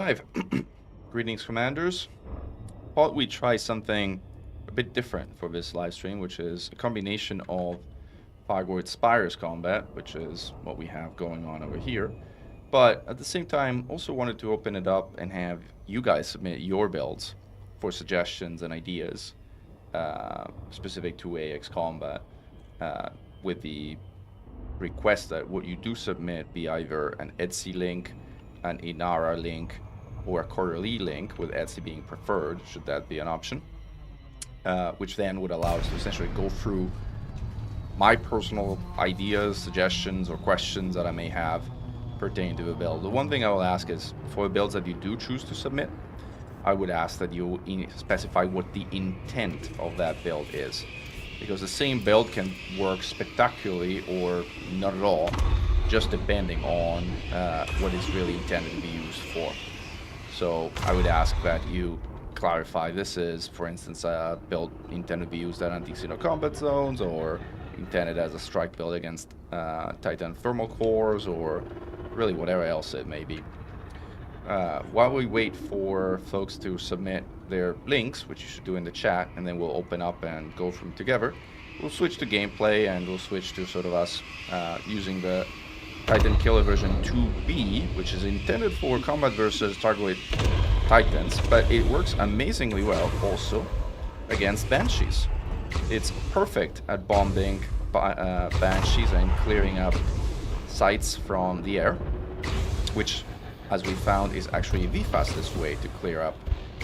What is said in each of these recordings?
Five. Greetings, commanders. Thought we'd try something a bit different for this live stream, which is a combination of Fargoid Spire's combat, which is what we have going on over here, but at the same time also wanted to open it up and have you guys submit your builds for suggestions and ideas specific to AX combat, with the request that what you do submit be either an EDSY link, an Inara link, or a Coriolis link, with EDSY being preferred, should that be an option, which then would allow us to essentially go through my personal ideas, suggestions, or questions that I may have pertaining to the build. The one thing I will ask is, for the builds that you do choose to submit, I would ask that you specify what the intent of that build is, because the same build can work spectacularly or not at all, just depending on what it's really intended to be used for. So I would ask that you clarify this is, for instance, a build intended to be used at anti-xeno combat zones, or intended as a strike build against Titan thermal cores, or really whatever else it may be. While we wait for folks to submit their links, which you should do in the chat, and then we'll open up and go from together, we'll switch to gameplay, and we'll switch to sort of us using the Titan Killer version 2B, which is intended for combat versus Targoid Titans, but it works amazingly well also against Banshees. It's perfect at bombing Banshees and clearing up sites from the air, which, as we found, is actually the fastest way to clear up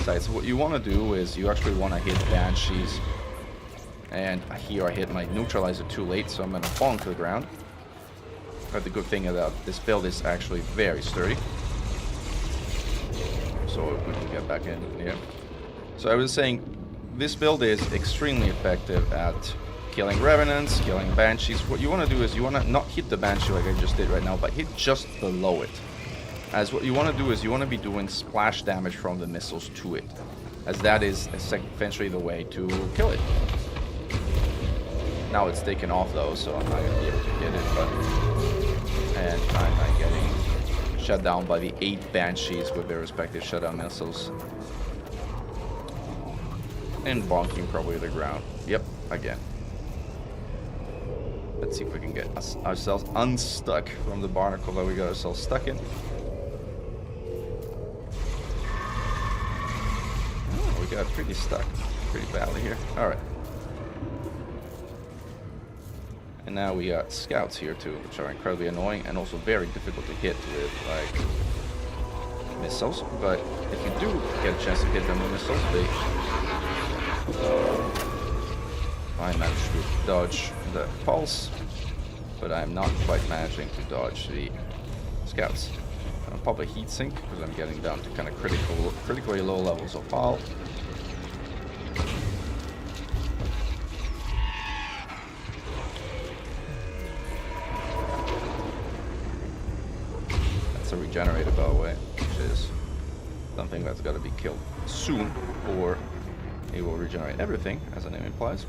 sites. What you want to do is you actually want to hit Banshees, and here I hit my neutralizer too late, so I'm going to fall to the ground. But the good thing about this build is actually very sturdy, so we can get back in here. So I was saying, this build is extremely effective at killing Revenants, killing Banshees. What you want to do is you want to not hit the Banshee like I just did right now, but hit just below it. As what you want to do is you want to be doing splash damage from the missiles to it, as that is essentially the way to kill it. Now it's taken off though, so I'm not going to be able to hit it, but... And I'm not getting shut down by the 8 Banshees with their respective shutdown missiles. And bonking probably the ground. Yep, again. Let's see if we can get ourselves unstuck from the barnacle that we got ourselves stuck in. Oh, we got pretty stuck pretty badly here. Alright. And now we got scouts here too, which are incredibly annoying and also very difficult to hit with, like, missiles. But if you do get a chance to hit them with missiles, I managed to dodge the pulse, but I'm not quite managing to dodge the scouts. I'll pop a heat sink because I'm getting down to kind of critically low levels of hull. That's a regenerator, by the way, which is something that's got to be killed soon, or it will regenerate everything, as the name implies.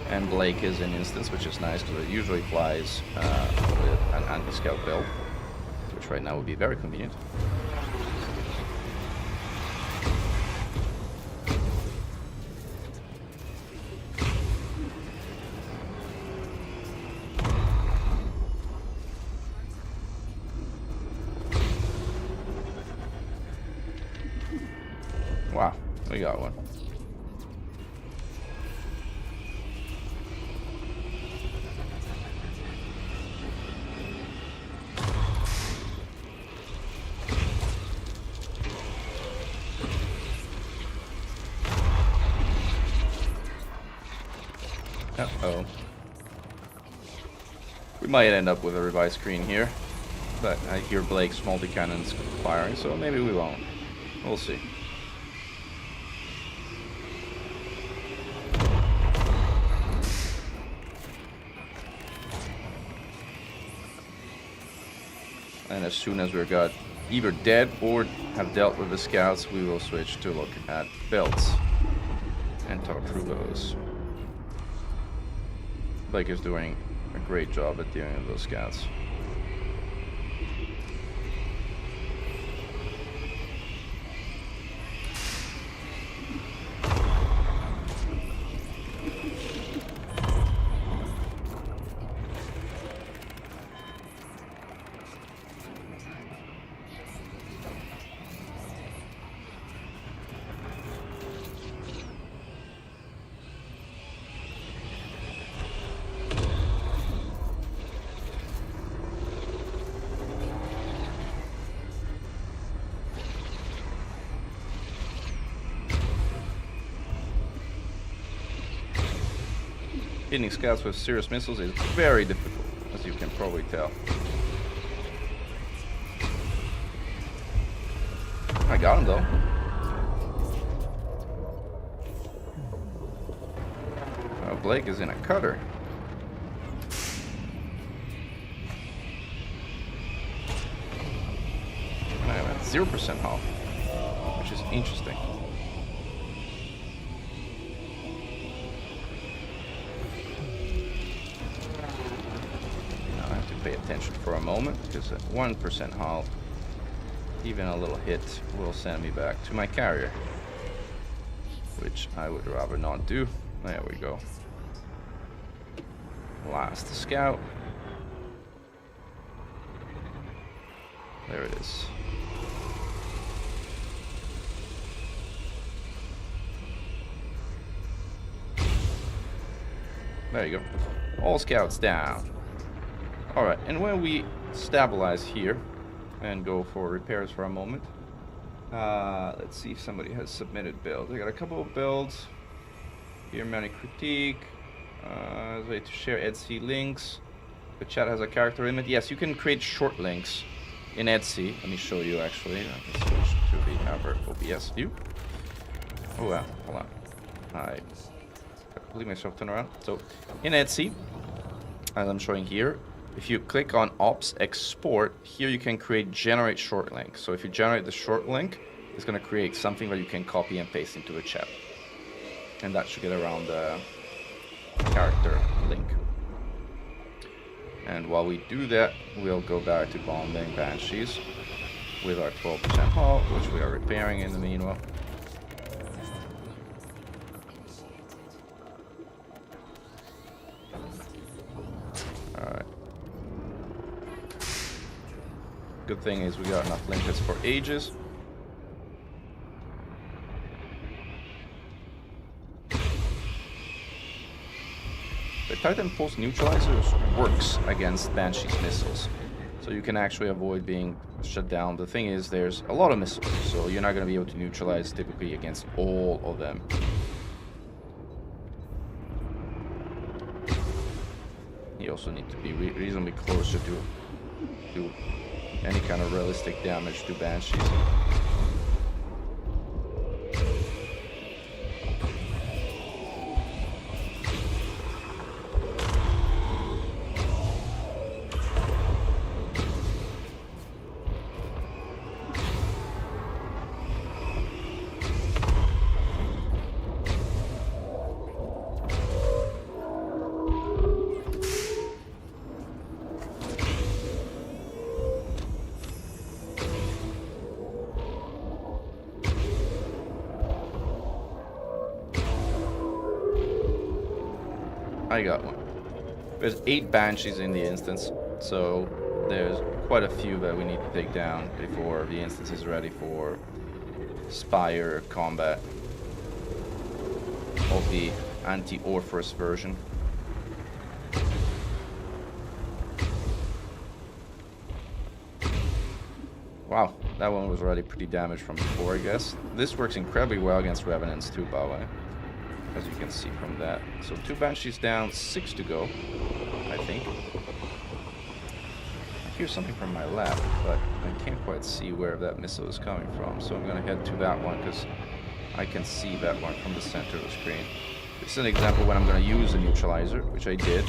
And Blake is an instance, which is nice because it usually flies with an anti-scout build, which right now would be very convenient. Wow, we got one. Uh-oh. We might end up with a revised screen here, but I hear Blake's multi-cannons firing, so maybe we won't. We'll see. And as soon as we're got either dead or have dealt with the scouts, we will switch to look at builds and talk through those. Blake is doing a great job at dealing with those scouts. Hitting scouts with serious missiles is very difficult, as you can probably tell. I got him though. Blake is in a cutter. And I'm at 0% hull, which is interesting. Now I have to pay attention for a moment, because at 1% hull, even a little hit will send me back to my carrier, which I would rather not do. There we go. Last scout. There it is. There you go. All scouts down. Alright, and when we stabilize here and go for repairs for a moment, let's see if somebody has submitted builds. I got a couple of builds. Here, many critique. Way to share EDSY links. The chat has a character limit. Yes, you can create short links in EDSY. Let me show you actually. I can switch to the Hover OBS view. Oh wow, hold on. I leave myself turn around. So in EDSY, as I'm showing here, if you click on Ops Export, here you can create generate short link. So if you generate the short link, it's going to create something that you can copy and paste into the chat. And that should get around the character link. And while we do that, we'll go back to bombing Banshees with our 12% hull, which we are repairing in the meanwhile. Alright. Good thing is we got enough linkets for ages. The Titan Pulse Neutralizers works against Banshee's missiles, so you can actually avoid being shut down. The thing is, there's a lot of missiles, so you're not going to be able to neutralize typically against all of them. You also need to be reasonably close to do any kind of realistic damage to Banshees. I got one. There's 8 Banshees in the instance, so there's quite a few that we need to take down before the instance is ready for Spire combat of the anti-Orphorus version. Wow, that one was already pretty damaged from before, I guess. This works incredibly well against Revenants too, by the way, as you can see from that. So 2 Banshees down, 6 to go, I think. I hear something from my left, but I can't quite see where that missile is coming from. So I'm going to head to that one, because I can see that one from the center of the screen. This is an example when I'm going to use a neutralizer, which I did,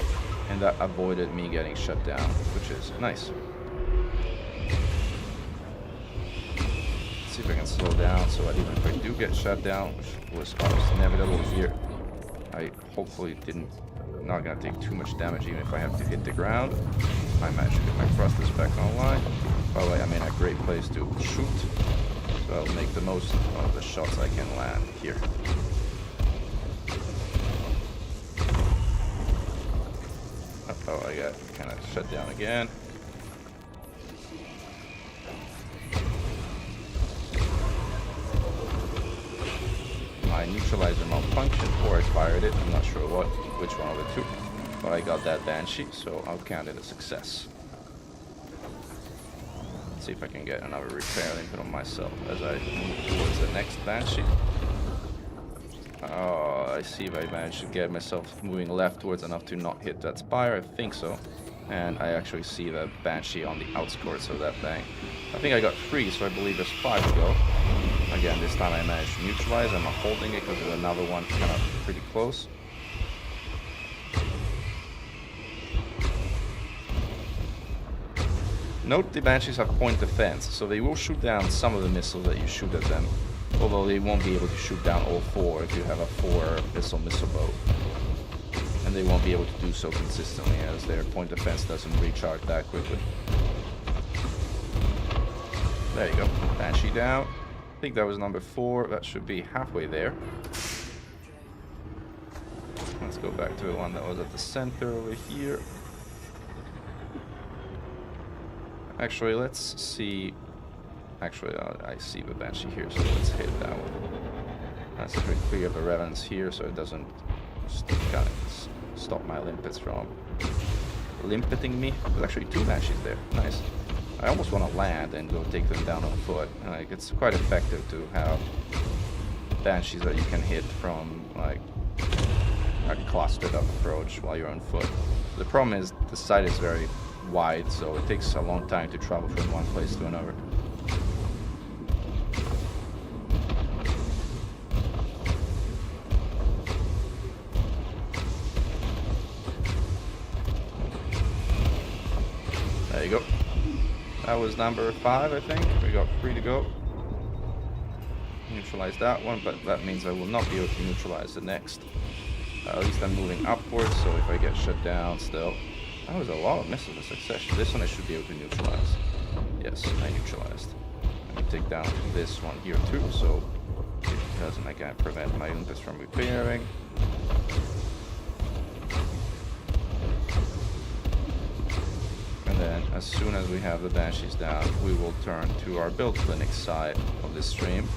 and that avoided me getting shut down, which is nice. See if I can slow down so that even if I do get shut down, which was almost inevitable here, I hopefully not gonna take too much damage even if I have to hit the ground. I managed to get my thrusters back online. By the way, I'm in a great place to shoot, so I'll make the most of the shots I can land here. Uh-oh, I got kind of shut down again. My neutralizer malfunctioned, or I fired it. I'm not sure which one of the two, but I got that Banshee, so I'll count it a success. Let's see if I can get another repair input on myself as I move towards the next Banshee. Oh, I see if I managed to get myself moving leftwards enough to not hit that Spire. I think so. And I actually see the Banshee on the outskirts of that bank. I think I got 3, so I believe there's 5 to go. Again, this time I managed to neutralize. I'm not holding it because there's another one kind of pretty close. Note the Banshees have point defense, so they will shoot down some of the missiles that you shoot at them. Although they won't be able to shoot down all 4 if you have a 4-missile boat. And they won't be able to do so consistently as their point defense doesn't recharge that quickly. There you go. Banshee down. I think that was number 4. That should be halfway there. Let's go back to the one that was at the center over here. Actually, let's see. Actually, I see the Banshee here, so let's hit that one. That's pretty clear the Revenants here, so it doesn't kind of stop my limpets from limpeting me. There's actually 2 Banshees there. Nice. I almost want to land and go take them down on foot. Like, it's quite effective to have Banshees that you can hit from like a clustered up approach while you're on foot. The problem is the site is very wide, so it takes a long time to travel from one place to another. There you go. That was number 5, I think. We got 3 to go. Neutralize that one, but that means I will not be able to neutralize the next. At least I'm moving upwards, so if I get shut down still. That was a lot of missiles in succession. This one I should be able to neutralize. Yes, I neutralized. I can take down this one here too, so it doesn't again prevent my Olympus from repairing. And then as soon as we have the Banshees down, we will turn to our build clinic side of this stream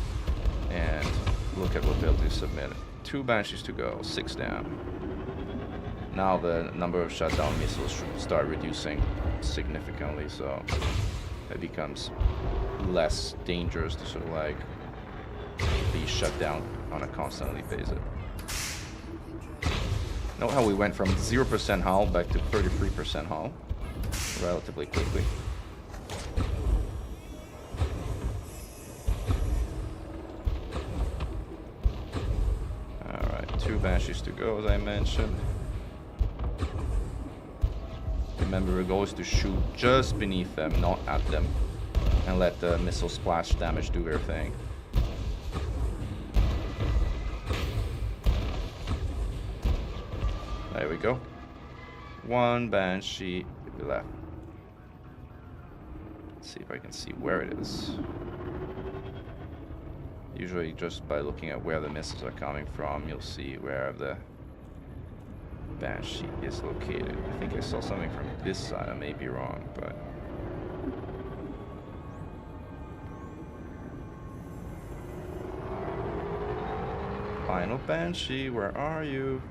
and look at what build we submitted. 2 Banshees to go, 6 down. Now the number of shutdown missiles should start reducing significantly, so it becomes less dangerous to sort of like be shut down on a constantly basis. Note how we went from 0% hull back to 33% hull relatively quickly. Alright, 2 Banshees to go as I mentioned. Remember, the goal is to shoot just beneath them, not at them, and let the missile splash damage do their thing. There we go. 1 Banshee left. Let's see if I can see where it is. Usually just by looking at where the missiles are coming from, you'll see where the Banshee is located. I think I saw something from this side. I may be wrong, but final Banshee, where are you?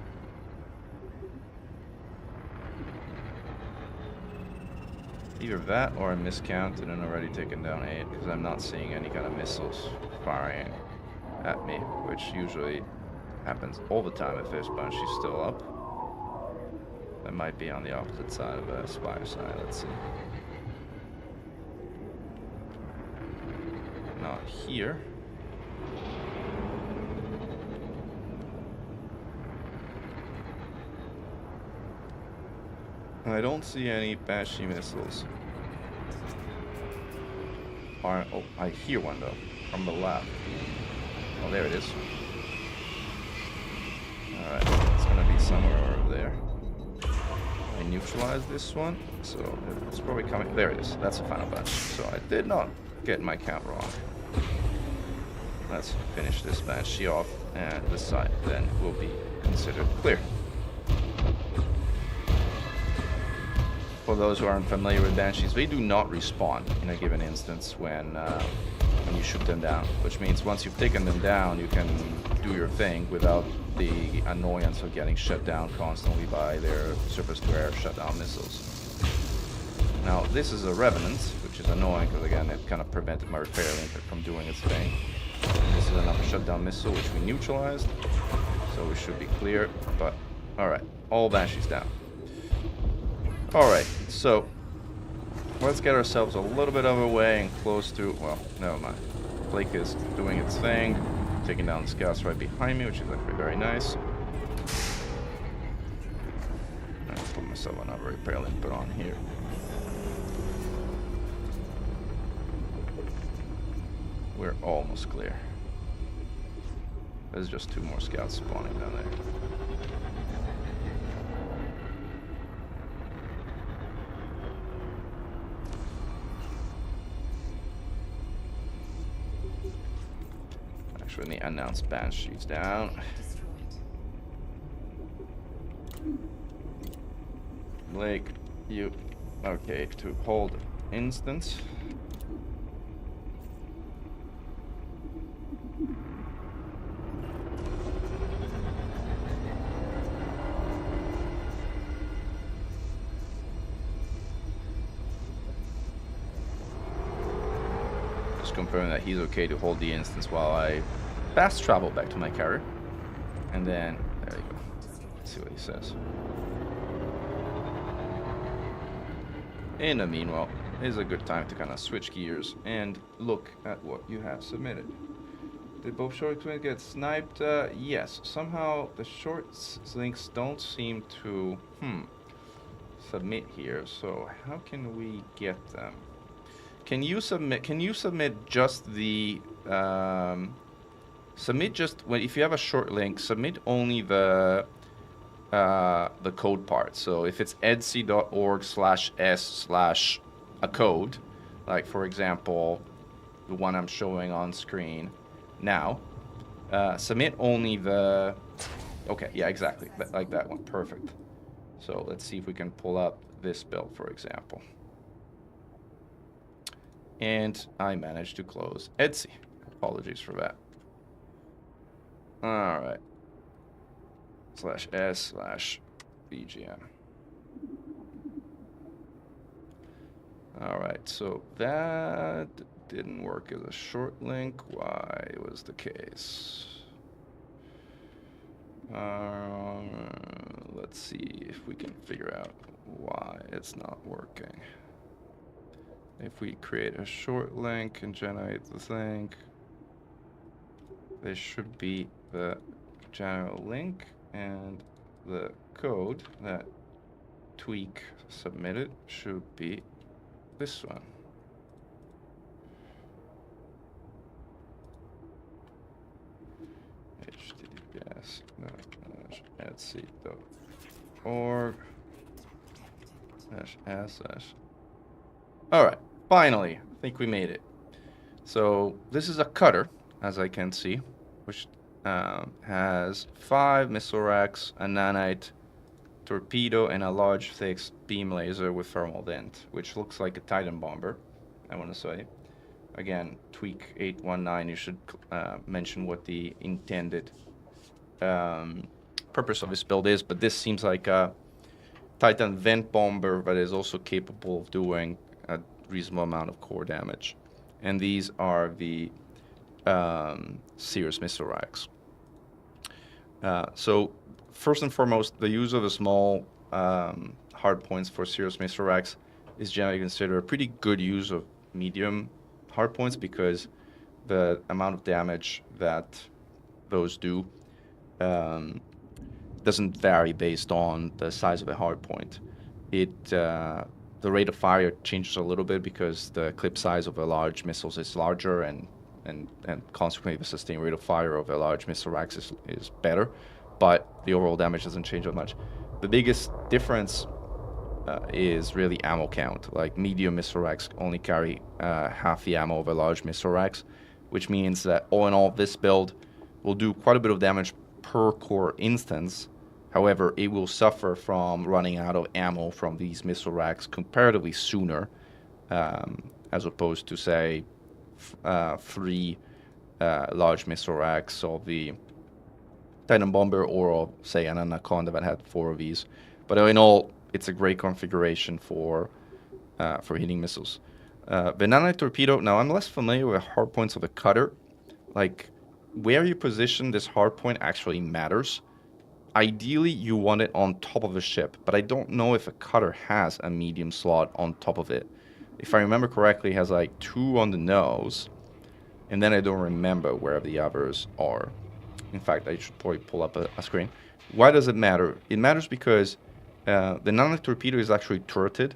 Either that or I miscounted and already taken down 8 because I'm not seeing any kind of missiles firing at me, which usually happens all the time if there's Banshee still up. That might be on the opposite side of the Spire side. Let's see. Not here. I don't see any Banshee missiles. Oh, I hear one though, from the left. Oh, there it is. Alright, it's gonna be somewhere over there. I neutralized this one, so it's probably coming. There it is. That's the final Banshee. So I did not get my count wrong. Let's finish this Banshee off, and this side then will be considered clear. For those who aren't familiar with Banshees, they do not respawn in a given instance when you shoot them down, which means once you've taken them down, you can do your thing without the annoyance of getting shut down constantly by their surface-to-air shutdown missiles. Now, this is a Revenant, which is annoying because, again, it kind of prevented my repair limpet from doing its thing. In This is another shutdown missile, which we neutralized. So we should be clear. But, alright. All Banshees down. Alright, so let's get ourselves a little bit of a way and close to... Well, never mind. Blake is doing its thing. Taking down the scouts right behind me, which is actually very nice. I'm gonna put myself another Imperial input on here. We're almost clear. There's just 2 more scouts spawning down there. Actually, the announced Banshees down. Blake, you... Okay, to hold instance. Confirm that he's okay to hold the instance while I fast travel back to my carrier. And then, there you go. Let's see what he says. In the meanwhile, is a good time to kind of switch gears and look at what you have submitted. Did both short links get sniped? Yes. Somehow the short links don't seem to submit here. So how can we get them? Can you submit just the submit just when if you have a short link, submit only the code part. So if it's edsy.org/s/a code, like for example the one I'm showing on screen now, submit only the okay, yeah, exactly, like that one. Perfect. So let's see if we can pull up this build, for example. And I managed to close EDSY. Apologies for that. Alright. /s/bgm. Alright, so that didn't work as a short link. Why was the case? Let's see if we can figure out why it's not working. If we create a short link and generate the thing, there should be the general link, and the code that tweak submitted should be this one. https://etsy.org/s/. Alright, finally, I think we made it. So this is a cutter, as I can see, which has 5 missile racks, a nanite torpedo, and a large fixed beam laser with thermal vent, which looks like a Titan bomber, I want to say. Again, tweak 819, you should mention what the intended purpose of this build is, but this seems like a Titan vent bomber that is also capable of doing a reasonable amount of core damage. And these are the Cirrus missile racks. So first and foremost, the use of the small hard points for Cirrus missile racks is generally considered a pretty good use of medium hard points, because the amount of damage that those do doesn't vary based on the size of a hard point. The rate of fire changes a little bit because the clip size of a large missiles is larger, and consequently the sustained rate of fire of a large missile racks is better, but the overall damage doesn't change that much. The biggest difference is really ammo count. Like medium missile racks only carry half the ammo of a large missile racks, which means that all in all, this build will do quite a bit of damage per core instance. However, it will suffer from running out of ammo from these missile racks comparatively sooner, as opposed to, say, 3 large missile racks of the Titan bomber, or of, say, an Anaconda that had 4 of these. But in all, it's a great configuration for hitting missiles. The nanite torpedo. Now, I'm less familiar with hardpoints of the cutter. Like, where you position this hardpoint actually matters. Ideally, you want it on top of a ship, but I don't know if a cutter has a medium slot on top of it. If I remember correctly, it has like 2 on the nose, and then I don't remember where the others are. In fact, I should probably pull up a screen. Why does it matter? It matters because the nanotic torpedo is actually turreted,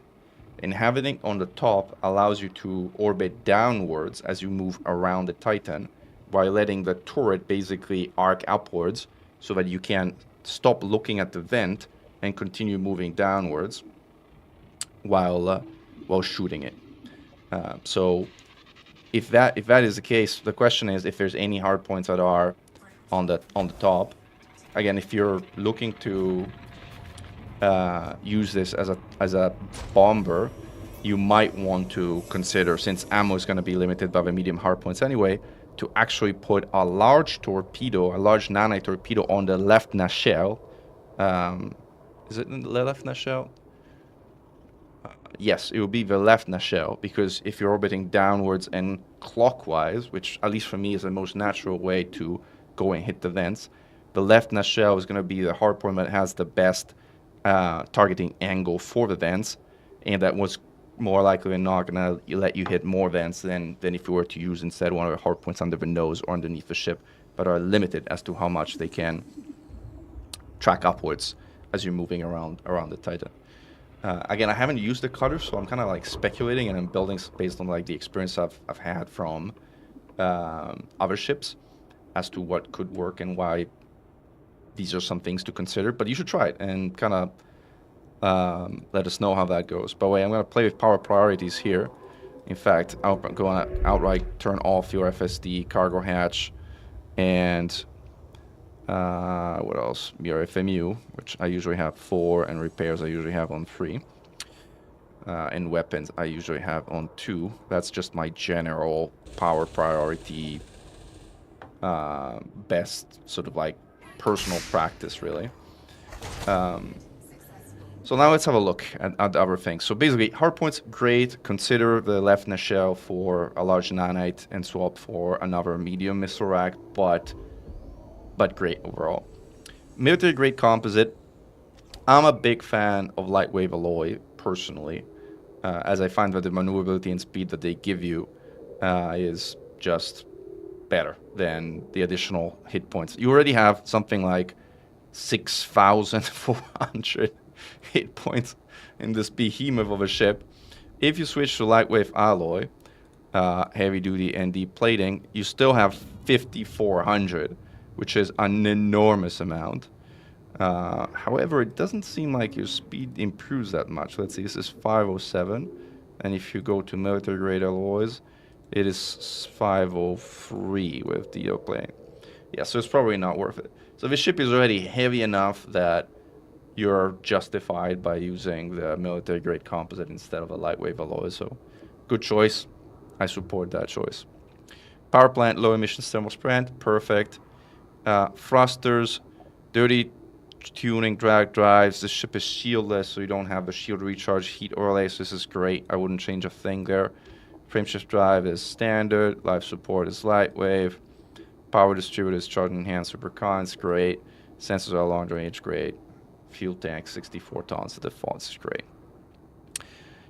and having it on the top allows you to orbit downwards as you move around the Titan, while letting the turret basically arc upwards so that you can stop looking at the vent and continue moving downwards while shooting it. So if that is the case, the question is if there's any hard points that are on the top. Again, if you're looking to use this as a bomber, you might want to consider, since ammo is going to be limited by the medium hard points anyway, to actually put a large torpedo, a large nanite torpedo on the left nacelle. Is it in the left nacelle? Yes, it will be the left nacelle, because if you're orbiting downwards and clockwise, which at least for me is the most natural way to go and hit the vents, the left nacelle is going to be the hardpoint that has the best targeting angle for the vents, and that was more likely than not going to let you hit more vents than if you were to use instead one of the hardpoints under the nose or underneath the ship, but are limited as to how much they can track upwards as you're moving around the Titan. Again, I haven't used the cutter, so I'm kind of like speculating, and I'm building based on like the experience I've had from other ships as to what could work and why these are some things to consider. But you should try it and kind of let us know how that goes. By the way, I'm going to play with power priorities here. In fact, I'm going to outright turn off your FSD cargo hatch and what else? Your FMU, which I usually have 4, and repairs I usually have on 3. And weapons I usually have on 2. That's just my general power priority, best sort of like personal practice, really. So now let's have a look at the other things. So basically, hardpoints, great. Consider the left nacelle for a large nanite and swap for another medium missile rack, but great overall. Military grade composite. I'm a big fan of lightweight alloy, personally, as I find that the maneuverability and speed that they give you is just better than the additional hit points. You already have something like 6,400 hit points in this behemoth of a ship. If you switch to lightweight alloy, heavy duty and deep plating, you still have 5,400, which is an enormous amount. However, it doesn't seem like your speed improves that much. Let's see, this is 507, and if you go to military grade alloys, it is 503 with DO plating. Yeah, so it's probably not worth it. So this ship is already heavy enough that you're justified by using the military grade composite instead of a lightweight alloy. So good choice. I support that choice. Power plant, low emissions thermal sprint, perfect. Thrusters, dirty tuning, drag drives. This ship is shieldless, so you don't have the shield recharge heat overlay, so this is great. I wouldn't change a thing there. Frameshift drive is standard. Life support is lightweight. Power distributor is charge enhanced supercon, it's great. Sensors are long range, great. Fuel tank, 64 tons. The default is great.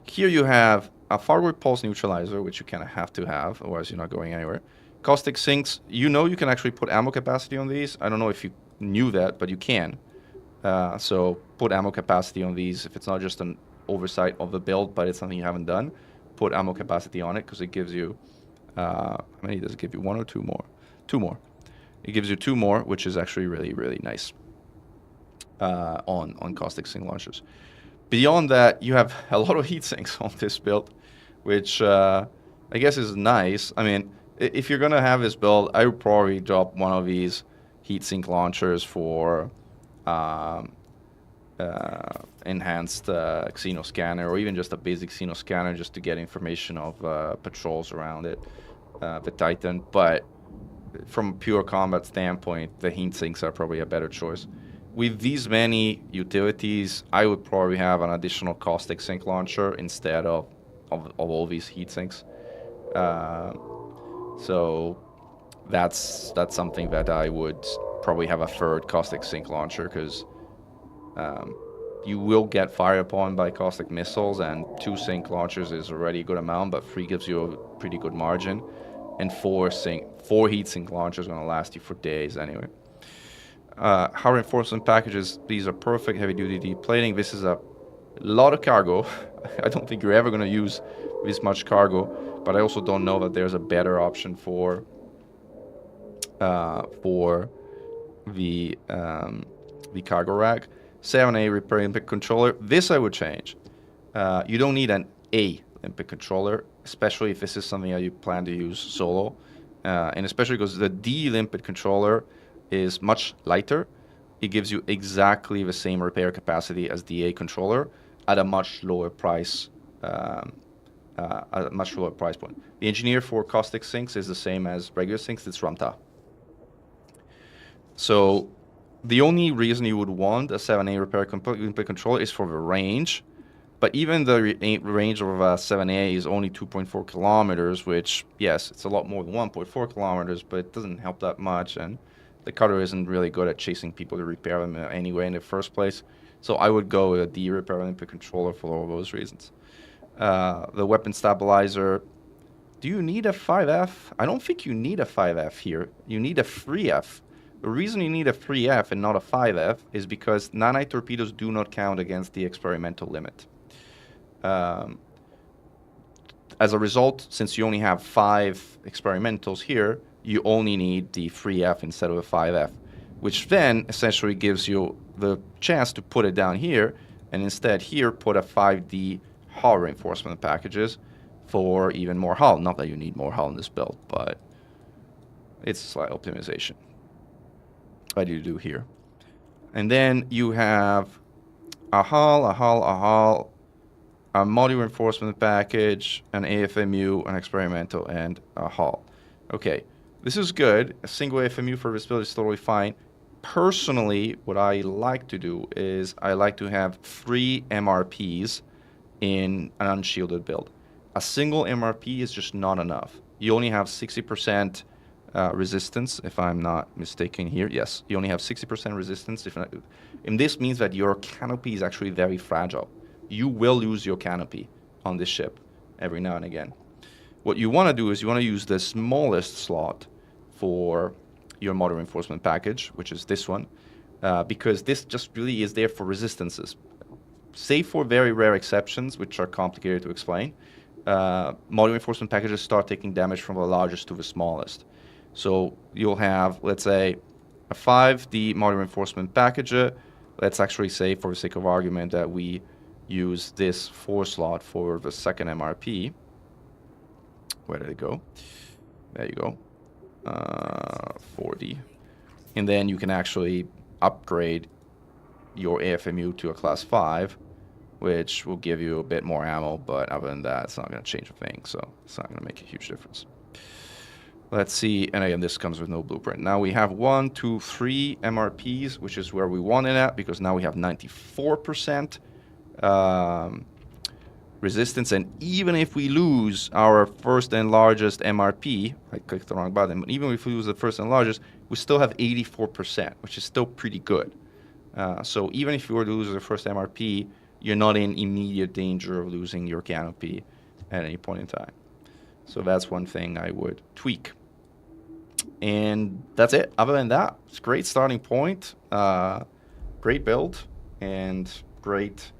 Here you have a forward pulse neutralizer, which you kind of have to have, otherwise you're not going anywhere. Caustic sinks. You know you can actually put ammo capacity on these. I don't know if you knew that, but you can. So put ammo capacity on these. If it's not just an oversight of the build, but it's something you haven't done, put ammo capacity on it, because it gives you... how many does it give you? 1 or 2 more? 2 more. It gives you 2 more, which is actually really, really nice on caustic sink launchers. Beyond that, you have a lot of heat sinks on this build, which I guess is nice. I mean, if you're going to have this build, I would probably drop one of these heatsink launchers for enhanced xeno scanner, or even just a basic xeno scanner, just to get information of patrols around it, the Titan. But from a pure combat standpoint, the heat sinks are probably a better choice. With these many utilities, I would probably have an additional caustic sink launcher instead of all these heat sinks. So that's something that I would probably have a third caustic sink launcher, because you will get fired upon by caustic missiles, and 2 sink launchers is already a good amount, but 3 gives you a pretty good margin, and 4 heat sink launchers are going to last you for days anyway. How reinforcement packages, these are perfect heavy duty deep plating. This is a lot of cargo. I don't think you're ever going to use this much cargo, but I also don't know that there's a better option for the cargo rack. 7A repair limpet controller. This I would change. You don't need an A limpet controller, especially if this is something that you plan to use solo, and especially because the D limpet controller is much lighter. It gives you exactly the same repair capacity as the A controller at a much lower price. At a much lower price point. The engineer for caustic sinks is the same as regular sinks. It's Ramta. So the only reason you would want a 7A repair limpet controller is for the range. But even the range of a 7A is only 2.4 kilometers, which, yes, it's a lot more than 1.4 kilometers, but it doesn't help that much. And the cutter isn't really good at chasing people to repair them anyway in the first place. So I would go with a D repair limpet controller for all those reasons. The weapon stabilizer. Do you need a 5F? I don't think you need a 5F here. You need a 3F. The reason you need a 3F and not a 5F is because nanite torpedoes do not count against the experimental limit. As a result, since you only have 5 experimentals here, you only need the 3F instead of a 5F, which then essentially gives you the chance to put it down here, and instead here put a 5D hull reinforcement packages for even more hull. Not that you need more hull in this build, but it's a slight optimization that you do here. And then you have a hull, a module reinforcement package, an AFMU, an experimental, and a hull. Okay, this is good. A single AFMU for this build is totally fine. Personally, what I like to do is I like to have 3 MRPs in an unshielded build. A single MRP is just not enough. You only have 60% resistance, if I'm not mistaken here. Yes, you only have 60% resistance. And this means that your canopy is actually very fragile. You will lose your canopy on this ship every now and again. What you want to do is you want to use the smallest slot for your model reinforcement package, which is this one, because this just really is there for resistances. Save for very rare exceptions, which are complicated to explain, model reinforcement packages start taking damage from the largest to the smallest. So you'll have, let's say, a 5D model reinforcement package. Let's actually say, for the sake of argument, that we use this 4 slot for the second MRP. Where did it go? There you go. 4D. And then you can actually upgrade your AFMU to a class 5, which will give you a bit more ammo, but other than that, it's not going to change a thing, so it's not going to make a huge difference. Let's see, and again, this comes with no blueprint. Now we have 1, 2, 3 MRPs, which is where we want it at, because now we have 94% resistance, and even if we lose our first and largest MRP, I clicked the wrong button, but even if we lose the first and largest, we still have 84%, which is still pretty good. So even if you were to lose the first MRP, you're not in immediate danger of losing your canopy at any point in time. So that's one thing I would tweak. And that's it. Other than that, it's a great starting point, great build, and great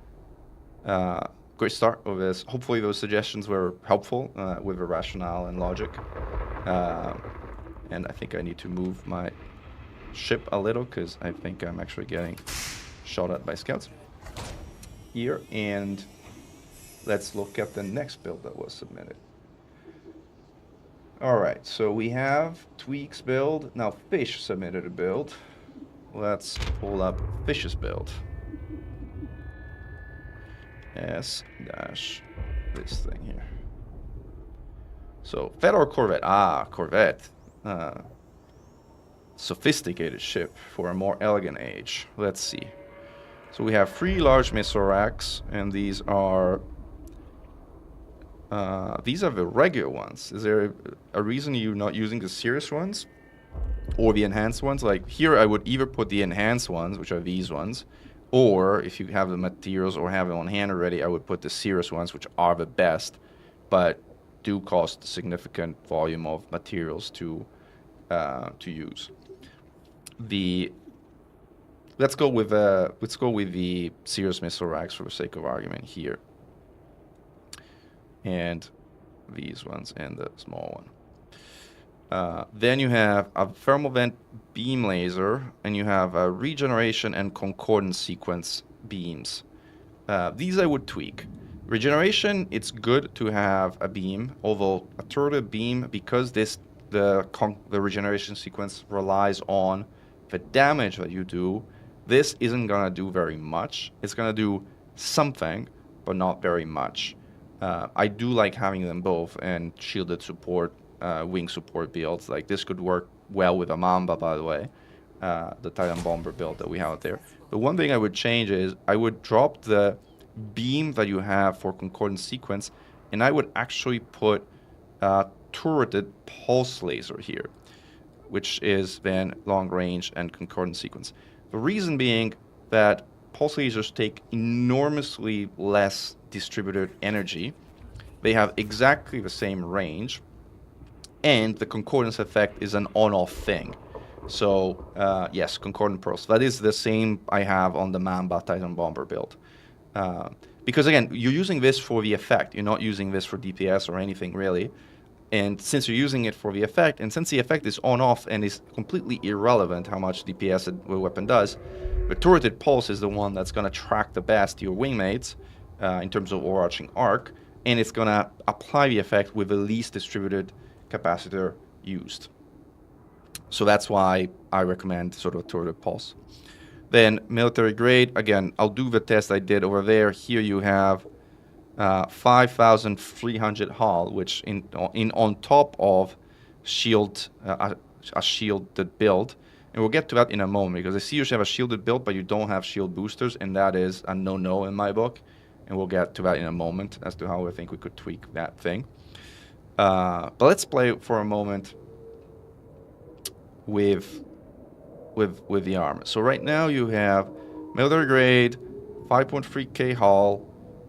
start of this. Hopefully those suggestions were helpful with the rationale and logic. And I think I need to move my ship a little because I think I'm actually getting shot at by scouts here. And let's look at the next build that was submitted. All right, so we have Tweak's build. Now Fish submitted a build. Let's pull up Fish's build. S dash this thing here. So Fed or Corvette? Corvette. Sophisticated ship for a more elegant age. Let's see. So we have 3 large missile racks, and these are the regular ones. Is there a reason you're not using the serious ones? or the enhanced ones. Like here, I would either put the enhanced ones, which are these ones, or if you have the materials or have it on hand already, I would put the serious ones, which are the best, but do cost significant volume of materials to use. Let's go with the serious missile racks for the sake of argument here, and these ones and the small one. Then you have a thermal vent beam laser, and you have a regeneration and concordance sequence beams. These I would tweak. Regeneration, it's good to have a beam, although a turret beam, because the regeneration sequence relies on the damage that you do, this isn't going to do very much. It's going to do something, but not very much. I do like having them both, and shielded support, wing support builds. Like this could work well with a Mamba, by the way, the Titan Bomber build that we have out there. The one thing I would change is I would drop the beam that you have for concordance sequence, and I would actually put a turreted pulse laser here, which is then long range and concordance sequence. The reason being that pulse lasers take enormously less distributed energy. They have exactly the same range, and the concordance effect is an on-off thing. So yes, concordant pulse. That is the same I have on the Mamba Titan Bomber build. Because again, you're using this for the effect. You're not using this for DPS or anything really. And since you're using it for the effect, and since the effect is on-off and is completely irrelevant how much DPS the weapon does, the turreted pulse is the one that's going to track the best your wingmates in terms of overarching arc, and it's going to apply the effect with the least distributed capacitor used. So that's why I recommend sort of a turreted pulse. Then military grade, again, I'll do the test I did over there. Here you have 5,300 hull, which on top of shield a shielded build, and we'll get to that in a moment because I see you should have a shielded build, but you don't have shield boosters, and that is a no-no in my book, and we'll get to that in a moment as to how I think we could tweak that thing. But let's play for a moment with the armor. So right now you have military grade, 5.3k hull,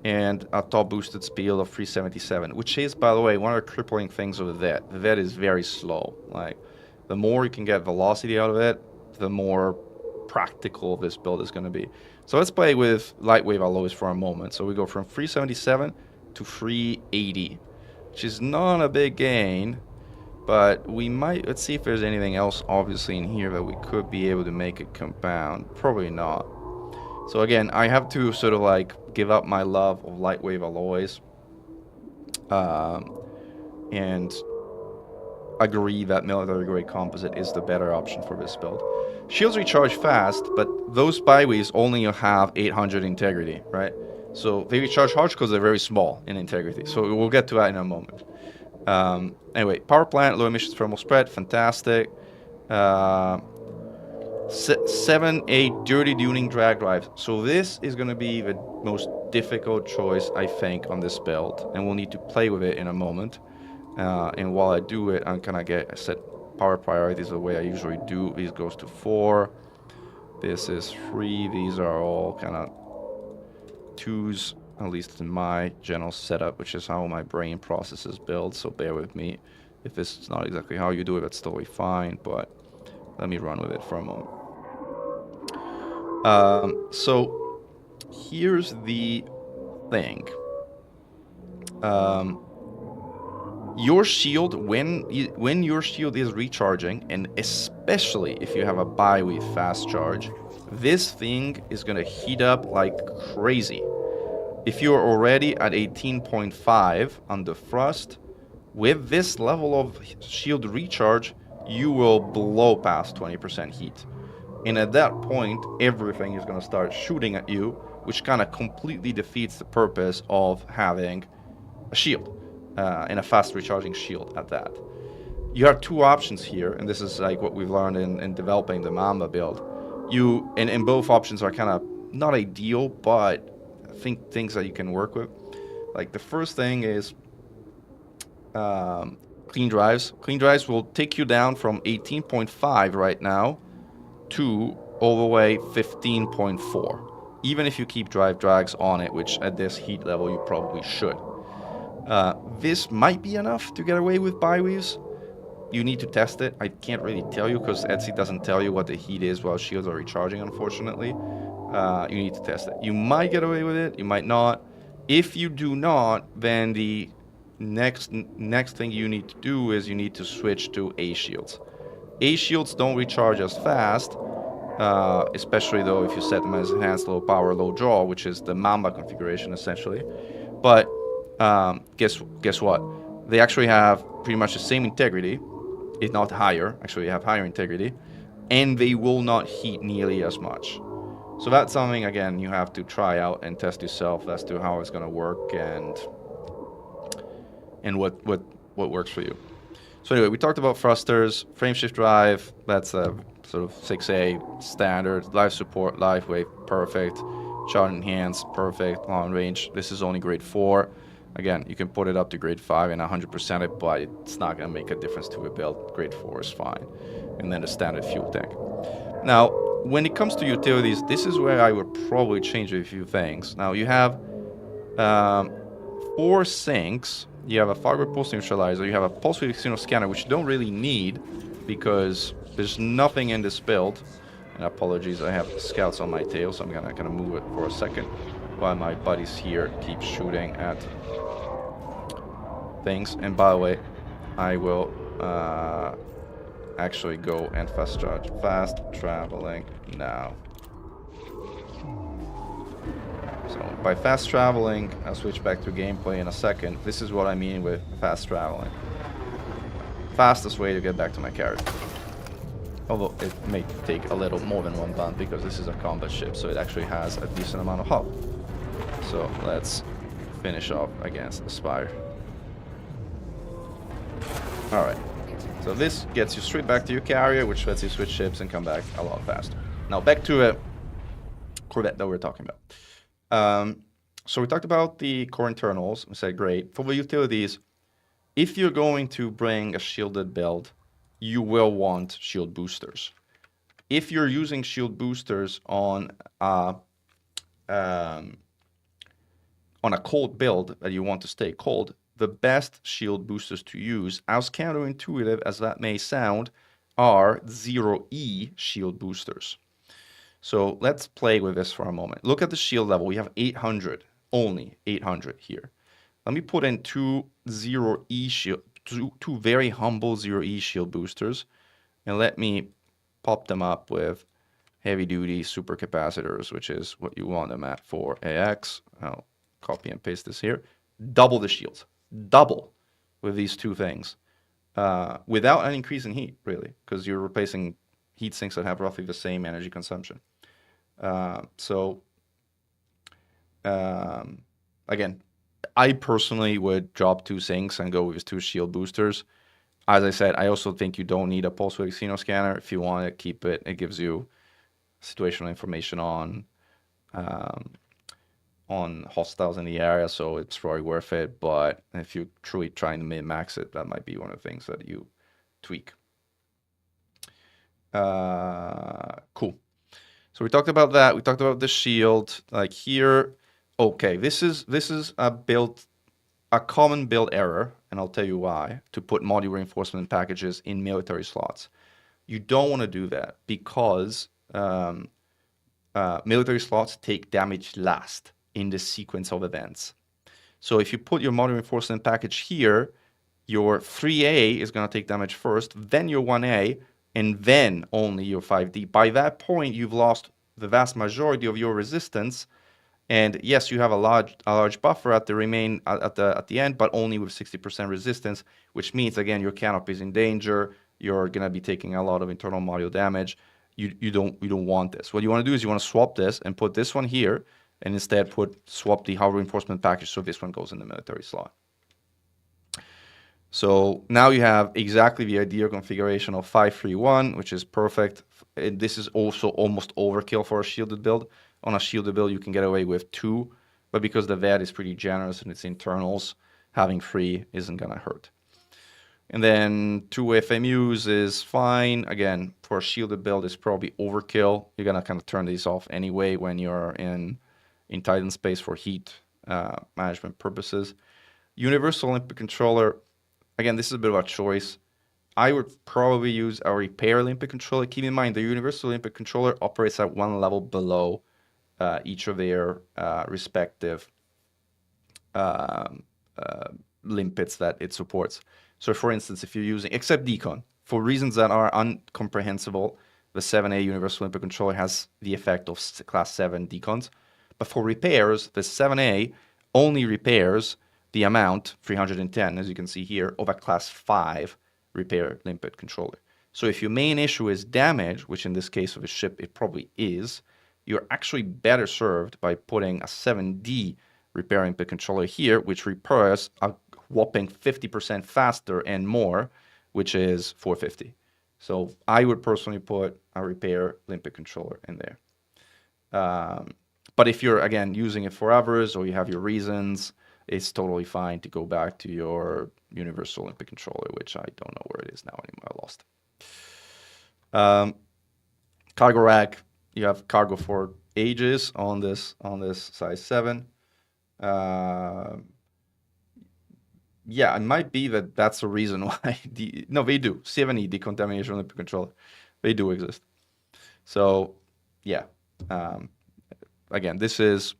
and a top boosted speed of 377, which is, by the way, one of the crippling things of the Vet. The Vet is very slow. Like, the more you can get velocity out of it, the more practical this build is going to be. So let's play with lightweight alloys for a moment. So we go from 377 to 380, which is not a big gain, but we might, let's see if there's anything else obviously in here that we could be able to make it compound. Probably not. So again, I have to sort of like give up my love of lightweight alloys and agree that military grade composite is the better option for this build. Shields recharge fast, but those byways only have 800 integrity, right? So they recharge harsh because they're very small in integrity. So we'll get to that in a moment. Anyway, power plant, low emissions thermal spread, fantastic. 7-8 dirty tuning drag drives. So this is going to be the most difficult choice, I think, on this build, and we'll need to play with it in a moment. And while I do it, I'm gonna set power priorities the way I usually do. These goes to 4. This is 3. These are all kind of 2s, at least in my general setup, which is how my brain processes builds. So bear with me. If this is not exactly how you do it, that's totally fine. But let me run with it for a moment. So here's the thing. Your shield, when your shield is recharging, and especially if you have a buy with fast charge, this thing is gonna heat up like crazy. If you're already at 18.5 on the thrust, with this level of shield recharge, you will blow past 20% heat. And at that point, everything is gonna start shooting at you, which kind of completely defeats the purpose of having a shield. And a fast recharging shield at that. You have 2 options here, and this is like what we've learned in developing the Mamba build. And both options are kind of not ideal, but I think things that you can work with. Like the first thing is clean drives. Clean drives will take you down from 18.5 right now to all the way 15.4. Even if you keep drive drags on it, which at this heat level you probably should. This might be enough to get away with bi-weaves. You need to test it. I can't really tell you because EDSY doesn't tell you what the heat is while shields are recharging, unfortunately. You need to test it. You might get away with it, you might not. If you do not, then the next thing you need to do is you need to switch to A shields. A shields don't recharge as fast, especially though if you set them as enhanced low power, low draw, which is the Mamba configuration essentially. But guess what? They actually have pretty much the same integrity, if not higher. Actually, they have higher integrity, and they will not heat nearly as much. So that's something, again, you have to try out and test yourself as to how it's going to work and what works for you. So anyway, we talked about thrusters, frameshift drive. That's a sort of 6A standard. Live support, live wave, perfect. Charge enhance, perfect. Long range. This is only grade 4. Again, you can put it up to grade 5 and 100% it, but it's not going to make a difference to a build. Grade 4 is fine. And then the standard fuel tank. Now, when it comes to utilities, this is where I would probably change a few things. Now, you have 4 sinks. You have a fiber pulse neutralizer. You have a pulse width xeno scanner, which you don't really need because there's nothing in this build. And apologies, I have scouts on my tail, so I'm gonna move it for a second while my buddies here keep shooting at things. And by the way, I will actually go and fast traveling now. So by fast traveling, I'll switch back to gameplay in a second. This is what I mean with fast traveling. Fastest way to get back to my carrier. Although it may take a little more than one bump because this is a combat ship, so it actually has a decent amount of hull. So let's finish off against the Spire. Alright, so this gets you straight back to your carrier, which lets you switch ships and come back a lot faster. Now back to a Corvette that we're talking about. So we talked about the core internals. We said great. For the utilities, if you're going to bring a shielded build, you will want shield boosters. If you're using shield boosters on a cold build that you want to stay cold, the best shield boosters to use, as counterintuitive as that may sound, are 0E shield boosters. So let's play with this for a moment. Look at the shield level. We have 800, only 800 here. Let me put in two 0E shield, two very humble 0E shield boosters, and let me pop them up with heavy duty supercapacitors, which is what you want them at for AX. I'll copy and paste this here. Double the shields. Double with these two things. Without an increase in heat, really, because you're replacing heat sinks that have roughly the same energy consumption. Again, I personally would drop 2 sinks and go with 2 shield boosters. As I said, I also think you don't need a pulse width xeno scanner. If you want to keep it, it gives you situational information on hostiles in the area, so it's probably worth it. But if you're truly trying to min-max it, that might be one of the things that you tweak. Cool. So we talked about that. We talked about the shield. Like here, okay, this is a common build error, and I'll tell you why. To put module reinforcement packages in military slots, you don't want to do that because military slots take damage last in the sequence of events. So if you put your module reinforcement package here, your 3A is going to take damage first, then your 1A, and then only your 5D. By that point, you've lost the vast majority of your resistance. And yes, you have a large buffer at the end, but only with 60% resistance, which means, again, your canopy is in danger. You're going to be taking a lot of internal module damage. You don't want this. What you want to do is you want to swap this and put this one here, and instead swap the hull reinforcement package so this one goes in the military slot. So now you have exactly the ideal configuration of 531, which is perfect. And this is also almost overkill for a shielded build. On a shielded build, you can get away with 2, but because the VAD is pretty generous in its internals, having 3 isn't going to hurt. And then 2 FMUs is fine. Again, for a shielded build, it's probably overkill. You're gonna kind of turn these off anyway when you're in Titan space for heat management purposes. Universal Olympic Controller, again, this is a bit of a choice. I would probably use a Repair Olympic Controller. Keep in mind, the Universal Olympic Controller operates at one level below each of their respective limpets that it supports. So for instance, if you're using, except Decon, for reasons that are incomprehensible, the 7A Universal Olympic Controller has the effect of class 7 decons. But for repairs, the 7A only repairs the amount, 310, as you can see here, of a class 5 repair limpet controller. So if your main issue is damage, which in this case of a ship it probably is, you're actually better served by putting a 7D repair limpet controller here, which repairs a whopping 50% faster and more, which is 450. So I would personally put a repair limpet controller in there. But if you're, again, using it for others or you have your reasons, it's totally fine to go back to your Universal Olympic Controller, which I don't know where it is now anymore. I lost. Cargo rack, you have cargo for ages on this size 7. Yeah, it might be that that's the reason why. No, they do. 7E decontamination Olympic Controller, they do exist. So, yeah. Again, this is,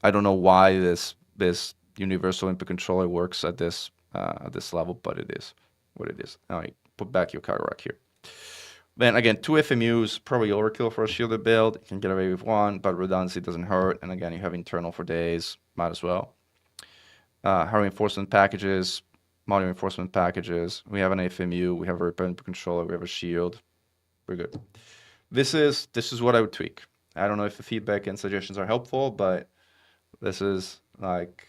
I don't know why this Universal Olympic Controller works at this level, but it is what it is. All right, put back your cargo rack here. Then again, 2 FMUs, probably overkill for a shielded build. You can get away with 1, but redundancy doesn't hurt. And again, you have internal for days, might as well. Hard reinforcement packages, modern reinforcement packages. We have an FMU, we have a repair controller, we have a shield. We're good. This is what I would tweak. I don't know if the feedback and suggestions are helpful, but this is like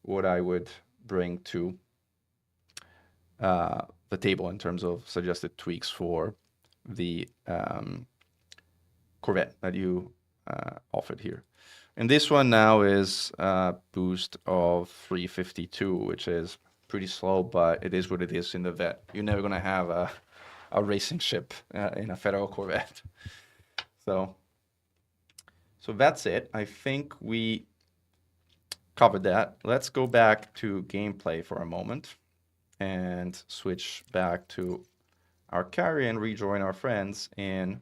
what I would bring to the table in terms of suggested tweaks for the Corvette that you offered here. And this one now is a boost of 352, which is pretty slow, but it is what it is in the vet. You're never going to have a racing ship in a Federal Corvette. So that's it. I think we covered that. Let's go back to gameplay for a moment and switch back to our carrier and rejoin our friends in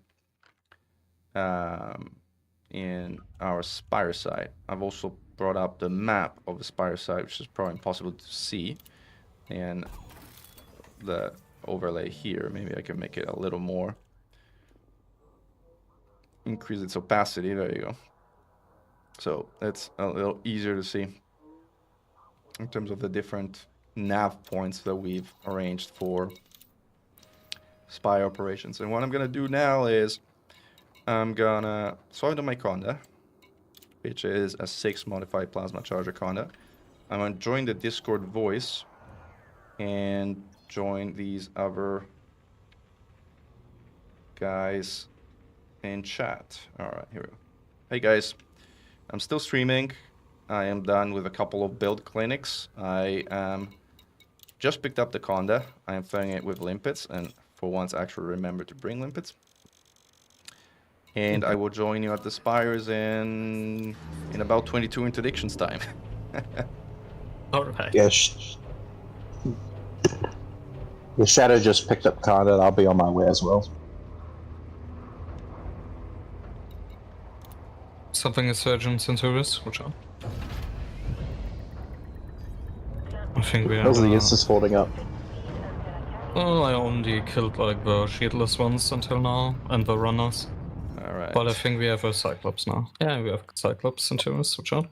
our Spire site. I've also brought up the map of the Spire site, which is probably impossible to see, and the overlay here. Maybe I can make it a little more, increase its opacity. There you go. So it's a little easier to see in terms of the different nav points that we've arranged for Spire operations. And what I'm gonna do now is I'm gonna swap into my Conda, which is a 6 modified plasma charger Conda. I'm gonna join the Discord voice and join these other guys in chat. All right, here we go. Hey guys, I'm still streaming. I am done with a couple of build clinics. I just picked up the Conda. I am filling it with limpets, and for once actually remember to bring limpets. And I will join you at the Spires in about 22 interdictions time. All right. Yes. The Shadow just picked up Conda, and I'll be on my way as well. Something insurgents in service, watch out. I think we How's have. the Instance holding up? Well, I only killed like the shieldless ones until now, and the runners. Alright. But I think we have a Cyclops now. Yeah, we have Cyclops in service, watch out.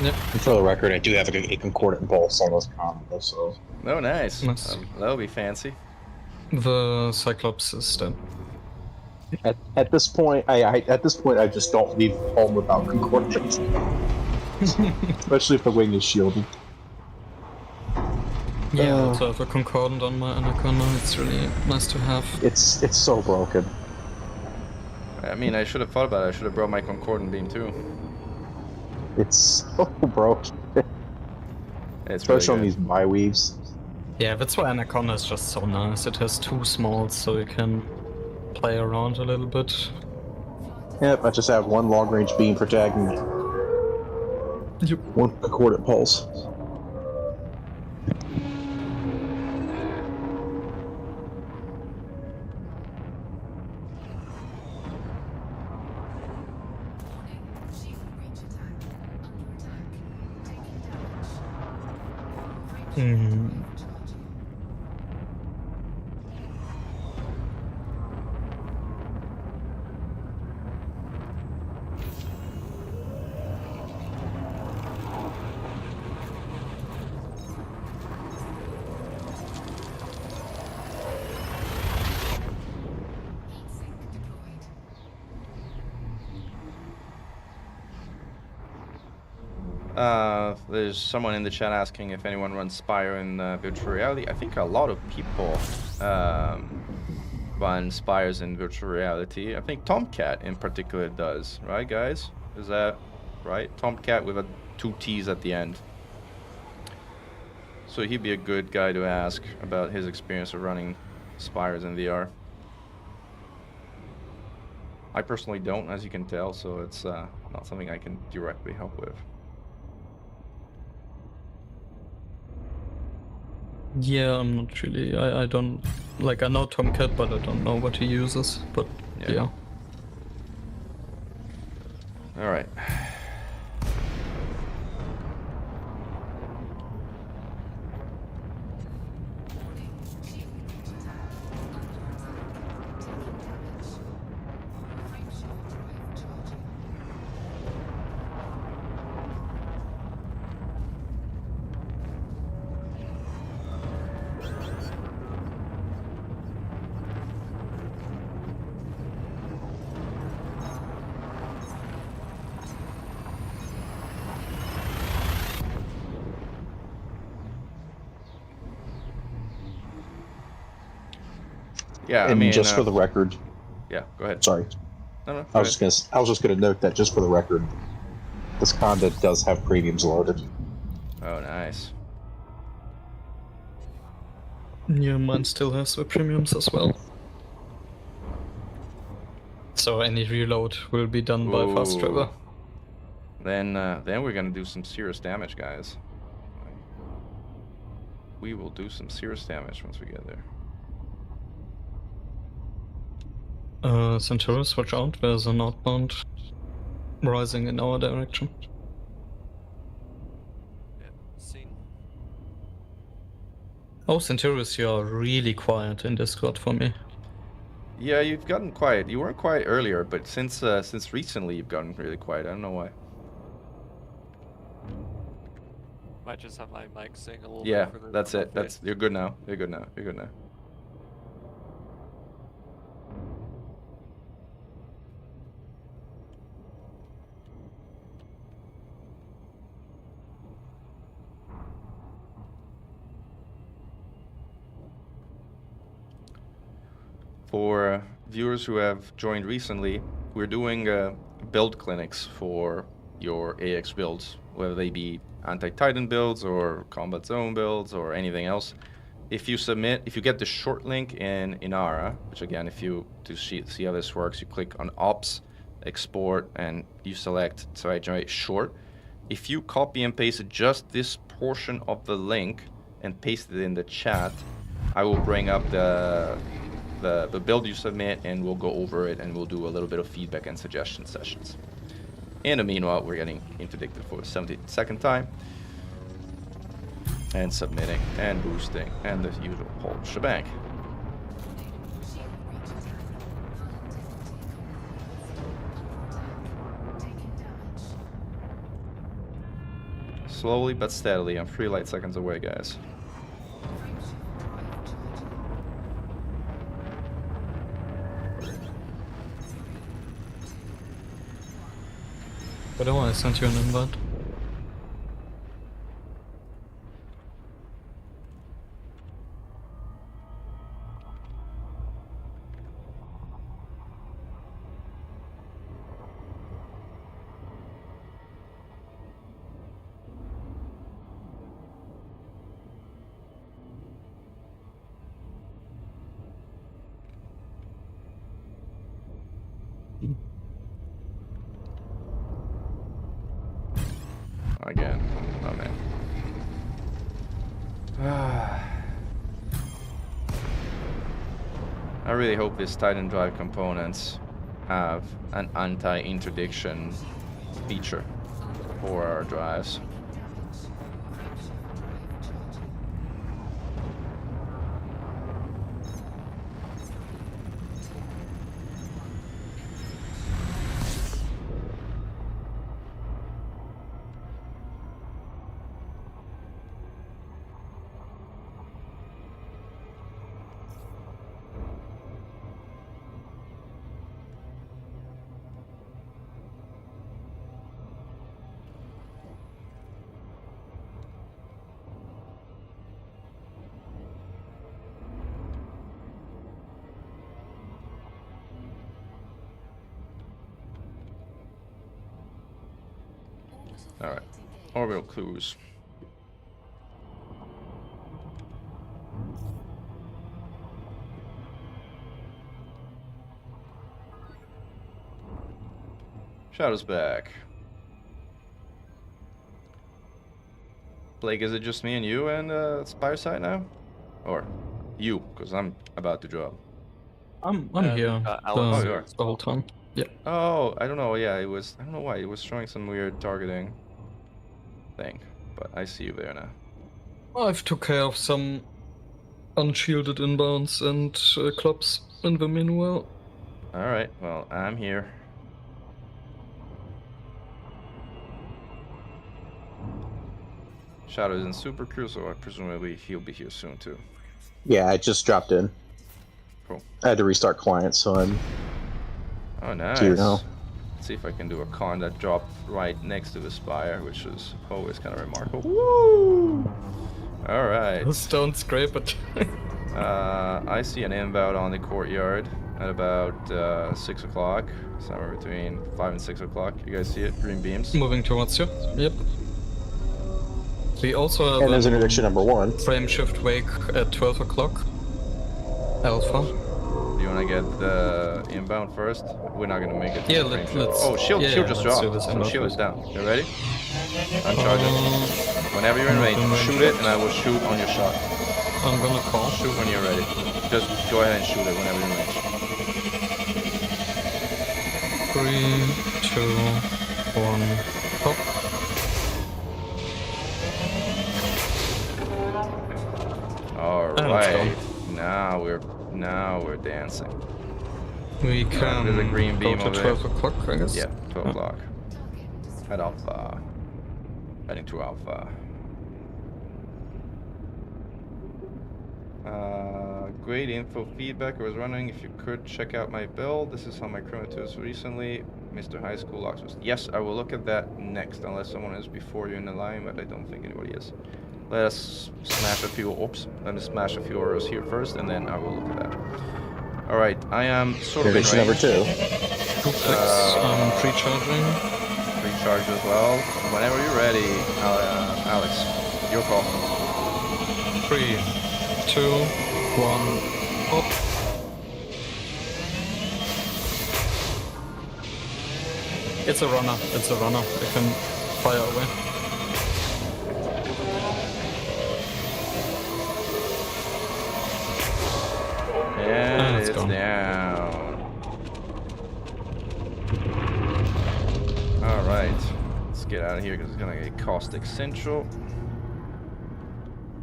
Yep. And for the record, I do have a concordant pulse on this Conda, so... Oh, nice. Nice. That'll be fancy. The Cyclops is dead. At this point, I just don't leave home without concordance. Especially if the wing is shielded. Yeah, I also have a concordant on my Anaconda. It's really nice to have. It's so broken. I mean, I should have thought about it. I should have brought my concordant beam too. It's so broken. It's really Especially on good. these bi-weaves. Yeah, that's why Anaconda is just so nice. It has 2 smalls, so you can play around a little bit. Yep, I just have one long-range beam protecting it. Yep. One concordant pulse. There's someone in the chat asking if anyone runs Spire in virtual reality. I think a lot of people run Spires in virtual reality. I think Tomcat in particular does, right, guys? Is that right? Tomcat with 2 T's at the end. So he'd be a good guy to ask about his experience of running Spires in VR. I personally don't, as you can tell, so it's not something I can directly help with. Yeah, I'm not really. I don't. Like, I know Tomcat, but I don't know what he uses. But yeah. Alright. Yeah, And I mean, just for the record, yeah, go ahead. sorry, No, I was just gonna note that just for the record, this Conda does have premiums loaded. Oh, nice. Yeah, mine still has the premiums as well. So any reload will be done by Fast Travel. Then we're gonna do some serious damage, guys. We will do some serious damage once we get there. Centaurus, watch out, there's an outbound rising in our direction. Yeah, seen. Oh, Centaurus, you are really quiet in Discord for me. Yeah, you've gotten quiet. You weren't quiet earlier, but since recently you've gotten really quiet. I don't know why. Might just have my mic sing a little Yeah, bit. For the that's it. update. You're good now. You're good now. You're good now. For viewers who have joined recently, we're doing build clinics for your AX builds, whether they be anti-Titan builds or combat zone builds or anything else. If you get the short link in Inara, which again, to see how this works, you click on Ops, Export, and you select so I generate short. If you copy and paste just this portion of the link and paste it in the chat, I will bring up the build you submit, and we'll go over it, and we'll do a little bit of feedback and suggestion sessions. In the meanwhile, we're getting interdicted for the 72nd time, and submitting, and boosting, and the usual whole shebang. Slowly but steadily, I'm 3 light seconds away, guys. By the way, I sent you an invite. Again. Oh man. I really hope these Titan Drive components have an anti-interdiction feature for our drives. Alright, orbital clues. Shadow's back. Blake, is it just me and you and Spire site now? Or you, because I'm about to drop. I'm Yeah, here Alex. Oh, you are. the whole time. Yeah. Oh, I don't know. Yeah, it was. I don't know why it was showing some weird targeting thing, but I see you there now. I've took care of some unshielded inbounds and clubs in the meanwhile. All right. Well, I'm here. Shadow's in Super Crew, so presumably he'll be here soon too. Yeah, I just dropped in. Cool. I had to restart client, so I'm Oh, nice. here now. Let's see if I can do a con that dropped right next to the Spire, which is always kind of remarkable. Woo! All right. Just don't scrape it. I see an inbound on the courtyard at about 6 o'clock, somewhere between 5 and 6 o'clock. You guys see it? Green beams. Moving towards you. Yep. We also have And there's a interdiction number 1. frame shift wake at 12 o'clock. Alpha. Do you want to get the inbound first? We're not gonna make it. to Yeah, the frame shift. let's. Oh, shield, yeah, shield just let's do dropped. this So inbound shield is first. down. You ready? I'm charging. Whenever you're in range, shoot it, and I will shoot on your shot. I'm gonna call. Shoot when you're ready. Just go ahead and shoot it whenever you're in range. 3, 2, 1, pop. All And it's right. Now we're dancing. We can there's a green beam go to over 12 o'clock, I guess. Yeah, 12 o'clock. At Alpha. Heading to Alpha. Great info feedback. I was wondering if you could check out my build. This is how my Chronotus recently. Mr. High School Locks was. Yes, I will look at that next, unless someone is before you in the line, but I don't think anybody is. Let us smash a few. Oops. Let me smash a few arrows here first, and then I will look at that. All right, I am sort of in Interdiction number range. 2. 2 clicks, I'm pre-charging. Recharge as well. Whenever you're ready, Alex, your call. 3, 2, 1, pop. It's a runner. It's a runner. I can fire away. And it's it's gone. down. Alright. Let's get out of here because it's gonna get caustic central.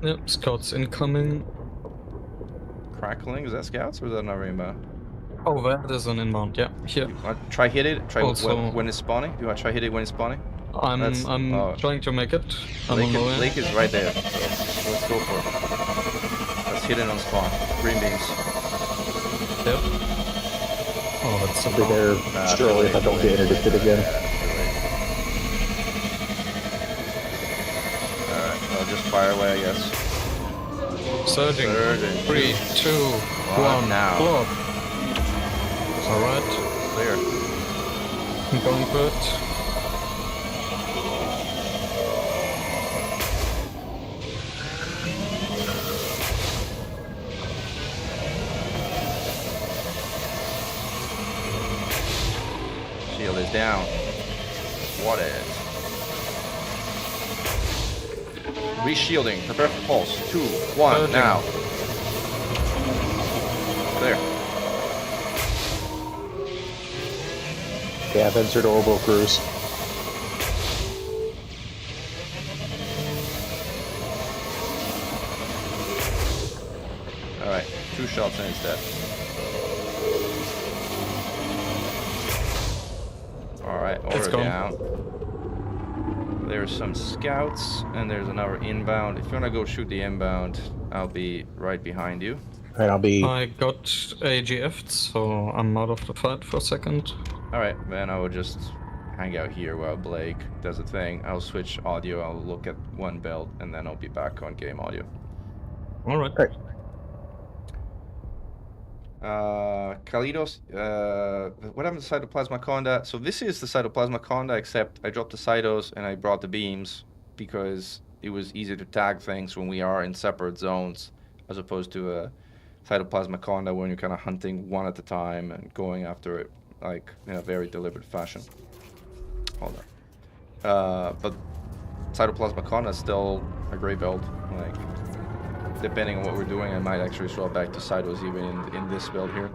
Yep, scouts incoming. Crackling, is that scouts or is that another inbound? Oh, that is an inbound. Yeah, here. You want try hit it? Try Also- when it's spawning? You wanna try hit it when it's spawning? That's- I'm oh. trying to make it. I'm on the way. Lake is right there. So let's go for it. Let's hit it on spawn. Green beams. Yep. Oh, that's so I'll be there Nah, surely if I don't get interdicted again. Yeah, fire away, I guess. Surging. Surging. 3, 2, 1. now? Blob. Alright. Clear. I'm going for it. Shield is down. What is? Reshielding. Prepare for pulse. 2, 1, Surging. now. Clear. Okay, I've entered orbital cruise. Alright, 2 shots and it's dead. Alright, It's order gone. down. There's some scouts, and there's another inbound. If you wanna go shoot the inbound, I'll be right behind you. Alright, I'll be... I got AGF'd, so I'm out of the fight for a second. Alright, then I will just hang out here while Blake does a thing. I'll switch audio, I'll look at one belt, and then I'll be back on game audio. Alright. Great. Kalidos, what happened to Cytoplasma Conda? So this is the Cytoplasma Conda, except I dropped the Cytos and I brought the beams because it was easier to tag things when we are in separate zones, as opposed to a Cytoplasma Conda when you're kind of hunting one at a time and going after it like in a very deliberate fashion. Hold on. But Cytoplasma Conda is still a great build. Like, depending on what we're doing, I might actually swap back to Cytos even in this build here.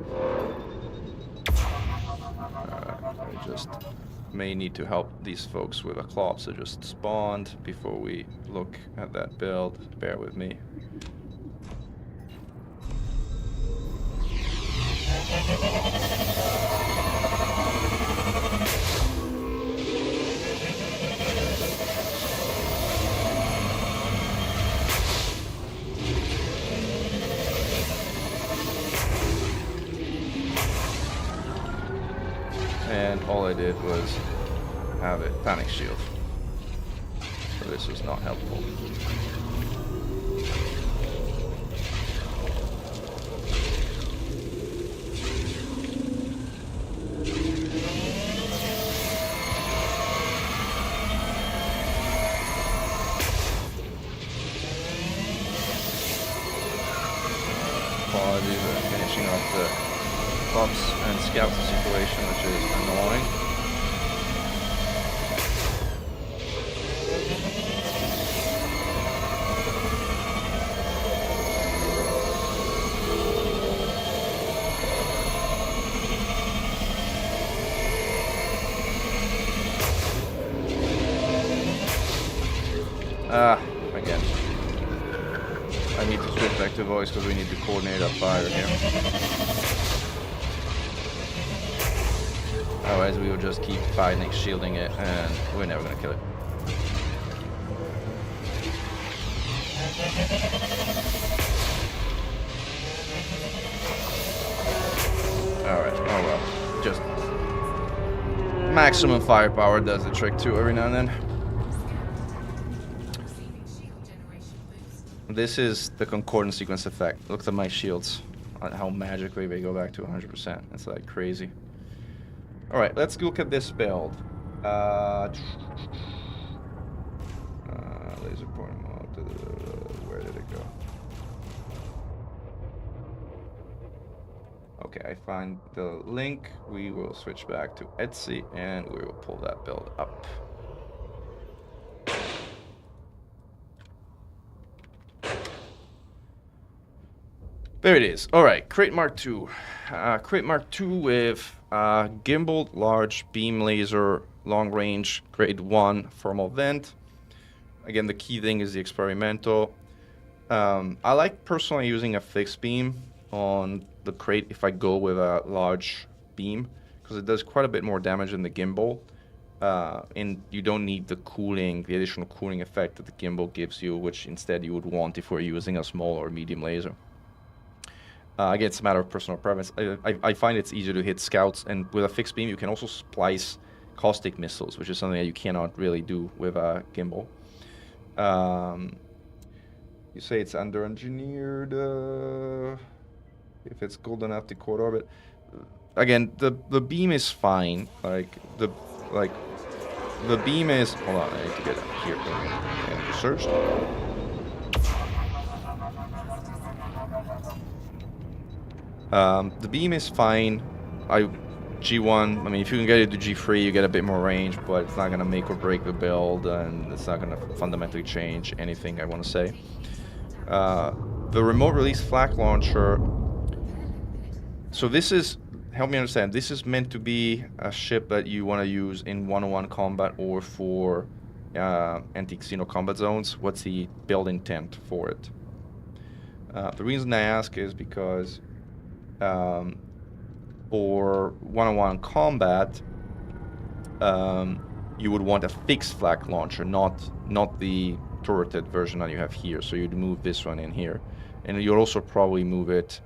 I just may need to help these folks with a clop, so just spawned before we look at that build. Bear with me. And all I did was have it panic shield. So this was not helpful. Apologies for finishing off the Fox and Scout situation, which is annoying. Again. I need to switch back to voice because we need to coordinate our fire here. Otherwise we will just keep fighting, shielding it, and we're never gonna kill it. Alright, oh well. Just maximum firepower does the trick too every now and then. This is the concordance sequence effect. Look at my shields, how magically they go back to 100%. It's like crazy. Alright, let's look at this build. Laser point mode. Where did it go? Okay, I find the link. We will switch back to EDSY and we will pull that build up. There it is. Alright, Krait Mk II. Krait Mk II with gimbal, large beam laser, long range, grade 1 thermal vent. Again, the key thing is the experimental. I like personally using a fixed beam on the Krait if I go with a large beam, because it does quite a bit more damage than the gimbal. And you don't need the cooling, the additional cooling effect that the gimbal gives you, which instead you would want if we're using a small or medium laser. Again, it's a matter of personal preference. I find it's easier to hit scouts, and with a fixed beam you can also splice caustic missiles, which is something that you cannot really do with a gimbal. You say it's under-engineered. If it's cold enough to quad orbit. Again, the beam is fine. The beam is. Hold on, I need to get up here and searched. The beam is fine. G1, I mean, if you can get it to G3, you get a bit more range, but it's not going to make or break the build, and it's not going to fundamentally change anything, I want to say. The remote release flak launcher, so this is, help me understand, this is meant to be a ship that you want to use in one-on-one combat or for anti-xeno combat zones. What's the build intent for it? The reason I ask is because for one-on-one combat, you would want a fixed flak launcher, not the turreted version that you have here. So you'd move this one in here, and you'd also probably move it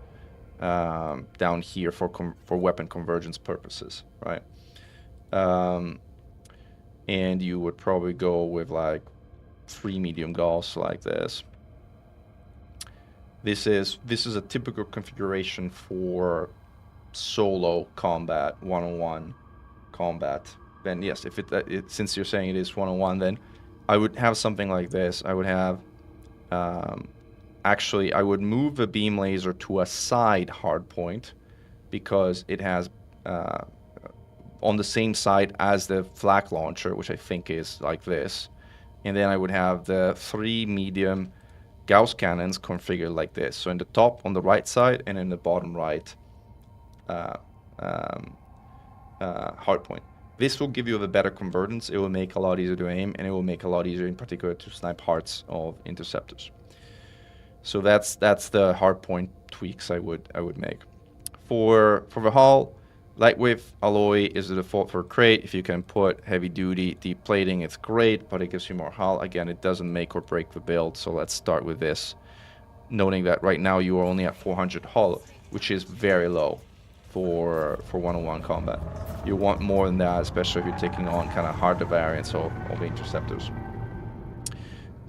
down here for weapon convergence purposes, right? And you would probably go with like 3 medium gauss like this. This is a typical configuration for solo combat, one-on-one combat. Then yes, if since you're saying it is one-on-one, then I would have something like this. I would have actually I would move the beam laser to a side hardpoint because it has on the same side as the flak launcher, which I think is like this, and then I would have the 3 medium Gauss cannons configured like this. So in the top on the right side and in the bottom right hardpoint. This will give you a better convergence. It will make a lot easier to aim, and it will make a lot easier in particular to snipe hearts of interceptors. So that's the hardpoint tweaks I would make. For the hull, lightweight alloy is the default for Krait. If you can put heavy duty deep plating, it's great, but it gives you more hull. Again, it doesn't make or break the build, so let's start with this. Noting that right now you are only at 400 hull, which is very low for one-on-one combat. You want more than that, especially if you're taking on kind of harder variants of the interceptors.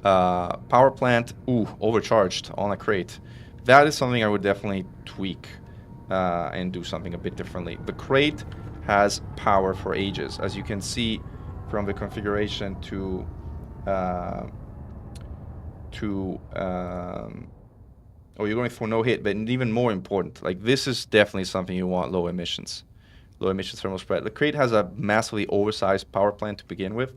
Power plant, overcharged on a Krait. That is something I would definitely tweak and do something a bit differently. The Krait has power for ages, as you can see from the configuration you're going for no hit, but even more important, like this is definitely something you want: low emissions thermal spread. The Krait has a massively oversized power plant to begin with.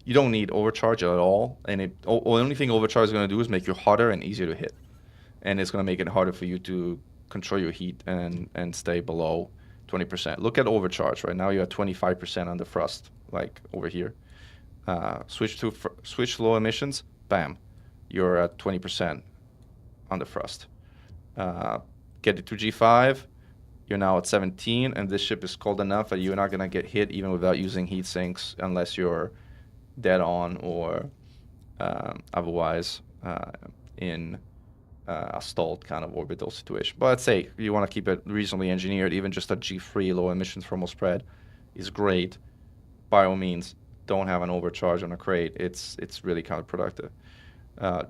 You don't need overcharge at all, and the only thing overcharge is going to do is make you hotter and easier to hit, and it's going to make it harder for you to control your heat and stay below 20%. Look at overcharge right now. You're at 25% under thrust, like over here. Switch to low emissions, bam, you're at 20% under thrust. Get it to G5, you're now at 17, and this ship is cold enough that you're not going to get hit even without using heat sinks unless you're dead on or otherwise in a stalled kind of orbital situation. But I'd say you want to keep it reasonably engineered. Even just a G3 low emissions thermal spread is great. By all means, don't have an overcharge on a Krait. It's really counterproductive.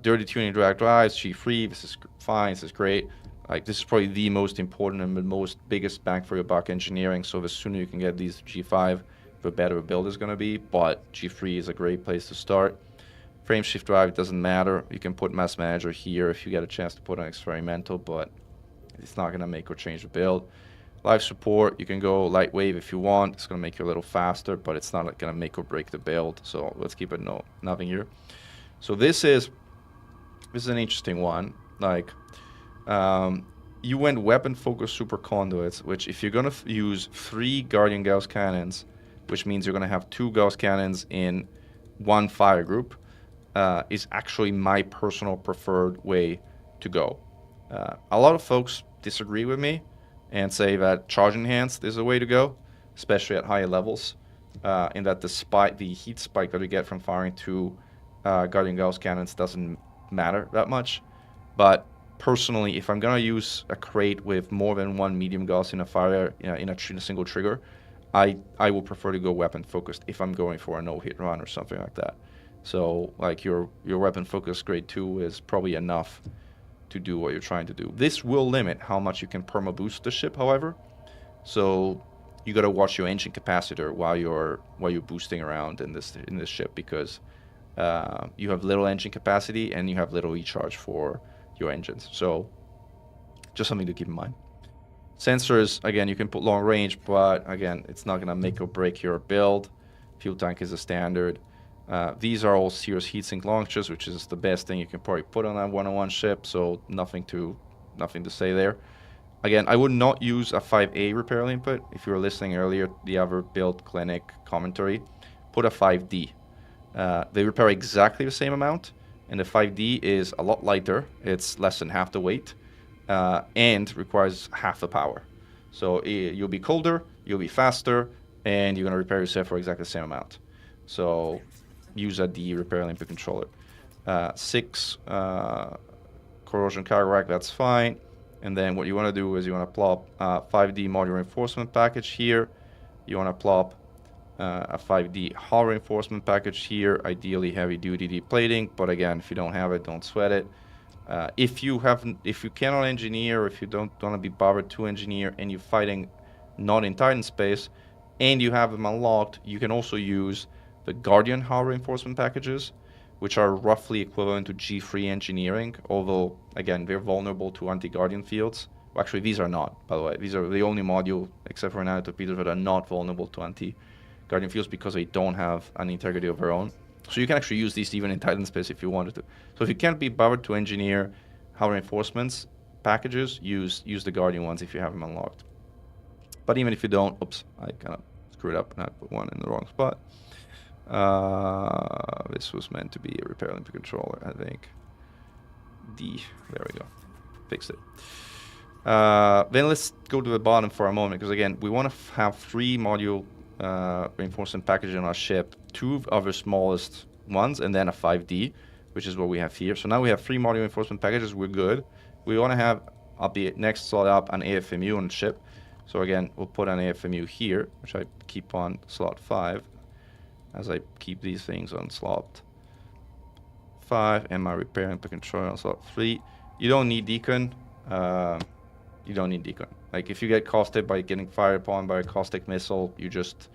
Dirty tuning drag drives, G3, this is fine, this is great. Like, this is probably the most important and the most biggest bang for your buck engineering, so the sooner you can get these G5, the better the build is going to be, but G3 is a great place to start. Frame shift drive, it doesn't matter. You can put mass manager here if you get a chance to put an experimental, but it's not going to make or change the build. Live support, you can go light wave if you want. It's going to make you a little faster, but it's not going to make or break the build, so let's keep it nothing here. So this is an interesting one. Like, you went weapon focused super conduits, which if you're going to use 3 Guardian Gauss cannons, which means you're going to have 2 Gauss cannons in 1 fire group, is actually my personal preferred way to go. A lot of folks disagree with me and say that charge enhanced is the way to go, especially at higher levels, in that the heat spike that we get from firing 2 Guardian Gauss cannons doesn't matter that much. But personally, if I'm going to use a Krait with more than 1 medium Gauss in a fire, in a single trigger, I will prefer to go weapon focused if I'm going for a no-hit run or something like that. So like your weapon focus grade 2 is probably enough to do what you're trying to do. This will limit how much you can perma boost the ship, however. So you got to watch your engine capacitor while you're boosting around in this ship, because you have little engine capacity and you have little recharge for your engines. So just something to keep in mind. Sensors, again, you can put long range, but again, it's not going to make or break your build. Fuel tank is a standard. These are all Cirrus heatsink launchers, which is the best thing you can probably put on that 101 ship, so nothing to say there. Again, I would not use a 5A repair input. If you were listening earlier, the other build clinic commentary, put a 5D. They repair exactly the same amount, and the 5D is a lot lighter. It's less than half the weight, and requires half the power. So you'll be colder, you'll be faster, and you're going to repair yourself for exactly the same amount. So use a D repair input controller. 6 corrosion cargo rack, that's fine. And then what you want to do is you want to plop 5D module reinforcement package here. You want to plop a 5D hull reinforcement package here, ideally heavy duty deep plating, but again, if you don't have it, don't sweat it. If you cannot engineer, or if you don't want to be bothered to engineer, and you're fighting not in Titan space, and you have them unlocked, you can also use the Guardian hull reinforcement packages, which are roughly equivalent to G3 engineering, although, again, they're vulnerable to anti-Guardian fields. Well, actually, these are not, by the way. These are the only module, except for nanotorpedoes, that are not vulnerable to anti-Guardian fields because they don't have an integrity of their own. So you can actually use these even in Titan space if you wanted to. So if you can't be bothered to engineer hull reinforcements packages, use the Guardian ones if you have them unlocked. But even if you don't, oops, I kind of screwed up and I put one in the wrong spot. This was meant to be a repair input controller, I think. D, there we go, fixed it. Then let's go to the bottom for a moment, because again, we want to have 3 module reinforcement packages on our ship, 2 of the smallest ones, and then a 5D, which is what we have here. So now we have 3 module reinforcement packages, we're good. We want to have, I'll be next slot up, an AFMU on the ship. So again, we'll put an AFMU here, which I keep on slot 5, as I keep these things on slot 5, and my repair input controller on slot 3. You don't need decon. You don't need decon. Like, if you get caustic by getting fired upon by a caustic missile, you just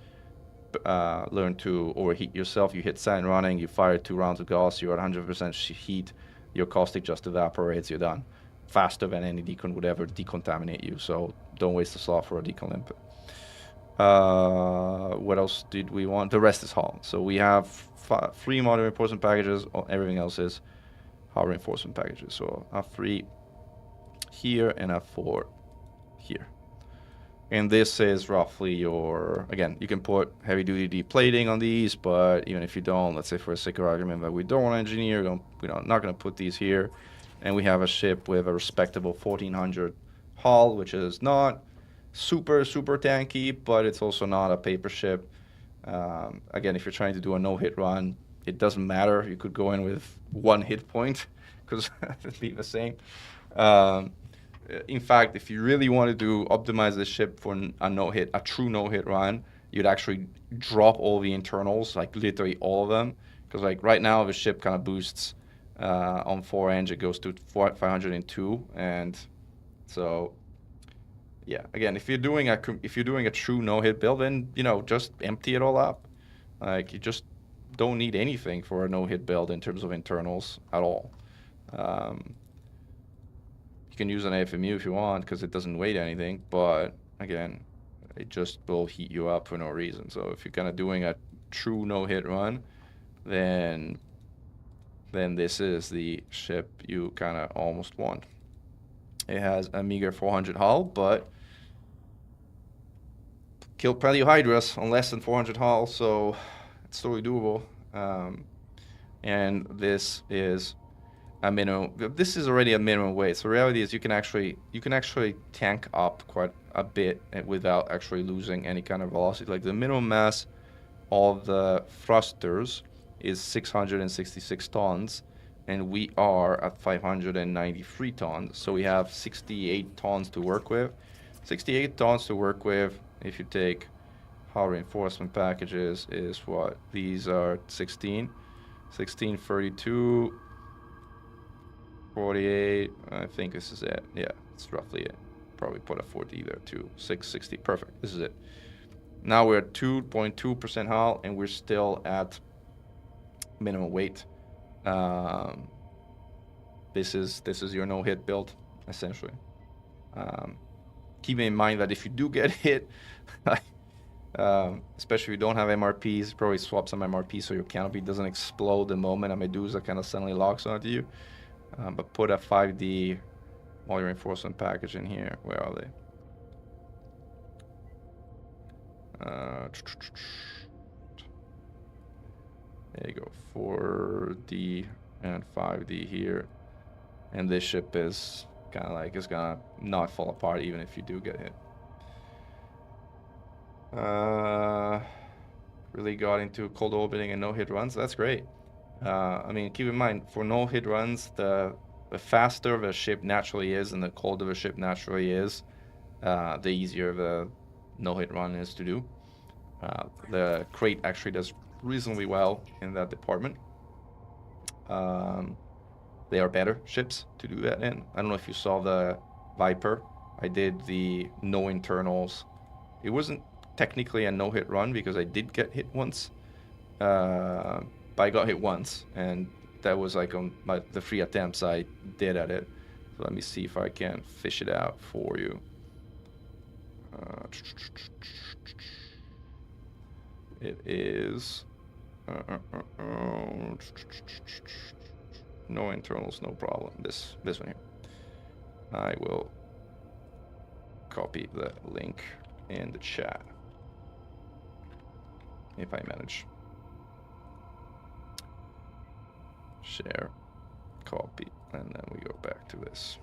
learn to overheat yourself. You hit sand running, you fire 2 rounds of gas, you're at 100% heat, your caustic just evaporates, you're done. Faster than any decon would ever decontaminate you, so don't waste a slot for a decon input. What else did we want? The rest is hull. So we have 3 module reinforcement packages, everything else is hull reinforcement packages. So a 3 here and a 4 here. And this is roughly your, again, you can put heavy duty deep plating on these, but even if you don't, let's say for a sake of argument that we don't want to engineer, we're not going to put these here. And we have a ship with a respectable 1400 hull, which is not super tanky, but it's also not a paper ship. Again, if you're trying to do a no-hit run, it doesn't matter. You could go in with 1 hit point, because it'd be the same. In fact, if you really wanted to optimize the ship for a true no-hit run, you'd actually drop all the internals, like literally all of them. Because like right now, the ship kind of boosts on 4 eng, it goes to 502, and so yeah. Again, if you're doing a true no-hit build, then just empty it all up. Like, you just don't need anything for a no-hit build in terms of internals at all. You can use an AFMU if you want, because it doesn't weigh anything, but again, it just will heat you up for no reason. So if you're kind of doing a true no-hit run, then this is the ship you kind of almost want. It has a meager 400 hull, but killed plenty of Hydras on less than 400 hull, so it's totally doable. And this is a minimum. This is already a minimum weight. So the reality is you can actually tank up quite a bit without actually losing any kind of velocity. Like, the minimum mass of the thrusters is 666 tons, and we are at 593 tons. So we have 68 tons to work with. 68 tons to work with. If you take hull reinforcement packages, is what? These are 16. 1632. 48. I think this is it. Yeah, it's roughly it. Probably put a 4D there too. 660. Perfect. This is it. Now we're at 2.2% hull, and we're still at minimum weight. This is your no-hit build, essentially. Keep in mind that if you do get hit, especially if you don't have MRPs, probably swap some MRPs so your canopy doesn't explode the moment a Medusa kind of suddenly locks onto you. But put a 5D modular reinforcement package in here. Where are they? There you go. 4D and 5D here. And this ship is kind of like, it's gonna not fall apart even if you do get hit. Really got into cold orbiting and no hit runs. That's great. I mean, keep in mind, for no hit runs, the faster the ship naturally is and the colder the ship naturally is, the easier the no hit run is to do. The Krait actually does reasonably well in that department. They are better ships to do that in. I don't know if you saw the Viper. I did the no internals. It wasn't technically a no hit run because I did get hit once. But I got hit once, and that was like on the 3 attempts I did at it. So let me see if I can fish it out for you. It is no internals, no problem. This one here. I will copy the link in the chat if I manage. Share, copy, and then we go back to this.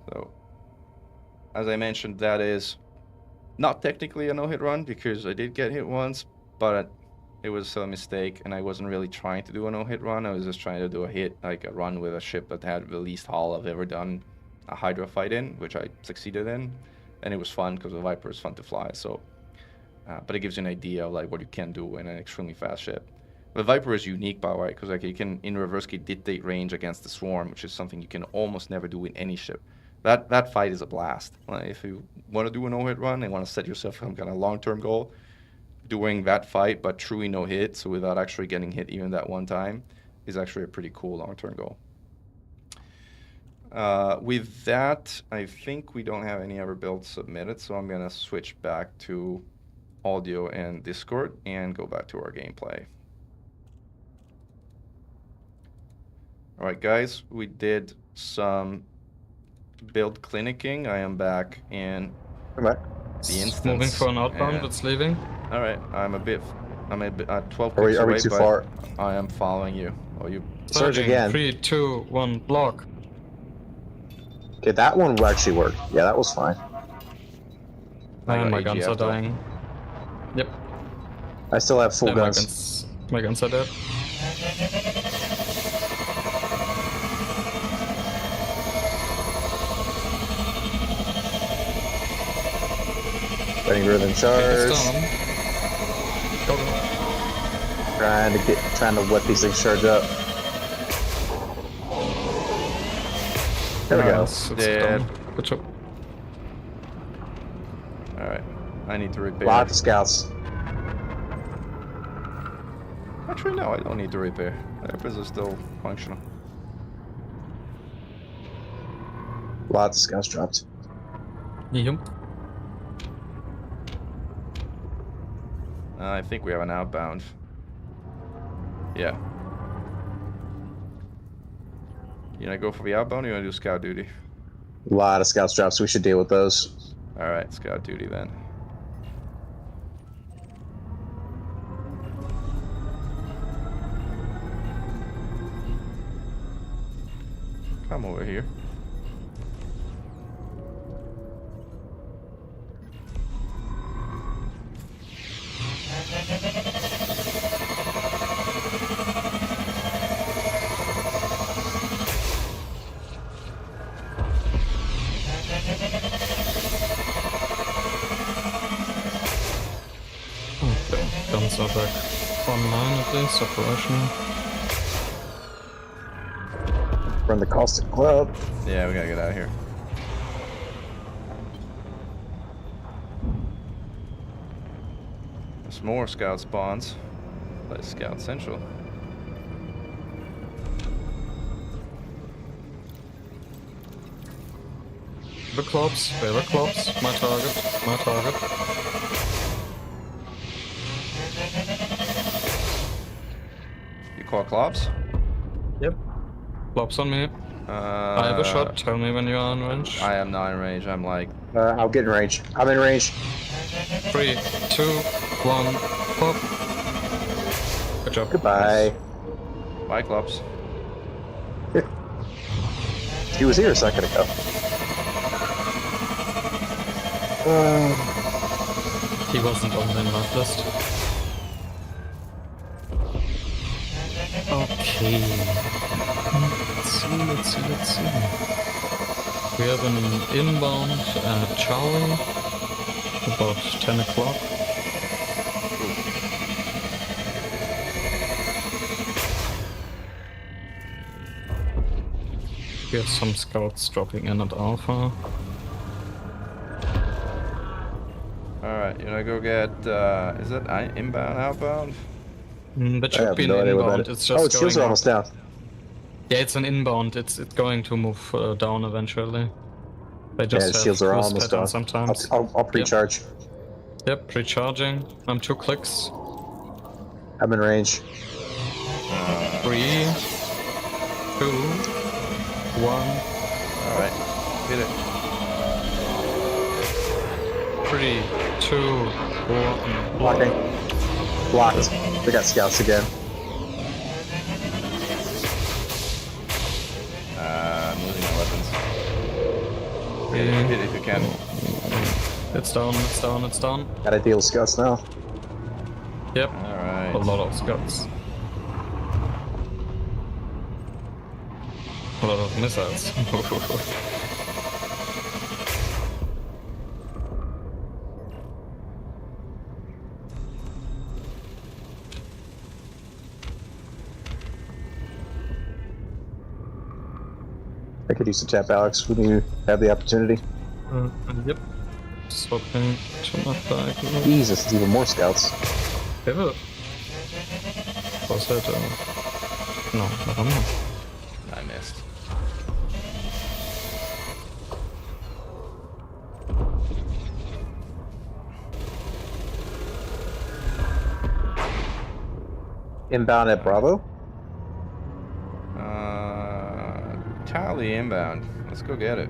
So, as I mentioned, that is not technically a no-hit run because I did get hit once, but it was a mistake, and I wasn't really trying to do a no-hit run. I was just trying to do a hit, like a run with a ship that had the least hull I've ever done a Hydra fight in, which I succeeded in, and it was fun because the Viper is fun to fly. So, but it gives you an idea of like what you can do in an extremely fast ship. The Viper is unique, by the way, because like you can in reverse key dictate range against the Swarm, which is something you can almost never do in any ship. That fight is a blast. Like, if you want to do a no-hit run and want to set yourself some kind of long-term goal, doing that fight but truly no hit, so without actually getting hit even that one time, is actually a pretty cool long-term goal. With that, I think we don't have any other builds submitted, so I'm gonna switch back to audio and Discord and go back to our gameplay. All right, guys, we did some build clinicking. I am back in the instance. Moving for an outbound, and- it's leaving. All right, I'm a bit 12 Are we clicks away, too but far? I am following you. Oh, you. Surge again. 3, 2, 1, block. Okay, that one will actually work. Yeah, that was fine. I got And my AGF guns are though. dying. Yep. I still have full Yeah, guns. My guns are dead. Running rhythm Okay, charge. it's down. Go, go. Trying to let these things charge up. There we go. It's Dead. done. Good job. All right, I need to repair. Lots of scouts. Actually, no, I don't need to repair. The weapons are still functional. Lots of scouts dropped. Yep. I think we have an outbound. Yeah. You gonna go for the outbound or you wanna do scout duty? A lot of scouts dropped, so we should deal with those. Alright, scout duty then. Come over here. Okay, guns are back online at least, operational. Run the Caustic Club. Yeah, we gotta get out of here. There's more scout spawns. Like Scout Central. The clubs, where the clubs? My target, my target. You call Klops? Yep. Clubs on me. I have a shot, tell me when you are in range. I am not in range. I'm like... I'll get in range. I'm in range. 3, 2, 1, pop. Good job. Goodbye. Bye, Klops. He was here a second ago. He wasn't on the invite list. Okay. Let's see. We have an inbound Charlie about 10 o'clock. We have some scouts dropping in at Alpha. Alright, you wanna go get... is it inbound, outbound? That I should have be no an idea what inbound, that it's is. just Oh, its shields are going almost up. down. Yeah, it's an inbound, it's going to move down eventually. They just Yeah, the have shields are close almost patterns down. sometimes. I'll pre-charge. Yep, pre-charging. I'm 2 clicks. I'm in range. 3, 2, 1. Alright, hit it. 3, 2, 1. Blocking. Blocked. They got scouts again. I'm losing my weapons. Hit it if you can. It's down, it's down, it's down. Gotta deal with scouts now. Yep, Alright. a lot of scouts. A lot of missiles. I could use the tap Alex when you have the opportunity. Yep. Swapping to my bag. Jesus, there's even more scouts. Pivot. Was that no, I don't know. I missed. Inbound at Bravo. Tally inbound. Let's go get it.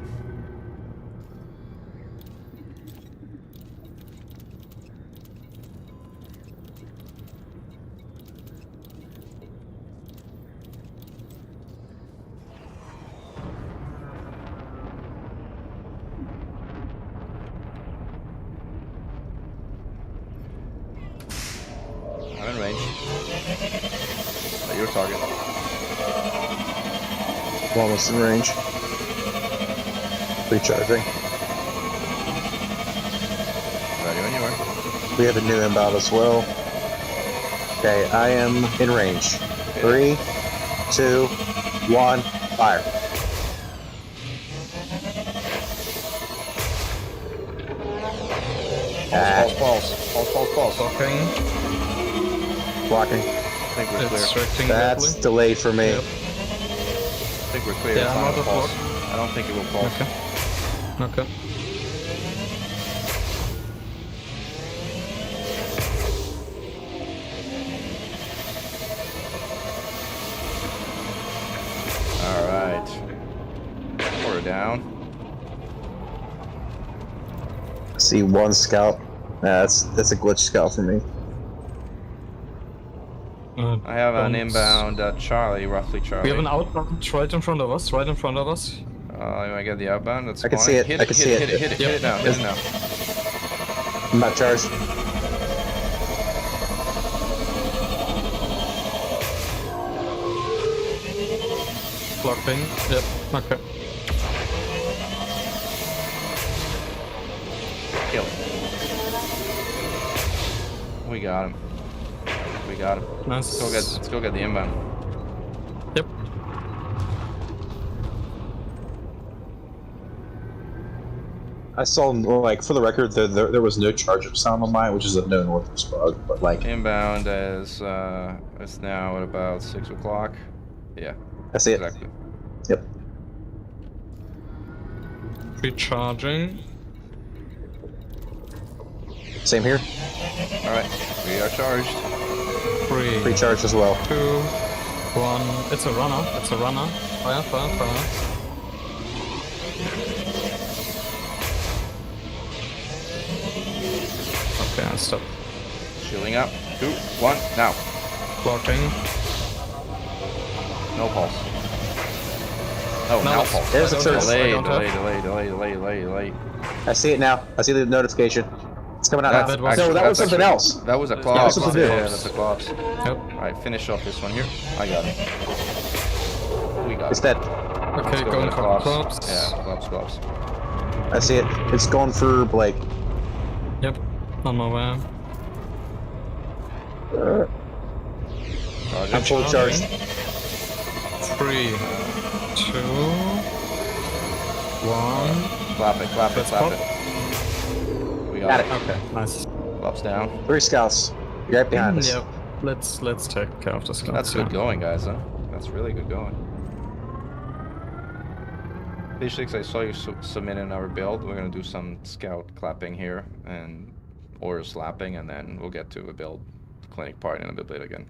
I'm in range. At your target. I'm almost in range. Recharging. Ready when you are. We have a new inbound as well. Okay, I am in range. 3, 2, 1, fire. False. Blocking. Blocking. I think we're clear. Extracting That's badly. delayed for me. Yep. I think we're clear. Yeah, It's I'm not out a of false. block. I don't think it will false. Okay. Alright. We're down. See one scout. That's a glitch scout for me. I have an Don't- inbound Charlie, roughly Charlie. We have an outbound right in front of us, right in front of us. You wanna get the outbound? That's I can fine. see it, Hit I can see it. Hit it, Yep. hit it now, hit it now. I'm not charged. Blocking. Yep. Okay. Kill him. We got him. We got him. Nice. Let's go get the inbound. Yep. I saw, like, for the record, there was no charge-up sound on mine, which is a known Orthos bug, but, like... Inbound is it's now at about 6 o'clock. Yeah. I see it. Exactly. Yep. Recharging. Same here. Alright, we are charged. 3, Recharge as well. 2, 1. It's a runner. It's a runner. Fire, fire, fire. Okay, I stop. Shielding up. 2, 1, now. Blocking. No pulse. Oh, No, now it's- pulse. There's the I surge. don't Delay, have- delay. I see it now. I see the notification. It's coming out That's now. actually- No, that was something else. That was a That's Klops. something Yeah, else. that's a Klops. Yep. Alright, finish off this one here. I got it. We got It's it. dead. Okay, Let's go going for for Klops. Klops. Yeah, Klops. I see it. It's going for Blake. Yep. On my way. Charge I'm it. fully charged. 3, 2, 1. Clap it. Let's We Got got it. it. Okay, nice. Klops down. 3 scouts. You're right behind us. Yep. Let's take care of this. That's good going, guys, huh? That's really good going. Page 6, I saw you submit another build. We're gonna do some scout clapping here and or slapping, and then we'll get to the build clinic part in a bit again.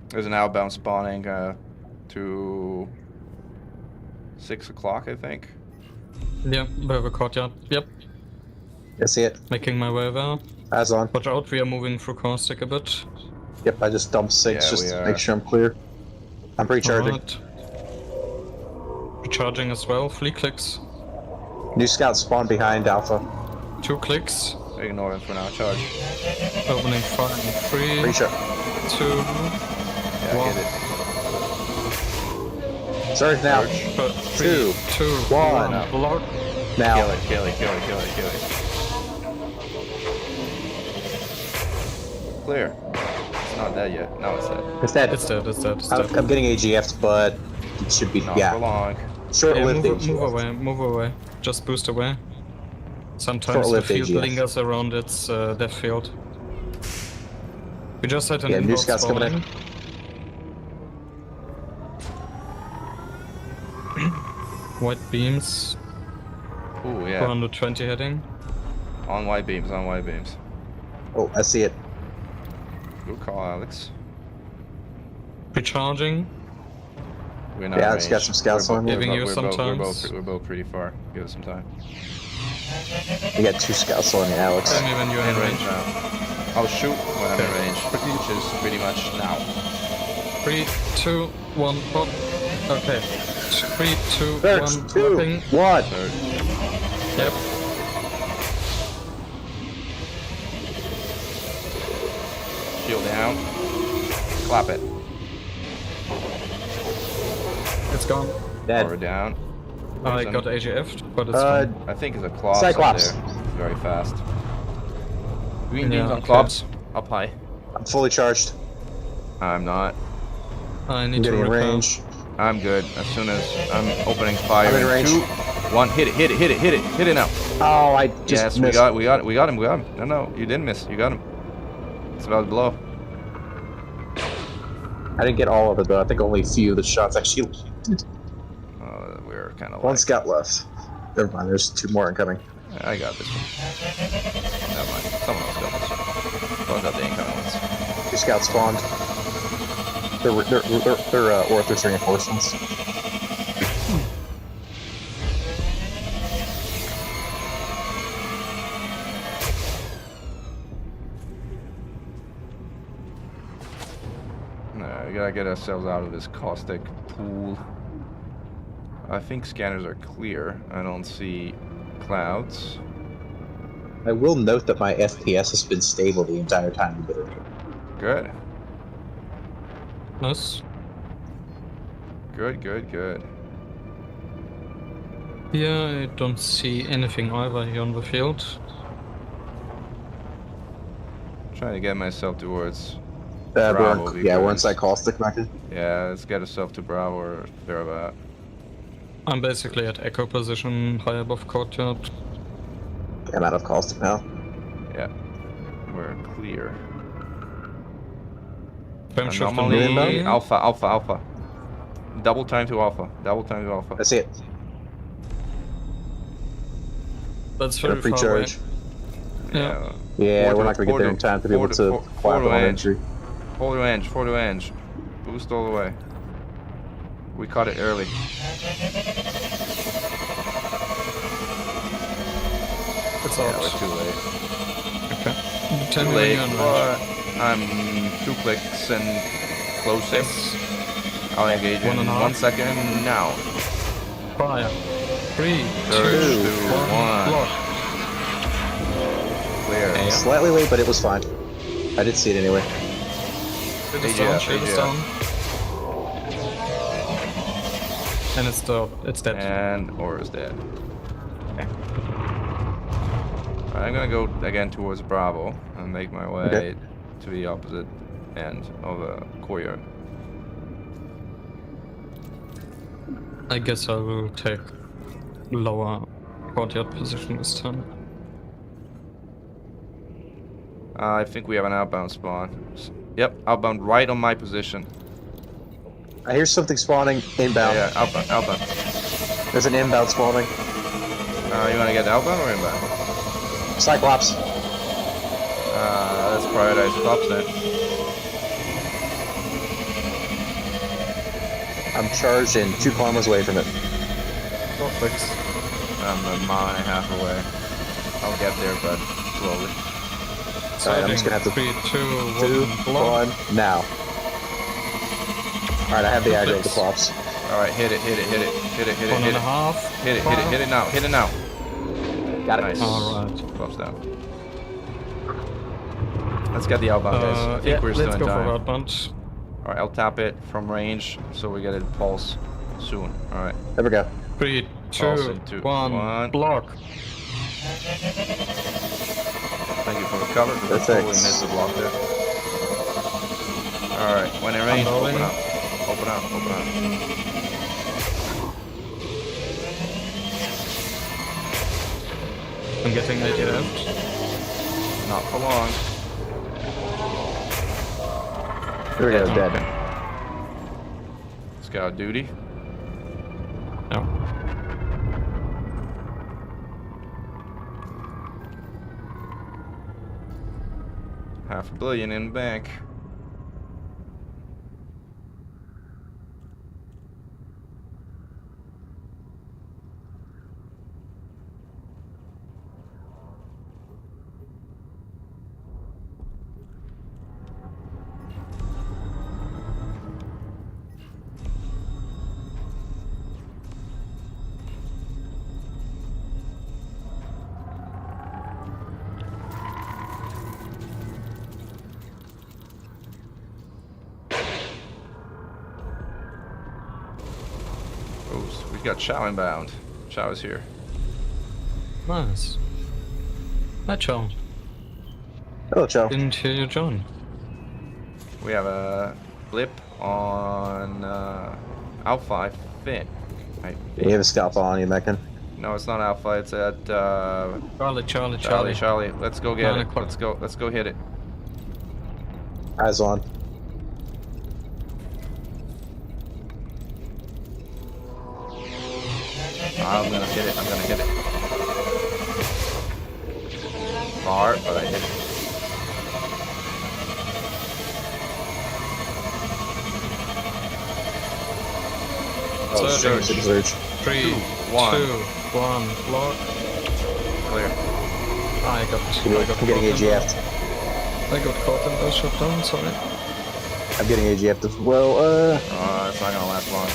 There's an outbound spawning to 6 o'clock, I think. Yeah, we have a courtyard. Yep. I see it. Making my way there. Eyes on. Watch out, we are moving through caustic a bit. Yep, I just dumped 6 Yeah, just we to are. make sure I'm clear. I'm recharging. Alright. Recharging as well. 3 clicks. New scout spawn behind Alpha. 2 clicks. Ignore it for now. Charge. Opening fire in 3, Recharge. 2, Yeah, One. get it. Surge now. but 3, 2, 1. 1. Block. Now. Kill it. Clear. It's not dead yet. Now it's dead. It's dead. It's dead, it's dead, it's dead. I'm getting AGF'd, but it should be, Not for yeah. long. Yeah, Short-lived move AGF. move away. Just boost away. Sometimes the Short-lived field AGF. lingers around its death field. We just had an Yeah, new inbound scouts coming in. spawning. White beams, Ooh, yeah. 420 heading. On white beams. Oh, I see it. Good call, Alex. Recharging. We're not Yeah, in Alex got range. some scouts We're on bo- you. we're Giving bo- you we're some bo- we're times. We're both pretty far. Give us some time. You got 2 scouts on you, Alex. Tell me when you're in range. now. I'll shoot when I'm in range, which is pretty much now. 3, 2, 1, pop. Okay. 3, 2, 1, Surge. 2, blocking. 1. Third. Yep. Shield down. Clap it. It's gone. Dead. Power down. I There's got some- AGF'd, but it's Uh, fine. I think it's a Klops Cyclops. up there. Very fast. Green Yeah, beams on okay. Klops. Up high. I'm fully charged. I'm not. I I'm need to getting in repair. range. I'm good. As soon as I'm opening fire. I'm in range. 2, 1. Hit it now. Oh, I just Yes, missed. we got him. No, you didn't miss. You got him. It's about to blow. I didn't get all of it, though. I think only a few of the shots actually landed. We're kind of One like... scout left. Never mind, there's 2 more incoming. I got this one. Never mind. Someone else got this one. Those are the incoming ones. 2 scouts spawned. They're Orthos reinforcements. No, we gotta get ourselves out of this caustic pool. I think scanners are clear. I don't see clouds. I will note that my FPS has been stable the entire time we've been in here. Good. Nice. Good, good, good. Yeah, I don't see anything either here on the field. Trying to get myself towards We're Bravo. on, yeah, we're because- inside caustic, Mechan. Yeah, let's get ourselves to Bravo or thereabout. I'm basically at echo position, high above courtyard. I'm out of caustic now. Yeah, we're clear. Frame shift on Anomaly, me. alpha, alpha, alpha. Double time to alpha. Double time to alpha. I see it. That's Got a very far away. pre-charge. Yeah. Yeah, Four we're to- not gonna get four there to- in time to be four able to- to four- fly four to on edge. entry. 4 to edge, 4 to edge. Boost all the way. We caught it early. It's Yeah, out. we're too late. Okay. Too Tell me when late, you're on range. but I'm 2 clicks and closing. Yes. I'll engage in 1.5. 1 second now. Fire. 3, 2, 2, 1. 1. Block. Clear. Yeah. Slightly late, but it was fine. I did see it anyway. Shield is AGF, down, shield is AGF. down. And it's dead. It's dead. And Aura is dead. Okay. Alright, I'm gonna go again towards Bravo and make my way Okay. to the opposite end of the courtyard. I guess I will take lower courtyard position this time. I think we have an outbound spawn. Yep, outbound right on my position. I hear something spawning inbound. Yeah, outbound, outbound. There's an inbound spawning. You wanna get outbound or inbound? Cyclops. Let's prioritize Klops then. I'm charged and 2 kilometers away from it. Go fix. I'm a mile and a half away. I'll get there, but slowly. Alright, I'm just gonna have to 3, 2, 2, 1, block. 1, now. Alright, I have the aggro with the Flips. props. Alright, hit it, hit it, hit it, hit it, hit it, One hit and a it. half. Hit it, hit it, hit it now, hit it now. Got it. Nice. Alright. Klops down. Let's get the outbound, guys. I think Yeah, we're still let's in go for time. outbound. Alright, I'll tap it from range so we get a pulse soon. Alright. There we go. 3, 2, Pulse in two, 1, one. block. Thank you for the cover, because I Perfect. totally missed the block there. Alright, when in range, Unloading. open up. Open up, open up. I'm getting 80 left. Not for long. There we go, Okay. dead. Scout duty. No. $500 million in the bank. Oh, we got Chow inbound. Chow is here. Nice. Hi, Joe. Hello, Joe. Didn't hear you join. We have a blip on Alpha, I think. You have a scalp on you, Mechan. No, it's not Alpha. It's at Charlie. Charlie. Let's go get 9 it. o'clock. Let's go hit it. Eyes on. I'm gonna hit it. I'm gonna hit it. Far, but I hit it. Oh, Surge. surge. 3, 2, 1. 1, block. Clear. I got I'm caught getting in the- AGF'd. I got caught in those shutdown, sorry. I'm getting AGF'd as well. It's not gonna last long.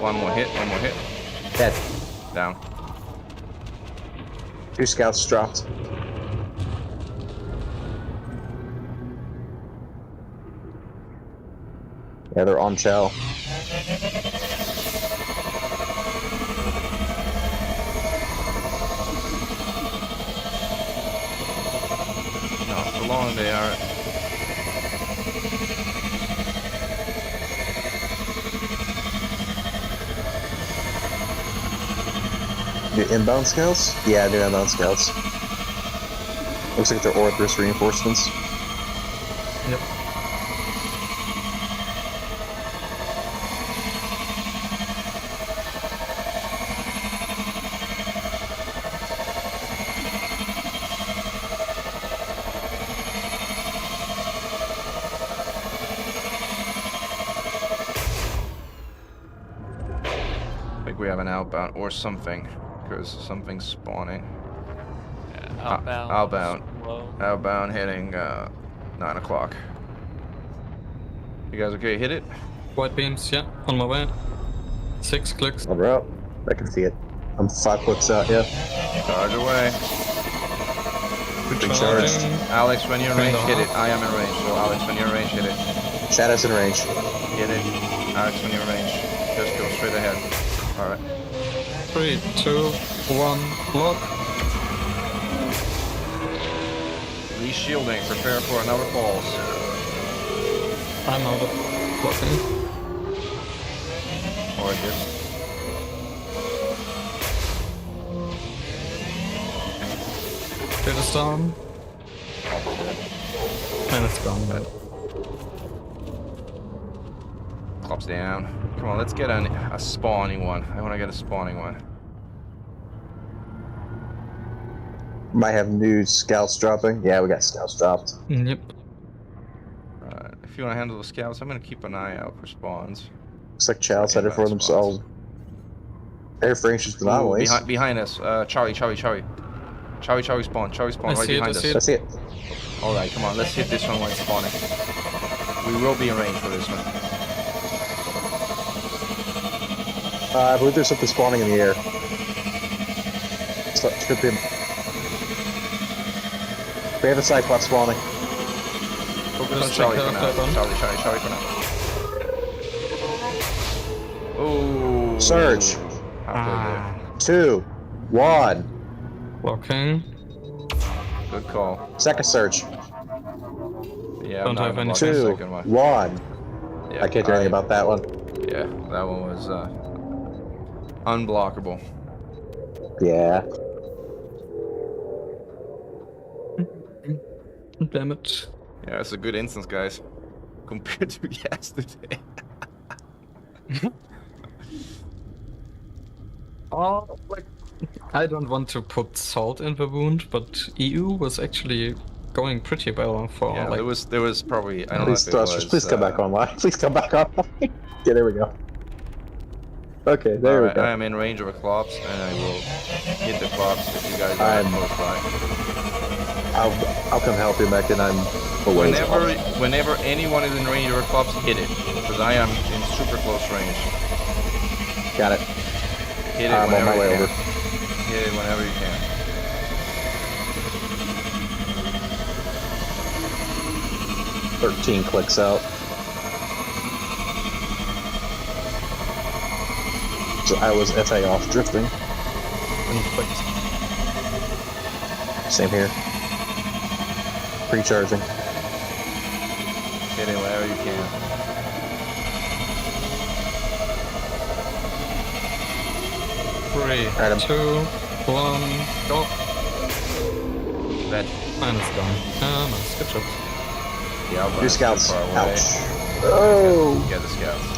One more hit. Dead. Down. 2 scouts dropped. Yeah, they're on Chow. Not for long they are. New inbound scouts? Yeah, new inbound scouts. Looks like they're Orthrus reinforcements. Yep. I think we have an outbound or something, because something's spawning. Yeah, outbound. Outbound. Low. Outbound heading 9 o'clock. You guys okay? Hit it? White beams, yeah, on my way. 6 clicks. Over up. I can see it. I'm 5 clicks out, yeah. Charge away. Big charge. Alex, when you're in Bring range, the hit it. half. I am in range, so Alex, when you're in range, hit it. Shadow's in range. Hit it. Alex, when you're in range, just go straight ahead. Alright. 3, 2, 1, block. Reshielding, prepare for another pulse. I'm out of blocking. Or just. Hit is down. And it's gone. Clops down. Come on, let's get a spawning one. I want to get a spawning one. Might have new scouts dropping. Yeah, we got scouts dropped. Yep. Alright, if you want to handle the scouts, I'm going to keep an eye out for spawns. Looks like Chow's headed for Inbound themselves. Air French is Ooh, anomalies. behind us. Charlie spawn. Charlie spawn I right see it, behind I us. see it. I see it. Alright, come on, let's hit this one while it's spawning. We will be in range for this one. I believe there's something spawning in the air. So, should be. We have a Cyclops spawning. Focus on Just Charlie check for that now. one. Charlie for now. Oh. Surge. Halfway 2, 1. Blocking. there. Good call. Second surge. Yeah, Don't have any. 2, second one. 1. Yeah, I can't do anything about that one. Yeah, that one was unblockable. Yeah. Damn it. Yeah, it's a good instance, guys, compared to yesterday. Oh, like, I don't want to put salt in the wound, but EU was actually going pretty well for Yeah, like. there was probably, I don't know Please, if it was. please come back online. Please come back online. Yeah, there we go. Okay, there we Alright, go. I am in range of a Clops, and I will hit the Clops if you guys are I'm- close by. I'll come help you, Mechan. I'm away. Whenever anyone is in range of a Clops, hit it, because I am in super close range. Got it. Hit it I'm on whenever my you way can. over. Hit it whenever you can. $13 clicks out. So I was FA off drifting. Same here. Pre-charging. Hit it whenever you can. Three, Adam. 2, 1, go. That And it's gone. Nice, good job. the outbound Two is too scouts. far away. Ouch. Oh! Get the scouts.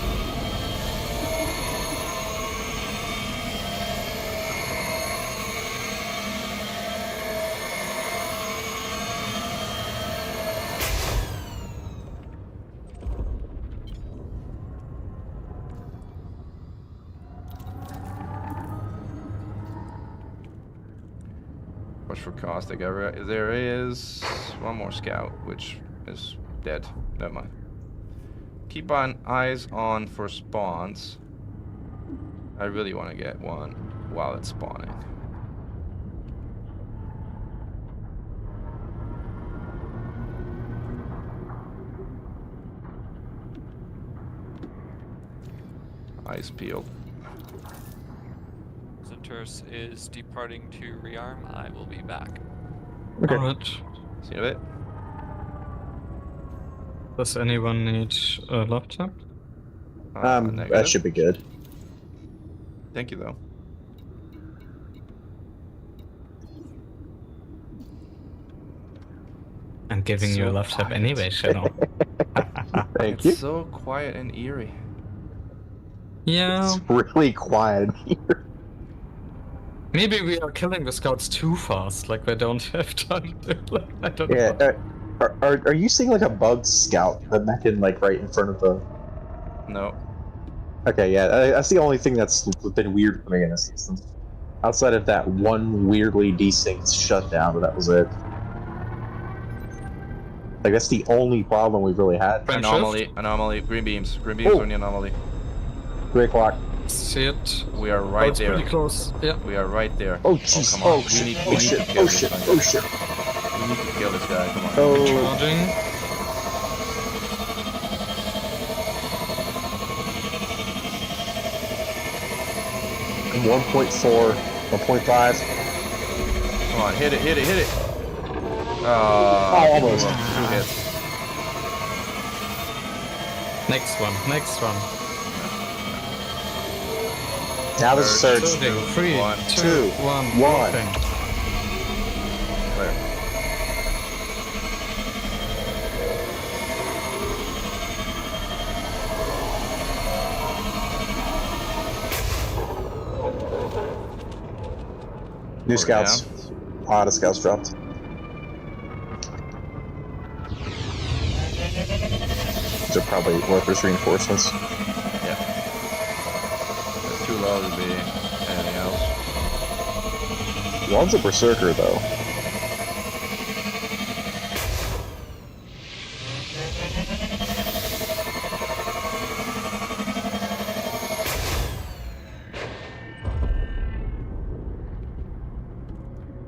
Watch for caustic. There is one more scout, which is dead. Never mind. Keep on eyes on for spawns. I really want to get one while it's spawning. Eyes peeled. Centaurus is departing to rearm. I will be back. Okay. Alright. See you in a bit. Does anyone need a laptop? That Negative. should be good. Thank you, though. I'm giving you a So laptop quiet. anyway, Shadow. Thank It's you. so quiet and eerie. Yeah, It's really quiet here. maybe we are killing the scouts too fast, like they don't have time to, I don't Yeah. know. Are you seeing like a bug scout that Mechan like right in front of the? No. Okay, yeah, that's the only thing that's been weird for me in this season. Outside of that one weirdly desynced shutdown, but that was it. Like that's the only problem we've really had. Frame Anomaly. shift? Anomaly. Green beams. Green beams Oh. on the anomaly. 3 o'clock. See it. We are Oh, right it's there. pretty close. Yeah. We are right there. Oh jeez. come on. Oh We shit. need Oh to shit. kill Oh this shit. guy. Oh shit. We need to kill this guy. Come on. Oh. Charging. I'm 1.4, 1.5. Come on. Hit it. Hit it. Hit it. Almost. 2 hits. Next one. Next one. Now there's a surge. Charging. 3, 1, 2, 2, 1. 1. Blocking. Clear. New We're scouts. A lot of scouts dropped. These are probably workers' reinforcements. Yeah. That's too low to be anything else. One's a berserker though.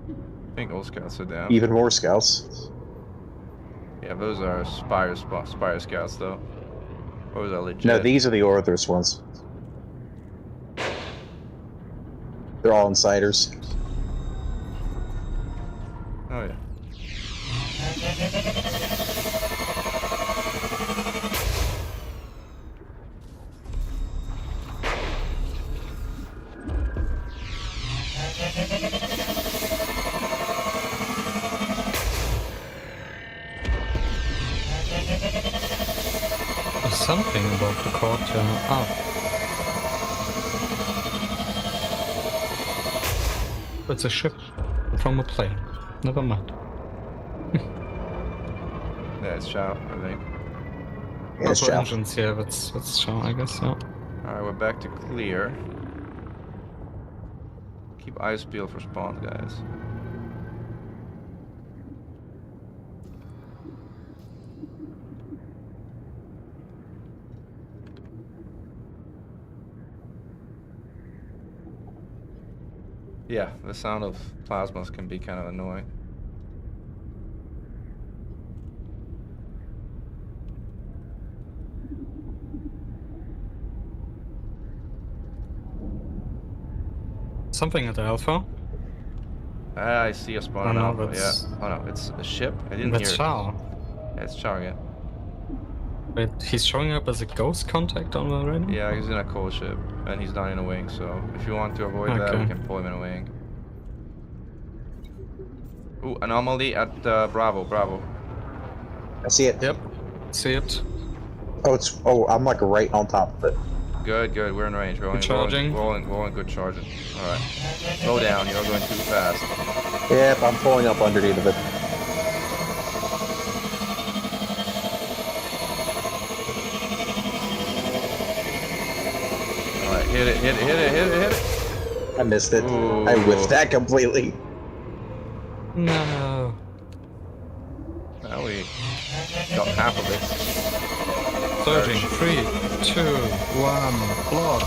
I think all scouts are down. Even more scouts. Yeah, those are Spire scouts though. Those are legit. No, these are the Orthros ones. They're all insiders. Oh yeah. There's something above the courtyard. Oh. It's a ship from a plane. Never mind. Yeah, it's Chow, I think. Yeah, it's Also Chow. engines, yeah, that's show, I guess, yeah. Alright, we're back to clear. Keep eyes peeled for spawns, guys. Yeah, the sound of plasmas can be kind of annoying. Something at the Alpha. Ah, I see a spawn Oh, no, alpha, yeah. that's- Oh no, it's a ship? I didn't That's hear it. Shao. Yeah, it's Chow again. Wait, he's showing up as a ghost contact on the radar? Yeah, he's in a coal ship, and he's not in a wing, so if you want to avoid that, we Okay. can pull him in a wing. Ooh, anomaly at Bravo, Bravo. I see it. Yep. See it. Oh, it's. Oh, I'm like right on top of it. Good, good, we're in range. Rolling, charging. rolling, good charging. Alright. Slow down, you're going too fast. Yep, I'm pulling up underneath of it. Alright, hit it, hit it, hit it, hit it, hit it. I missed it. Ooh. I whiffed that completely. No. Now we got half of it. Surging. 3, 2, 1. Block.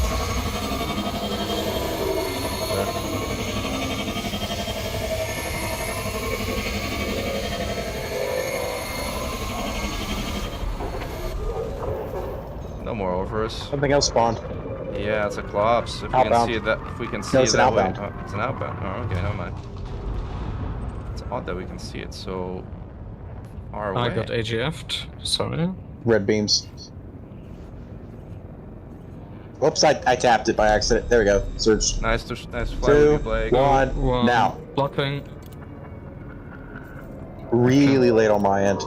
more over us. Something else spawned. Yeah, it's a collapse. If we can Outbound. see it that, if we can see No, it it's an that way. outbound. Oh, it's an outbound. Oh, okay, never mind. It's odd that we can see it so far away. I got AGF'd. Sorry. Red beams. Oops, I tapped it by accident. There we go. Surge. Nice to fly with 2, you, Blake. 1, now. Blocking. Really late on my end.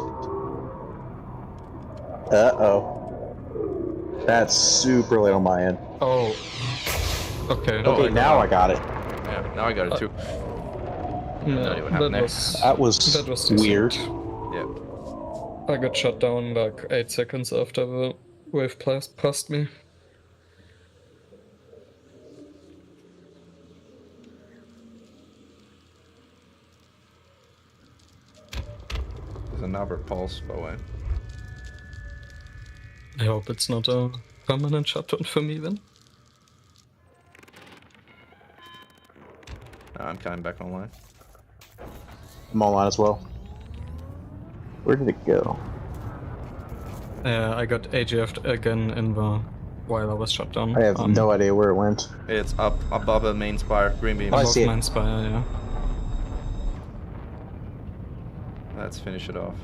Uh-oh. That's super late on my end. Oh. Okay. Oh, Okay, now I got it. Yeah, now I got it too. No, idea what happened there. That was decent. weird. Yeah. I got shot down like 8 seconds after the wave passed me. There's another pulse away. I hope it's not a permanent shutdown for me then. I'm coming back online. I'm online as well. Where did it go? I got AGF'd again in the while I was shut down. I have no idea where it went. It's up above the main spire, green beam. Oh, I Above see it. Mine Spire, yeah. Let's finish it off.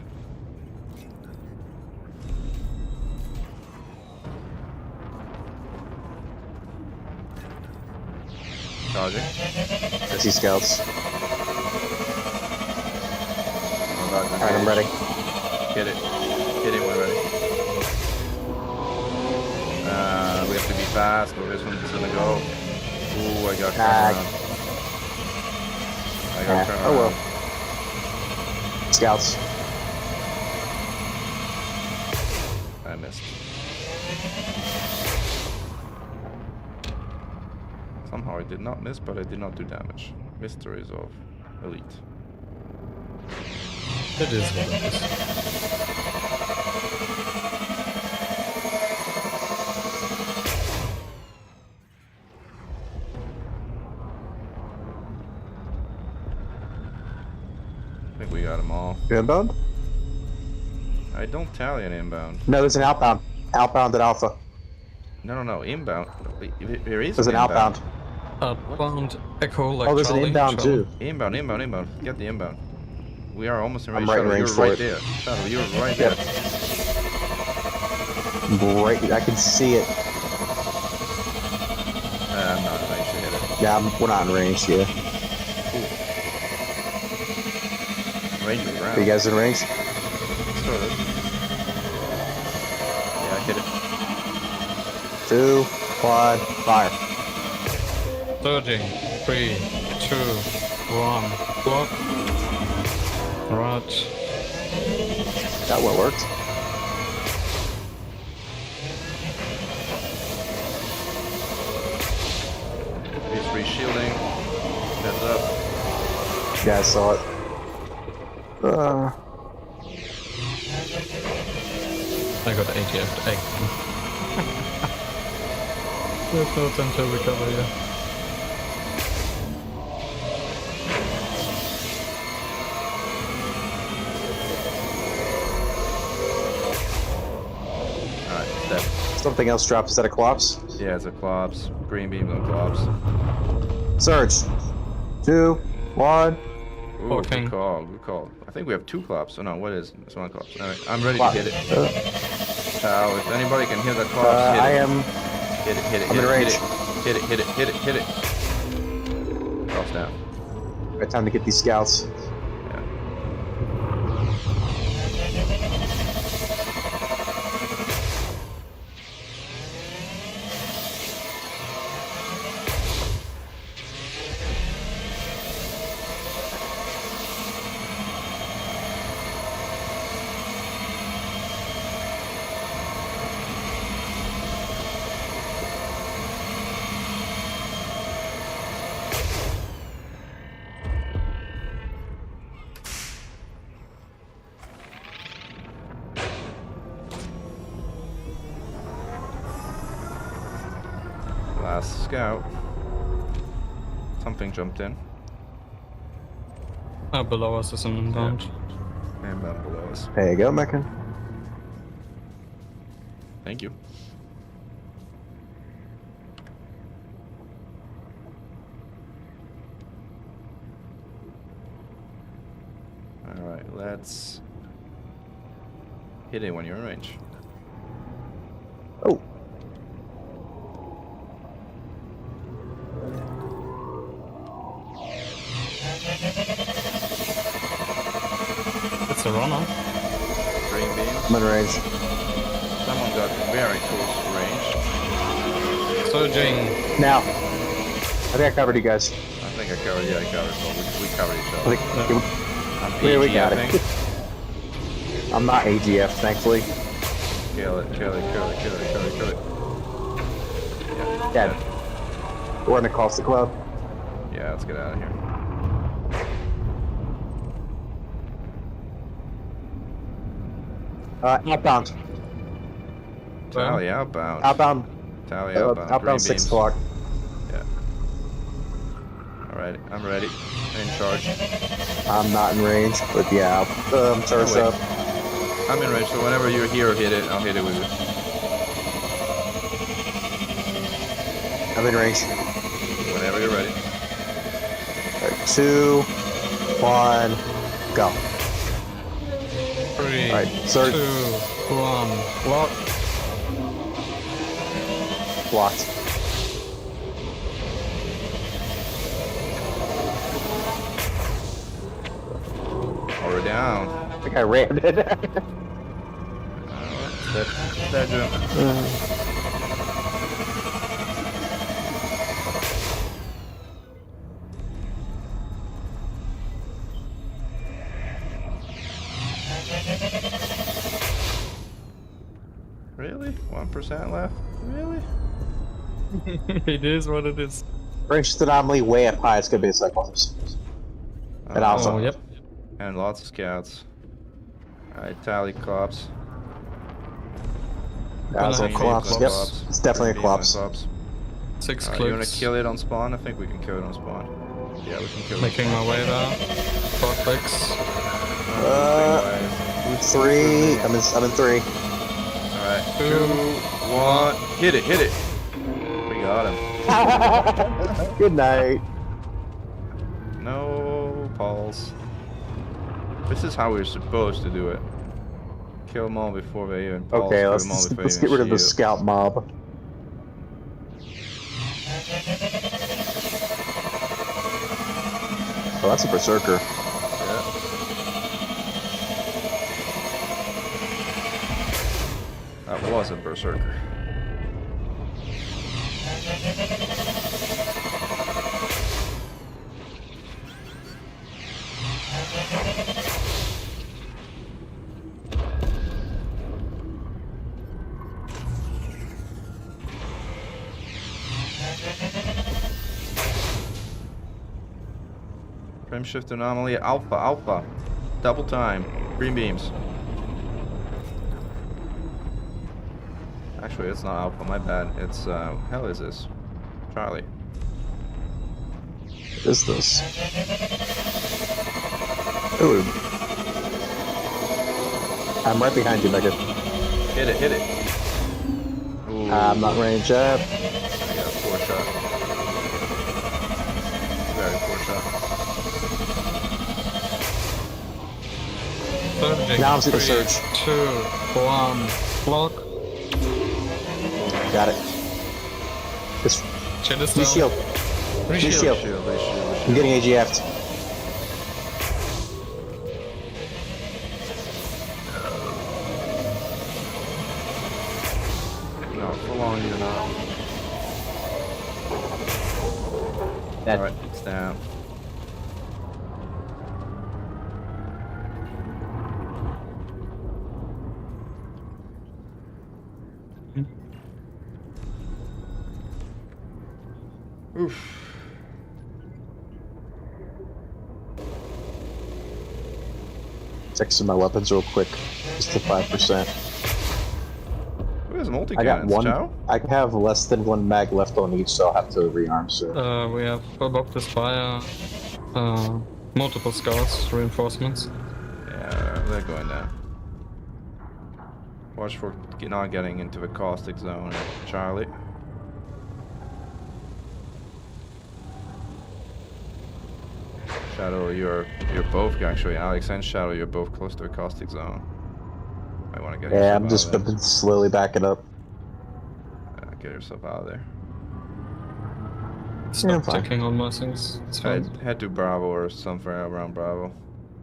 Charging. I see scouts. Alright, I'm ready. Hit it. Hit it when ready. We have to be fast or this one's gonna go. Ooh, I got turned around. I got turned around. Oh well. Scouts. I missed. Somehow I did not miss, but I did not do damage. Mysteries of Elite. It is what it is. I think we got them all. Inbound? I don't tally an inbound. No, there's an outbound. Outbound at Alpha. No, inbound. There is There's an outbound. Outbound Echo like Oh, there's Charlie. an inbound Charlie. too. Inbound. Get the inbound. We are almost in range. I'm right in Shadow, range you're for right it. there. Shadow, you're right Yep. there. Right, I can see it. I'm not in range to hit it. Yeah, we're not in range yet. Range is Are around. you guys in range? Sort of. Yeah, I hit it. 2, 1, fire. Surging. 3, 2, 1. Block. Right. That one worked. He's reshielding. Heads up. Yeah, I saw it. I got AGF'd again. There's no time to recover here. Alright, step. Something else dropped. Is that a collapse? Yeah, it's a collapse. Green beam on collapse. Surge. 2, 1. Ooh, Okay. good call, good call. I think we have 2 collapse. Oh no, what is it? It's 1 collapse. Alright, I'm ready Collapse. to hit it. If anybody can hear that collapse, hit I it. am. Hit it, hit it, I'm hit in it, range. hit it, hit it, hit it, hit it, hit it. Cross down. Right, time to get these scouts. Yeah. Last scout. Something jumped in. Below us is an inbound. And below us. There you go, Mechan. Thank you. let's hit it when you're in range. Oh. It's a runner. Green beams. I'm in range. Someone got very close range. Surging. Now. I think I covered you guys. I think I covered. Yeah, I covered. So we covered each I other. think I'm we got it. AGF-ing. I'm not AGF, thankfully. Kill it, kill it, kill it, kill it, kill it, kill it. Yeah. We're in the Caustic Club. Yeah, let's get out of here. Outbound. Tally outbound. Outbound. Tally outbound. Green Outbound 6 beams. o'clock. Yeah. Alright, I'm ready. In charge. I'm not in range, but yeah, charge wait. up. I'm in range, so whenever you're here, hit it. I'll hit it with you. I'm in range. Whenever you're ready. Alright, 2, 1, go. 3, Alright, surge. 2, 1. Lock. Blocked. Oh, we're down. I think I rammed it. That jump. Really? 1% left? Really? It is what it is. Range anomaly way up high, it's gonna be a cyclops. And also, Oh, yep. And lots of scouts. Alright, tally cops. that's a Green collapse. beams, Yep, Collapse. it's definitely a Green beams on collapse. cops. 6 You wanna clicks. kill it on spawn? I think we can kill it on spawn. Yeah, we can kill it. Making my way there. 4 clicks. 3. I'm in 3. Alright, 2, 1. Hit it, hit it. We got him. Good night. No pulse. This is how we're supposed to do it. Kill them all before they even pulse. Okay, kill let's, them all before let's they get even rid of the shield. scout mob. Oh, that's a berserker. Yeah. That was a berserker. Frame shift anomaly, alpha, alpha. Double time. Green beams. Actually, it's not alpha, my bad. It's, hell is this? Charlie. What is this? Ooh. I'm right behind you, Megan. Hit it, hit it. Ooh, I'm not range up. I got a poor shot. Very poor shot. Surging. Now I'm seeing the 3, surge. 2, 1. Block. Got it. Just Chill is use down. shield. Reshield. Use shield. Shield, shield, I'm shield. getting AGF'd. No, full on you now. Dead. Alright, it's down. Oof. Check some of my weapons real quick. Just to 5%. Who has multi I got cannons, one. Chow? I have less than 1 mag left on each, so I'll have to rearm soon. We have above the Spire. Multiple scouts, reinforcements. Yeah, they're going down. Watch for not getting into the caustic zone, Charlie. Shadow, you're both actually. Alex and Shadow, you're both close to a caustic zone. I want to get Yeah, yourself I'm just out of there. been slowly backing up. Get yourself out of there. Stop fine. checking on my things. It's fine. Head to Bravo or somewhere around Bravo.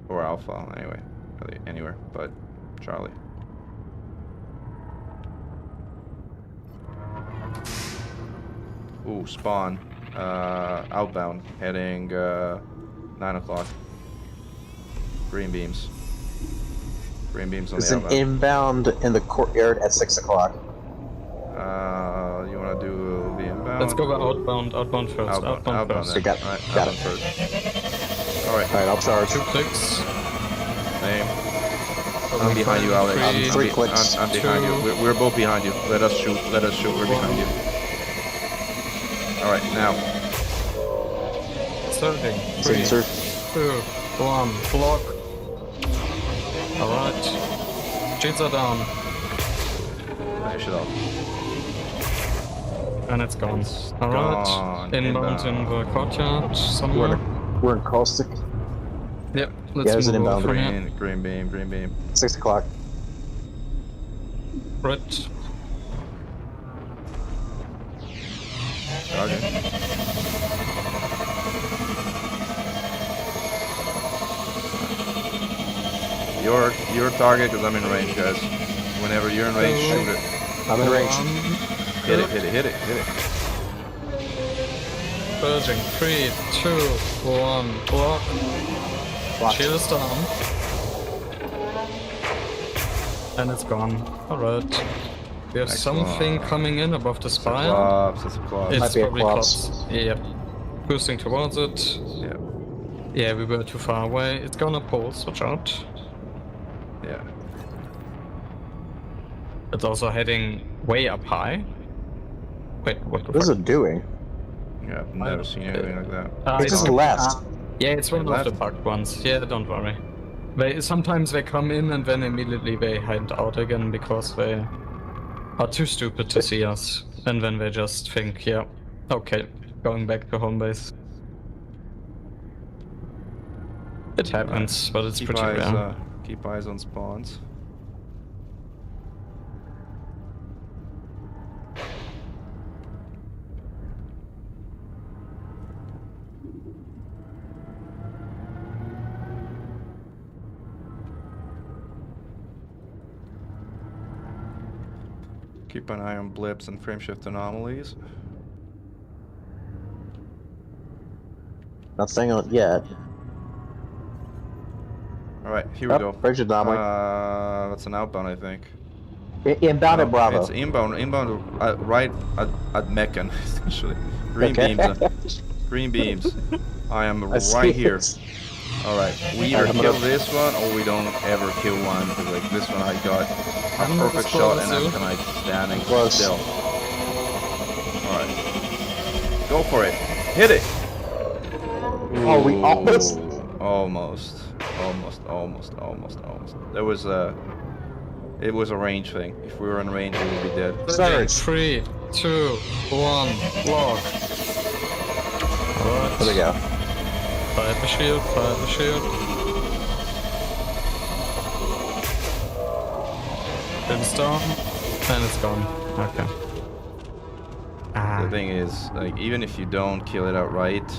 Or Alpha, anyway. Really, anywhere but Charlie. Ooh, spawn. Outbound. Heading 9 o'clock. Green beams. Green beams on There's the an outbound. inbound in the courtyard at 6 o'clock. You wanna do the inbound? Let's go outbound. Outbound first. Outbound first. then. Got it. Alright, Got outbound it. first. Alright, Alright, I'll charge. 2 clicks. same. I'm behind you, Alex. Three, Three clicks. I'm behind you. two. We're both behind you. Let us shoot. Let us shoot. We're behind you. Alright, now. Starting. 3, Sensor. 2, 1. Block. Alright. Cheats are down. Finish it off. And it's gone. gone. Alright. Inbound in the courtyard somewhere. We're in caustic. Yep. Yeah, Let's there's an move inbound. over here. Green beam, green beam. 6 o'clock. Red. Charging. Your target, because I'm in range, guys. Whenever you're in range, shoot it. I'm in range. Hit it, hit it, hit it, hit it. Purging. 3, 2, 1. Block. Blocked. Shield is down. And it's gone. Alright. We have Next something one. coming in above the spire. Klops, it's a Klops. It's Might be a probably Klops. Klops. Yep. Boosting towards it. Yeah, Yeah, we were too far away. It's gonna pulse, watch out. yeah. It's also heading way up high. Wait, what the What is fuck? it doing? Yeah, I've never seen anything like that. It just it's- left. Yeah, it's one It of the left. bugged ones. Yeah, don't worry. Sometimes they come in and then immediately they hide out again because they are too stupid to see us. And then they just think, yeah, okay, going back to home base. It happens, but it's pretty rare. Keep eyes on spawns. Keep an eye on blips and frameshift anomalies. Not saying it yet. Alright, here we go. Bridge anomaly. That's an outbound, I think. Inbound at Bravo. It's inbound right at Mechan, essentially. Green Okay. beams. Green beams. I am I see right here. it. Alright, we Alright, either I'm kill gonna- this one or we don't ever kill one, because like this one I got a I'm gonna perfect explode shot and I'm soon. kinda like standing Close. still. Alright. Go for it. Hit it! Oh, we almost- Almost. There was a... It was a range thing. If we were in range, we would be dead. Surge. 3, 2, 1, block. Alright. There we go. Fire the shield, fire the shield. It's down, and it's gone. Okay. The thing is, like, even if you don't kill it outright,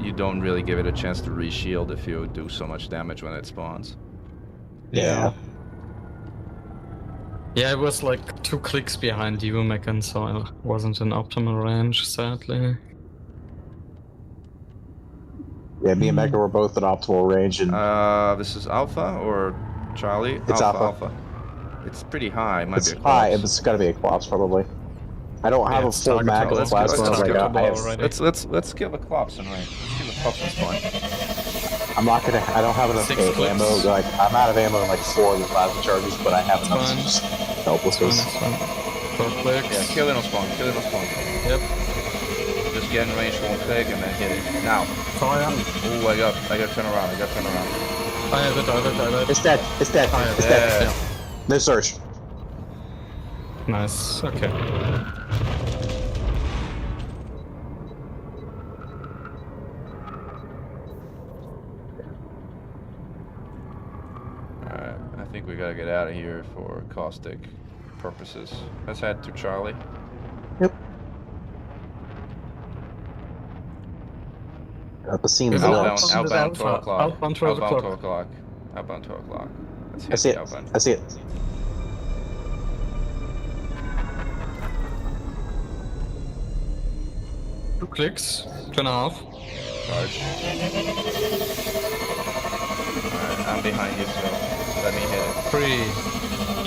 you don't really give it a chance to reshield if you do so much damage when it spawns. Yeah. Yeah, it was like 2 clicks behind you, Mechan, so I wasn't in optimal range, sadly. Yeah, me and Mecca were both in optimal range, and This is Alpha or Charlie? It's Alpha. It's pretty high. It might it's be a high. Klops. It's gotta be a Klops, probably. I don't have Yeah, a it's full mag targetable. of Let's plasma. go- as I let's got. go I have, already. Let's kill the Klops in range. Let's kill the Klops in spawn. I'm not gonna. I don't have enough 6 clicks. ammo. Like I'm out of ammo in like 4 of the plasma charges, but I have enough fine. to just help with It's this. fine. 4 clicks. Yeah, kill it on spawn. Kill it on spawn. Yep. Just get in range, 1 click, and then hit it. Now. Fire. Oh, I got to turn around. I got to turn around. I have it. It's dead. It's dead. Fire. It's dead. Yeah. No search. Nice, okay. I think we gotta get out of here for caustic purposes. Let's head to Charlie. Yep. At the scene of Yeah, the Outbound, Outbound is outbound 12 Alpha. o'clock. Outbound 12 Outbound o'clock. 12 o'clock. Outbound 12 o'clock. Let's I hit see the it. outbound. I see it. 2 clicks, 2.5. Charge. Alright, I'm behind you, so let me hit it. 3,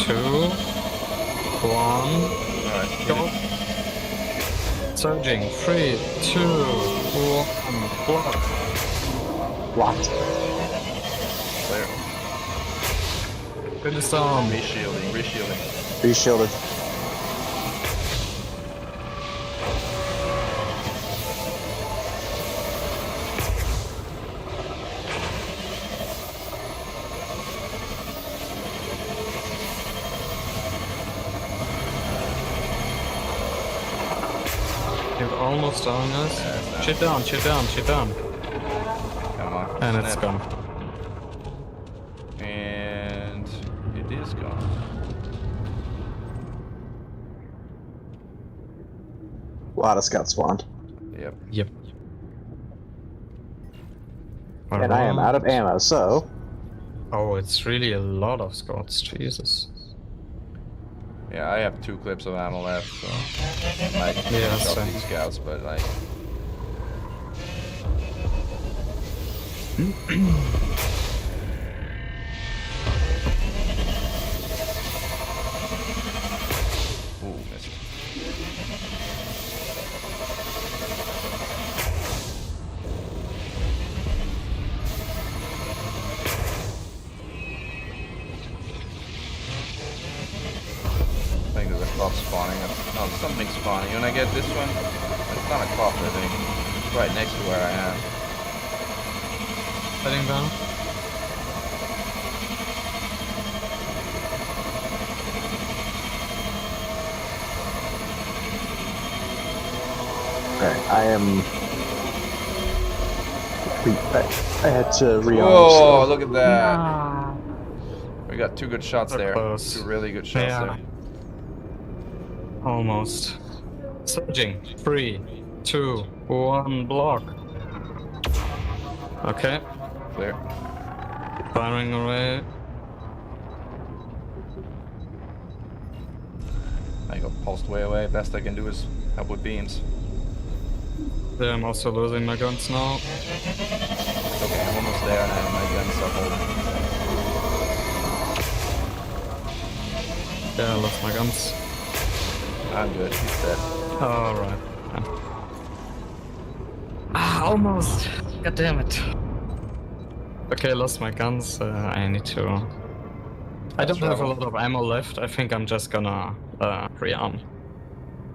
2, 1. Alright, hit Go. it. Surging. 3, 2, 1. Block. Locked. Clear. Finish down. Reshielding, reshielding. Reshielded. You're almost on us. Shit down, shit down, shit down. Come on. And it's snap. gone. And it is gone. A lot of scouts spawned. Yep. Yep. And I am out of ammo, so... Oh, it's really a lot of Scots, Jesus. Yeah, I have 2 clips of ammo left, so I might Yeah, shot same. these scouts, but like. Ooh, missed. I think there's a cop spawning. Oh, something spawning. When I get this one, it's not a cop, I think. It's right next to where I am. Heading down. Okay, I am... I had to rearm, Whoa, so... look at that. We got 2 good shots So there. close. 2 really good shots Yeah. there. Almost. Surging. 3, 2, 1. Block. Okay. Clear. Firing away. I got pulsed way away. Best I can do is help with beams. There, I'm also losing my guns now. It's okay, I'm almost there now. My guns are holding. Yeah, I lost my guns. I'm good. He's dead. Alright. Ah, almost. God damn it. Okay, I lost my guns. I need to... I don't have a lot of ammo left. I think I'm just gonna rearm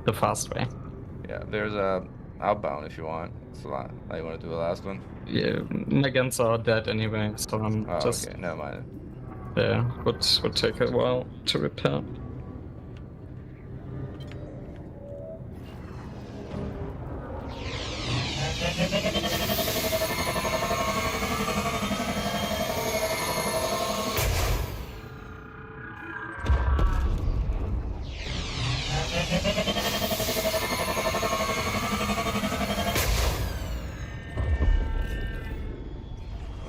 the fast way. Yeah, there's a outbound if you want. So I want to do the last one. Yeah, my guns are dead anyway, so I'm Oh, just... okay, never mind. Yeah, would take a while to repair.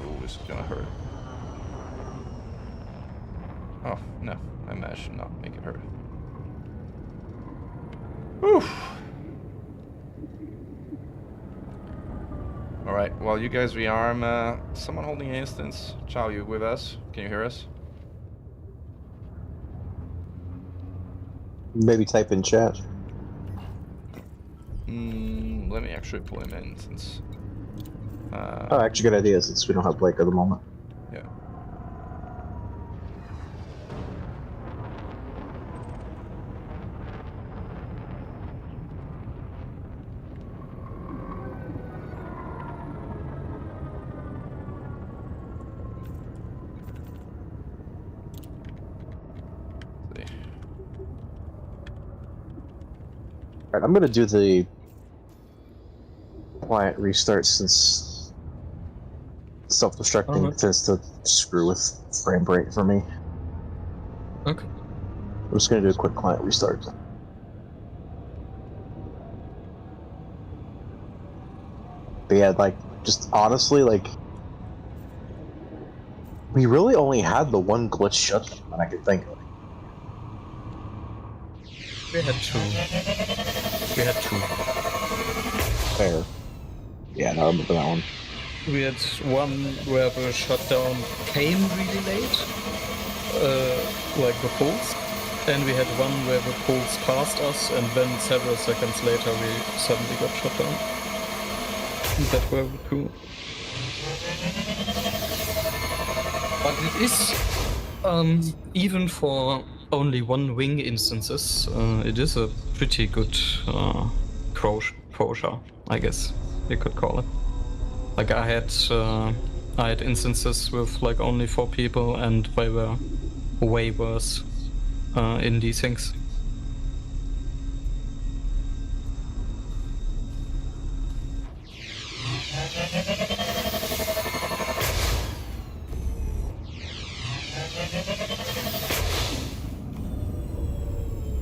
Oh, this is gonna hurt. Oh, no. I managed to not make it hurt. Whew. Alright, while you guys rearm, someone holding an instance. Chow, you with us? Can you hear us? Maybe type in chat. Let me actually pull him in since... Oh, actually good idea since we don't have Blake at the moment. yeah. See. Alright, I'm gonna do the client restart since self-destructing Alright. tends to screw with frame rate for me. Okay. I'm just gonna do a quick client restart. But yeah, like, just honestly, like, we really only had the one glitch shutdown that I could think of. We had two. Fair. Yeah, no, I remember that one. We had one where the shutdown came really late, like the pulse, and we had one where the pulse passed us, and then several seconds later we suddenly got shut down. That were the two. But it is, even for only one wing instances, it is a pretty good closure, I guess you could call it. Like I had instances with like only 4 people, and they were way worse in these things.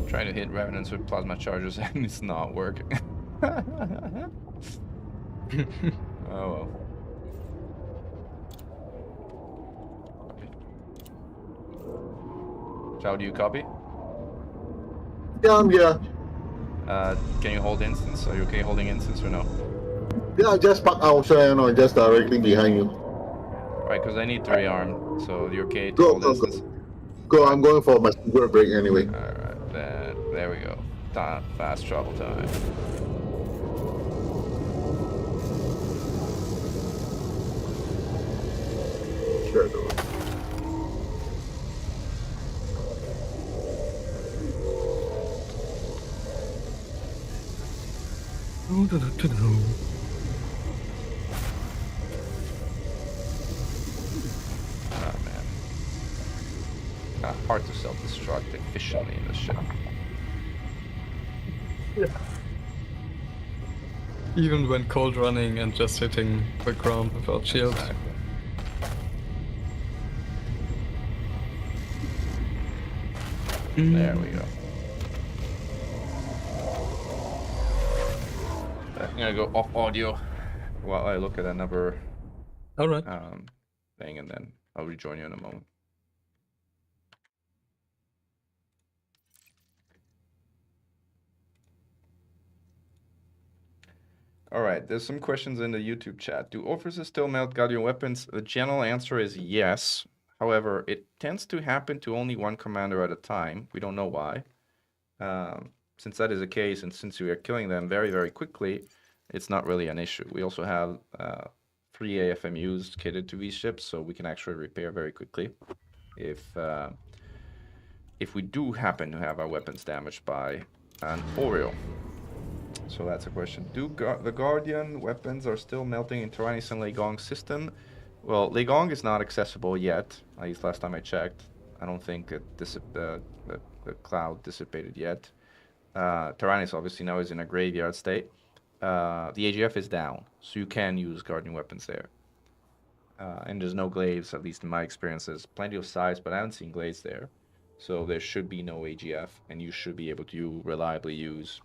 Trying to hit revenants with plasma charges and it's not working. Oh well. Copy. Chow, do you copy? Yeah, I'm here. Can you hold instance? Are you okay holding instance or no? Yeah, just park outside, just directly behind you. Right, because I need to rearm. So you're okay to Go, hold go, instance? Go, I'm going for my cigarette break anyway. Alright, then there we go. Fast travel time. Sure, go. Oh man. Hard to self-destruct efficiently in this ship. Even when cold running and just hitting the ground without shield. Exactly. There we go. I'm gonna go off audio while I look at another Alright. thing, and then I'll rejoin you in a moment. Alright, there's some questions in the YouTube chat. Do officers still melt Guardian weapons? The general answer is yes. However, it tends to happen to only one commander at a time. We don't know why. Since that is the case, and since we are killing them very, very quickly, it's not really an issue. We also have 3 AFMUs kitted to these ships, so we can actually repair very quickly if we do happen to have our weapons damaged by an Oriole. So that's a question. Do the Guardian weapons are still melting in Tyrannis and Legong's system? Well, Legong is not accessible yet. At least last time I checked. I don't think the cloud dissipated yet. Tyrannis obviously now is in a graveyard state. The AGF is down, so you can use Guardian weapons there. And there's no glaives, at least in my experience. There's plenty of size, but I haven't seen glaives there. So there should be no AGF, and you should be able to reliably use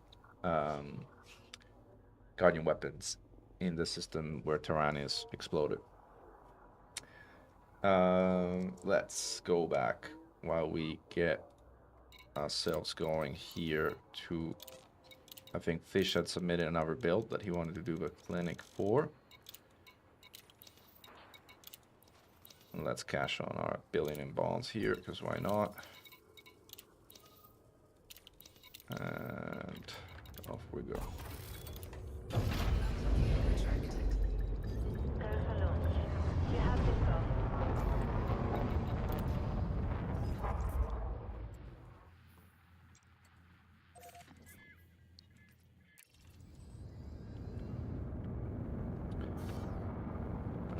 Guardian weapons in the system where Tyrannis exploded. Let's go back while we get ourselves going here to... I think Fish had submitted another build that he wanted to do the clinic for. And let's cash on our billion in bonds here, because why not? And off we go.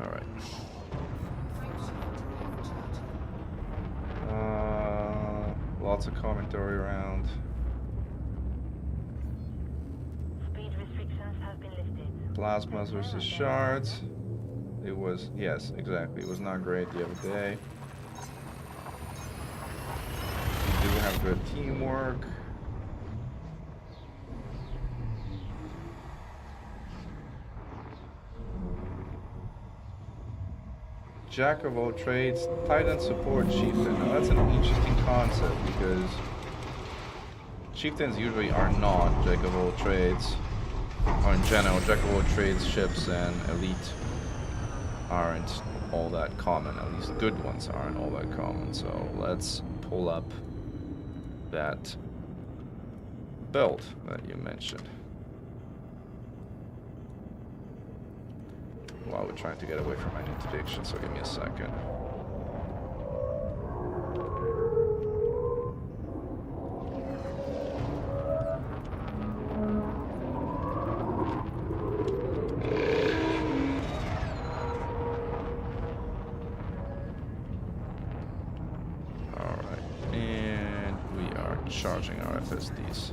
Alright. Lots of commentary around. Speed restrictions have been lifted. Plasmas versus shards. It was, yes, exactly. It was not great the other day. good teamwork. Jack of all trades, Titan support Chieftain. Now that's an interesting concept because Chieftains usually are not Jack of all trades. Or in general, Jack of all trades ships and elite aren't all that common. At least good ones aren't all that common. So let's pull up that build that you mentioned. While we're trying to get away from my interdiction, so give me a second. Alright, and we are charging our FSDs.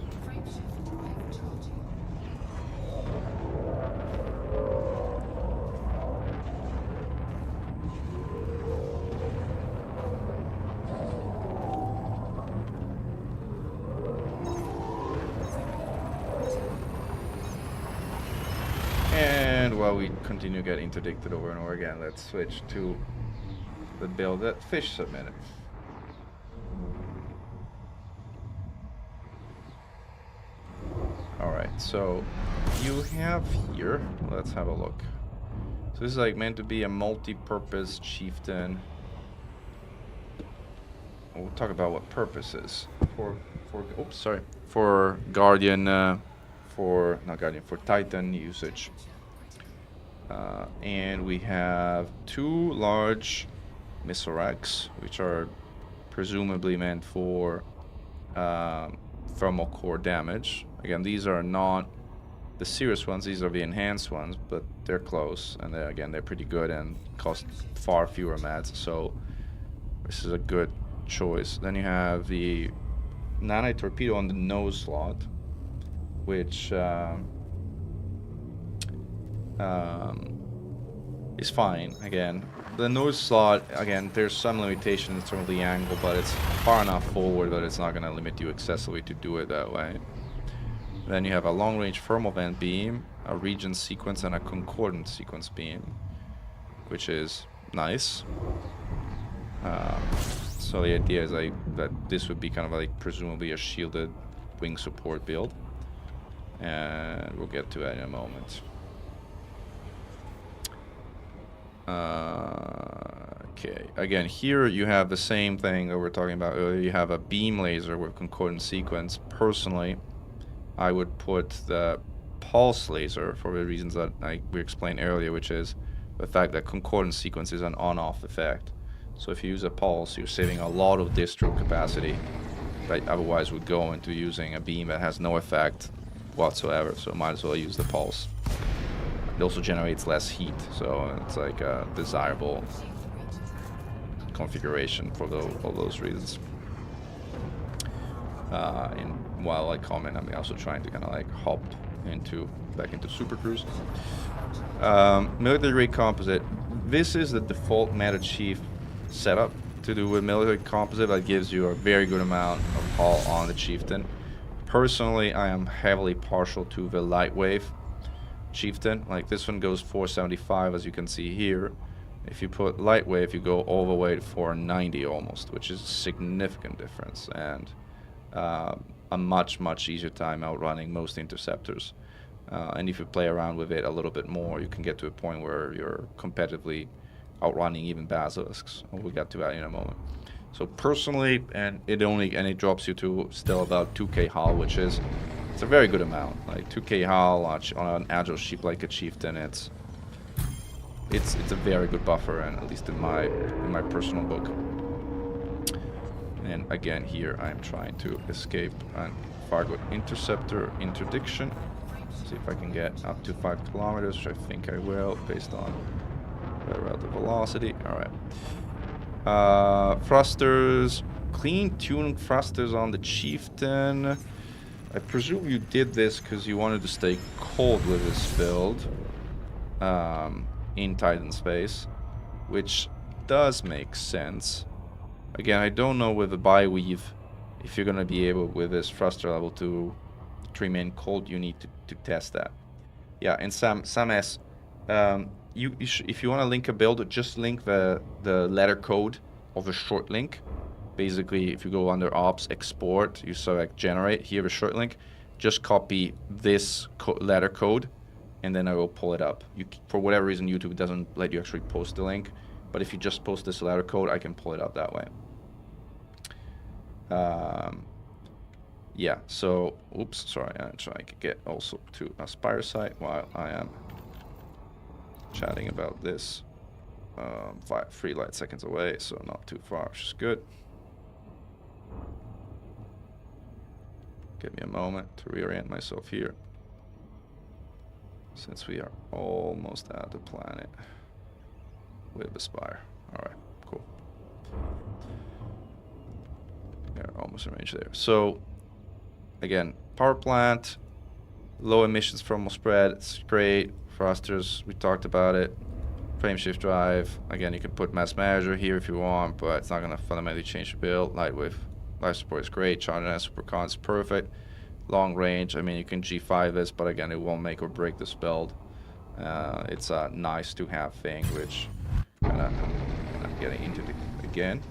While we continue getting interdicted over and over again, let's switch to the build that Fish submitted. Alright, so you have here, let's have a look. So this is like meant to be a multi-purpose chieftain. We'll talk about what purpose is. For Guardian, for Titan usage. And we have two large missile racks, which are presumably meant for thermal core damage. Again, these are not the serious ones, these are the enhanced ones, but they're close, and they're pretty good and cost far fewer mats, so this is a good choice. Then you have the nanite torpedo on the nose slot, which is fine. Again, the nose slot, again, there's some limitations in terms of the angle, but it's far enough forward that it's not going to limit you excessively to do it that way. Then you have a long-range thermal vent beam, a region sequence, and a concordant sequence beam, which is nice. So the idea is like that this would be kind of like presumably a shielded wing support build, and we'll get to that in a moment. Okay, again, here you have the same thing that we were talking about earlier. You have a beam laser with concordant sequence. Personally, I would put the pulse laser for the reasons that we explained earlier, which is the fact that concordant sequence is an on-off effect. So if you use a pulse, you're saving a lot of distro capacity that otherwise would go into using a beam that has no effect whatsoever. So might as well use the pulse. It also generates less heat, so it's like a desirable configuration for all those reasons. And while I comment, I'm also trying to kind of like hop back into Super Cruise. Military grade composite. This is the default Meta Chief setup to do with military composite that gives you a very good amount of hull on the Chieftain. Personally, I am heavily partial to the light wave Chieftain. Like this one goes 475, as you can see here. If you put light wave, you go all the way to 490 almost, which is a significant difference, and a much easier time outrunning most interceptors. And if you play around with it a little bit more, you can get to a point where you're competitively outrunning even basilisks. We'll get to that in a moment. So personally, and it drops you to still about 2k hull, which is it's a very good amount. Like 2k hull on an agile ship like a Chieftain, it's a very good buffer, and at least in my personal book. And again, here I'm trying to escape an Fargo interceptor interdiction. See if I can get up to 5 kilometers, which I think I will, based on the relative velocity. Alright. Thrusters. Clean tuned thrusters on the Chieftain. I presume you did this because you wanted to stay cold with this build in Titan space, which does make sense. Again, I don't know with the bi-weave if you're gonna be able with this thruster level to remain cold, you need to test that. Yeah, and Sam S, if you want to link a build, just link the letter code of a short link. Basically, if you go under Ops, Export, you select Generate, here a short link, just copy this letter code, and then I will pull it up. For whatever reason, YouTube doesn't let you actually post the link, but if you just post this letter code, I can pull it up that way. Yeah, so, oops, sorry, I'm trying to get also to a Spire site while I am chatting about this. 3 light seconds away, so not too far, which is good. Give me a moment to reorient myself here, since we are almost at the planet with the Spire. Alright, cool. We're almost in range there. So, again, power plant, low emissions thermal spread, it's great. Thrusters, we talked about it. Frame shift drive, again, you can put mass manager here if you want, but it's not going to fundamentally change the build. Lightweight life support is great. Charger and supercon is perfect. Long range, I mean, you can G5 this, but again, it won't make or break this build. It's a nice to have thing, which kind of getting into it again.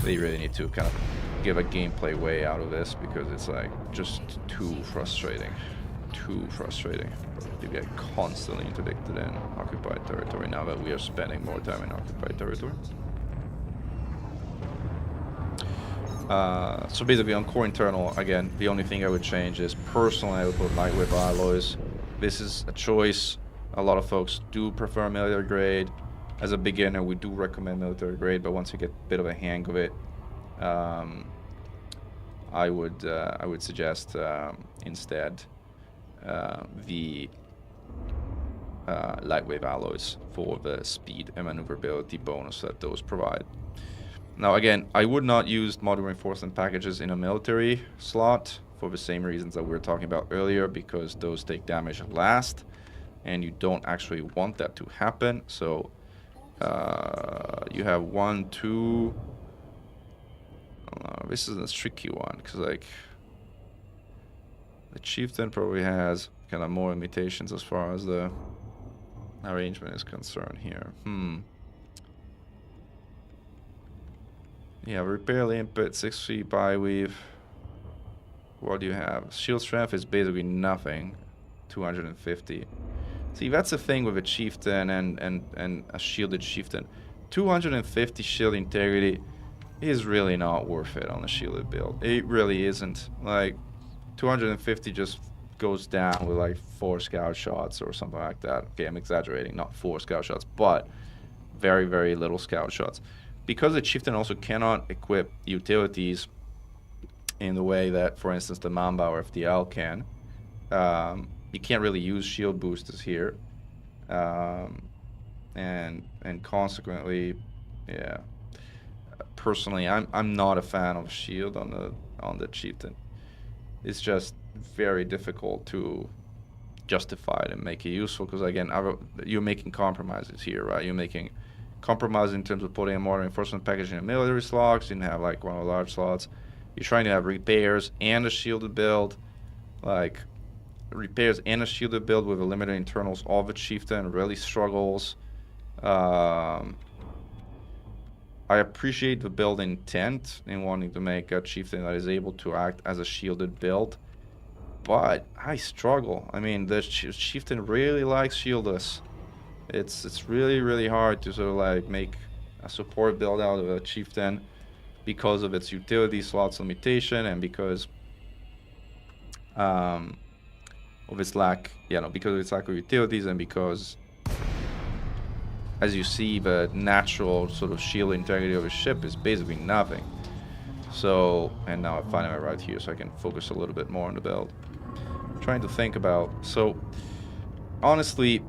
They really need to kind of give a gameplay way out of this, because it's like just too frustrating. Too frustrating. You get constantly interdicted in occupied territory now that we are spending more time in occupied territory. So basically on core internal, again, the only thing I would change is personally I would put lightweight alloys. This is a choice. A lot of folks do prefer military grade. As a beginner, we do recommend military grade, but once you get a bit of a hang of it, I would suggest instead the lightweight alloys for the speed and maneuverability bonus that those provide. Now again, I would not use module reinforcement packages in a military slot for the same reasons that we were talking about earlier, because those take damage last and you don't actually want that to happen. So you have 1, 2. This is a tricky one, because like the Chieftain probably has kind of more limitations as far as the arrangement is concerned here. Yeah, repair limpet, 6 feet byweave. What do you have? Shield strength is basically nothing. 250. See, that's the thing with a Chieftain and a shielded Chieftain. 250 shield integrity is really not worth it on a shielded build. It really isn't. Like, 250 just goes down with like 4 scout shots or something like that. Okay, I'm exaggerating, not 4 scout shots, but very, very little scout shots. Because the Chieftain also cannot equip utilities in the way that, for instance, the Mamba or FDL can, you can't really use shield boosters here, and consequently, yeah. Personally, I'm not a fan of shield on the Chieftain. It's just very difficult to justify it and make it useful, because again, you're making compromises here, right? You're making compromises in terms of putting a more reinforcement package in a military slot, so you didn't have like one of the large slots. You're trying to have repairs and a shielded build. Like, repairs and a shielded build with a limited internals of a Chieftain really struggles. I appreciate the build intent in wanting to make a Chieftain that is able to act as a shielded build, but I struggle. I mean, the Chieftain really likes shieldless. It's really, really hard to sort of like make a support build out of a Chieftain because of its utility slots limitation, and because of its lack, because of its lack of utilities, and because, as you see, the natural sort of shield integrity of a ship is basically nothing. So, and now I'm finding my right here so I can focus a little bit more on the build. I'm trying to think about, so honestly,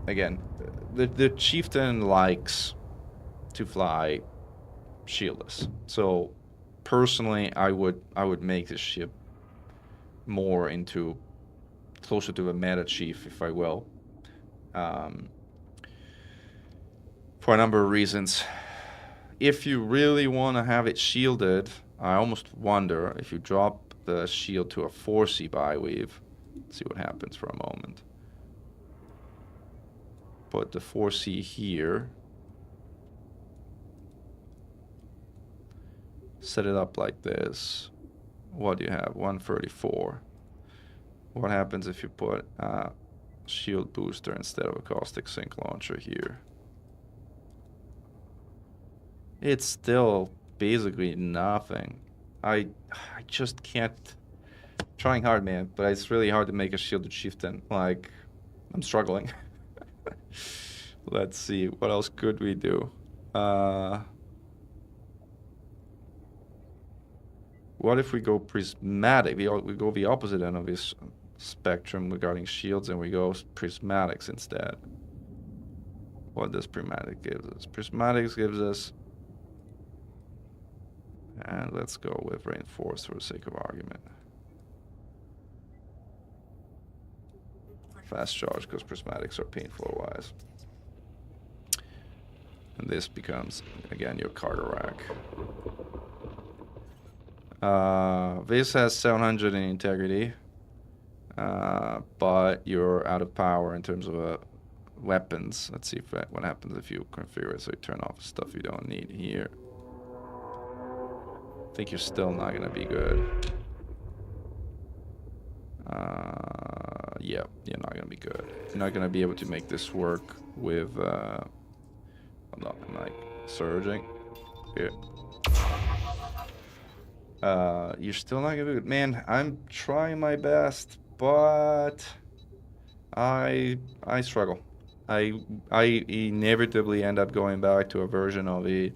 again, the Chieftain likes to fly shieldless. So personally, I would make this ship more into closer to the meta chief, if I will. For a number of reasons. If you really want to have it shielded, I almost wonder if you drop the shield to a 4C biweave. Let's see what happens for a moment. Put the 4C here. Set it up like this. What do you have? 134. What happens if you put a shield booster instead of a caustic sink launcher here? It's still basically nothing. I just can't. Trying hard, man, but it's really hard to make a shielded chieftain. Like, I'm struggling. Let's see, what else could we do? What if we go prismatic? We go the opposite end of this spectrum regarding shields, and we go prismatics instead. What does prismatic give us? Prismatics gives us, and let's go with reinforced for the sake of argument. Fast charge, because prismatics are painful otherwise. And this becomes, again, your cargo rack. This has 700 in integrity, but you're out of power in terms of weapons. Let's see if what happens if you configure it so you turn off stuff you don't need here. I think you're still not going to be good. Yeah, you're not going to be good. You're not going to be able to make this work with, I'm like surging. Here. You're still not going to be good. Man, I'm trying my best, but I struggle. I inevitably end up going back to a version of the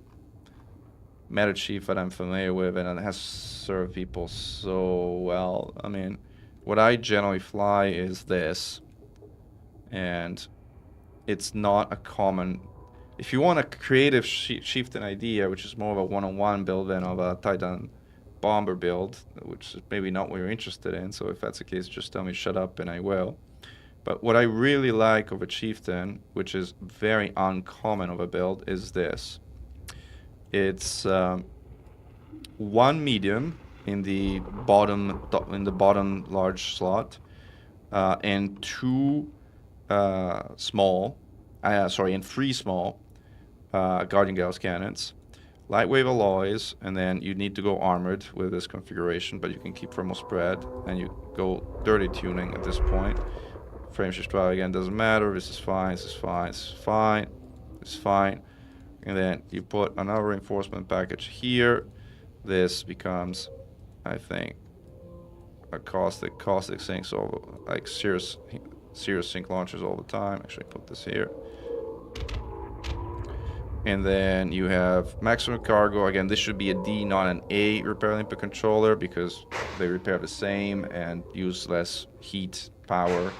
meta chief that I'm familiar with, and it has served people so well. I mean, what I generally fly is this, and it's not a common. If you want a creative chieftain idea, which is more of a one-on-one build than of a Titan bomber build, which is maybe not what you're interested in, so if that's the case, just tell me shut up and I will. But what I really like of a chieftain, which is very uncommon of a build, is this. It's one medium in the bottom large slot, and two small, and three small Guardian Gauss cannons, lightweight alloys, and then you need to go armored with this configuration, but you can keep thermal spread, and you go dirty tuning at this point. Frameshift drive again doesn't matter. This is fine. This is fine. This is fine. This is fine. And then you put another reinforcement package here. This becomes, I think, a caustic sink, so like serious sink launchers all the time. Actually, put this here. And then you have maximum cargo. Again, this should be a D, not an A repair limpet controller, because they repair the same and use less heat, power,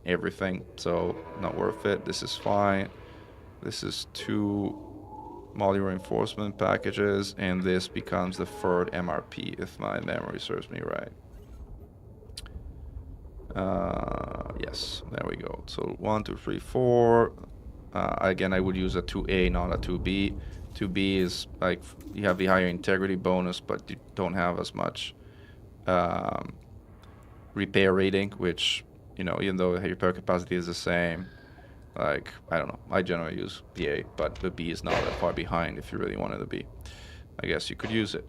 everything. So not worth it. This is fine. This is two modular reinforcement packages, and this becomes the third MRP, if my memory serves me right. Yes, there we go. So 1, 2, 3, 4. Again, I would use a 2A, not a 2B. 2B is like you have the higher integrity bonus, but you don't have as much repair rating, which, you know, even though the repair capacity is the same, like, I don't know, I generally use BA, but the B is not that far behind if you really wanted to be. I guess you could use it.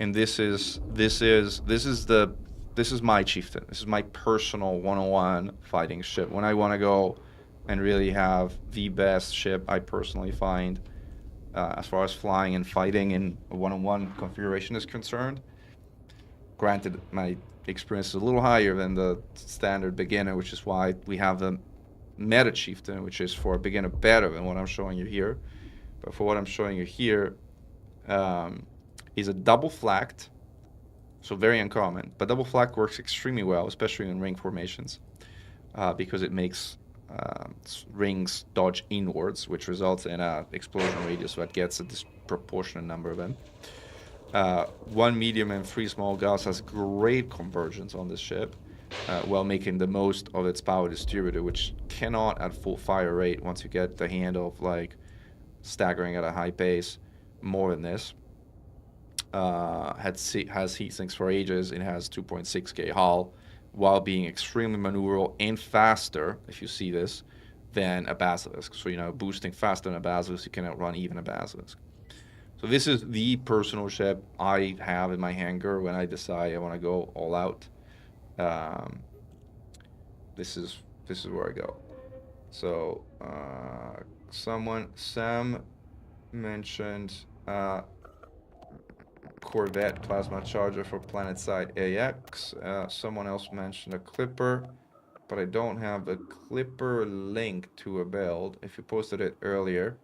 And this is my chieftain. This is my personal 101 fighting ship. When I want to go and really have the best ship I personally find as far as flying and fighting in a one-on-one configuration is concerned. Granted, my experience is a little higher than the standard beginner, which is why we have the meta chieftain, which is for a beginner better than what I'm showing you here. But for what I'm showing you here, is a double flaked, so very uncommon. But double flak works extremely well, especially in ring formations, because it makes rings dodge inwards, which results in an explosion radius that gets a disproportionate number of them. One medium and three small Gauss has great convergence on this ship, while making the most of its power distributor, which cannot at full fire rate, once you get the handle of like staggering at a high pace, more than this. has heat sinks for ages. It has 2.6k hull, while being extremely maneuverable and faster, if you see this, than a Basilisk. So, you know, boosting faster than a Basilisk, you can outrun even a Basilisk. So this is the personal ship I have in my hangar when I decide I want to go all out. This is where I go. So Sam mentioned Corvette plasma charger for planetside AX. Someone else mentioned a Clipper, but I don't have the Clipper link to a build. If you posted it earlier,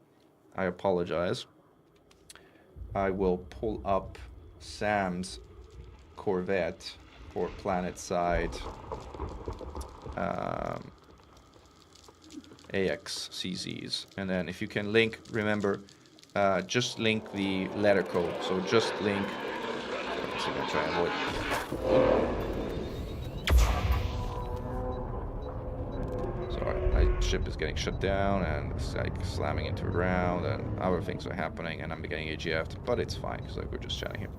I apologize. I will pull up Sam's Corvette for planetside AX CZs. And then if you can link, remember, just link the letter code. So just link. Let's see if I try and avoid. Sorry, my ship is getting shut down and it's like slamming into the ground and other things are happening and I'm getting AGF'd, but it's fine because like we're just chatting here.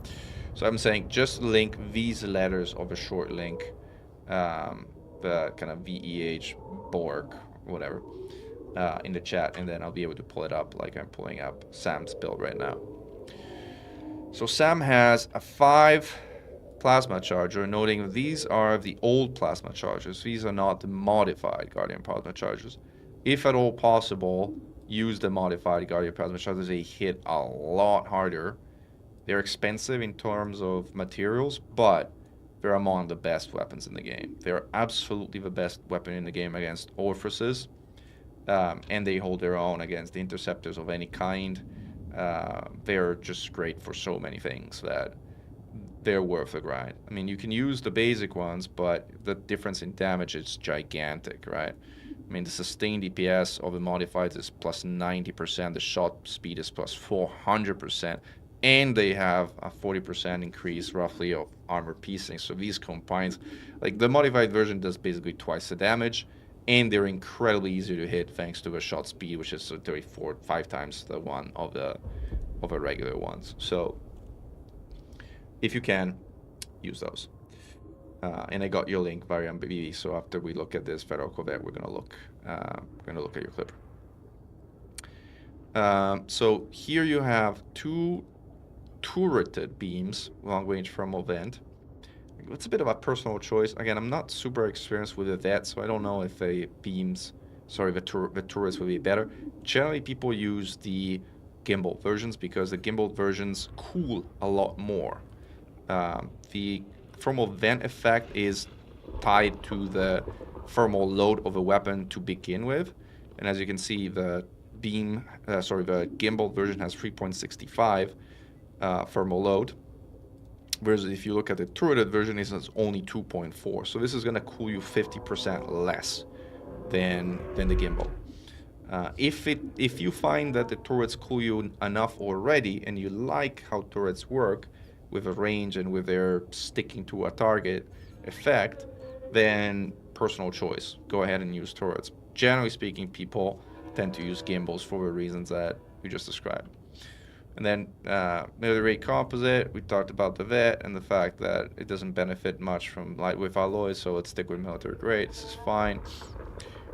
So I'm saying just link these letters of a short link, the kind of VEH Borg, whatever, in the chat, and then I'll be able to pull it up like I'm pulling up Sam's build right now. So Sam has a 5 plasma charger, noting these are the old plasma chargers. These are not the modified Guardian plasma chargers. If at all possible, use the modified Guardian plasma chargers. They hit a lot harder. They're expensive in terms of materials, but they're among the best weapons in the game. They're absolutely the best weapon in the game against Orphreses, and they hold their own against the interceptors of any kind. They're just great for so many things that they're worth the grind. I mean, you can use the basic ones, but the difference in damage is gigantic, right? I mean, the sustained DPS of the modified is plus 90%, the shot speed is plus 400%, and they have a 40% increase roughly of armor piecing. So these combines, like the modified version does basically twice the damage, and they're incredibly easy to hit thanks to the shot speed, which is 5 times the one of the regular ones. So if you can, use those. And I got your link, Varian BB. So after we look at this Federal Corvette, we're gonna look at your Clipper. So here you have 2 turreted beams, long range thermal vent. It's a bit of a personal choice. Again, I'm not super experienced with that, so I don't know if the turrets will be better. Generally, people use the gimbal versions because the gimbal versions cool a lot more. The thermal vent effect is tied to the thermal load of a weapon to begin with, and as you can see, the gimbal version has 3.65 thermal load, whereas if you look at the turreted version, it's only 2.4. So this is going to cool you 50% less than the gimbal. If you find that the turrets cool you enough already, and you like how turrets work with a range and with their sticking to a target effect, then personal choice. Go ahead and use turrets. Generally speaking, people tend to use gimbals for the reasons that we just described. And then military rate composite, we talked about the vet and the fact that it doesn't benefit much from lightweight alloys, so let's stick with military grade. This is fine.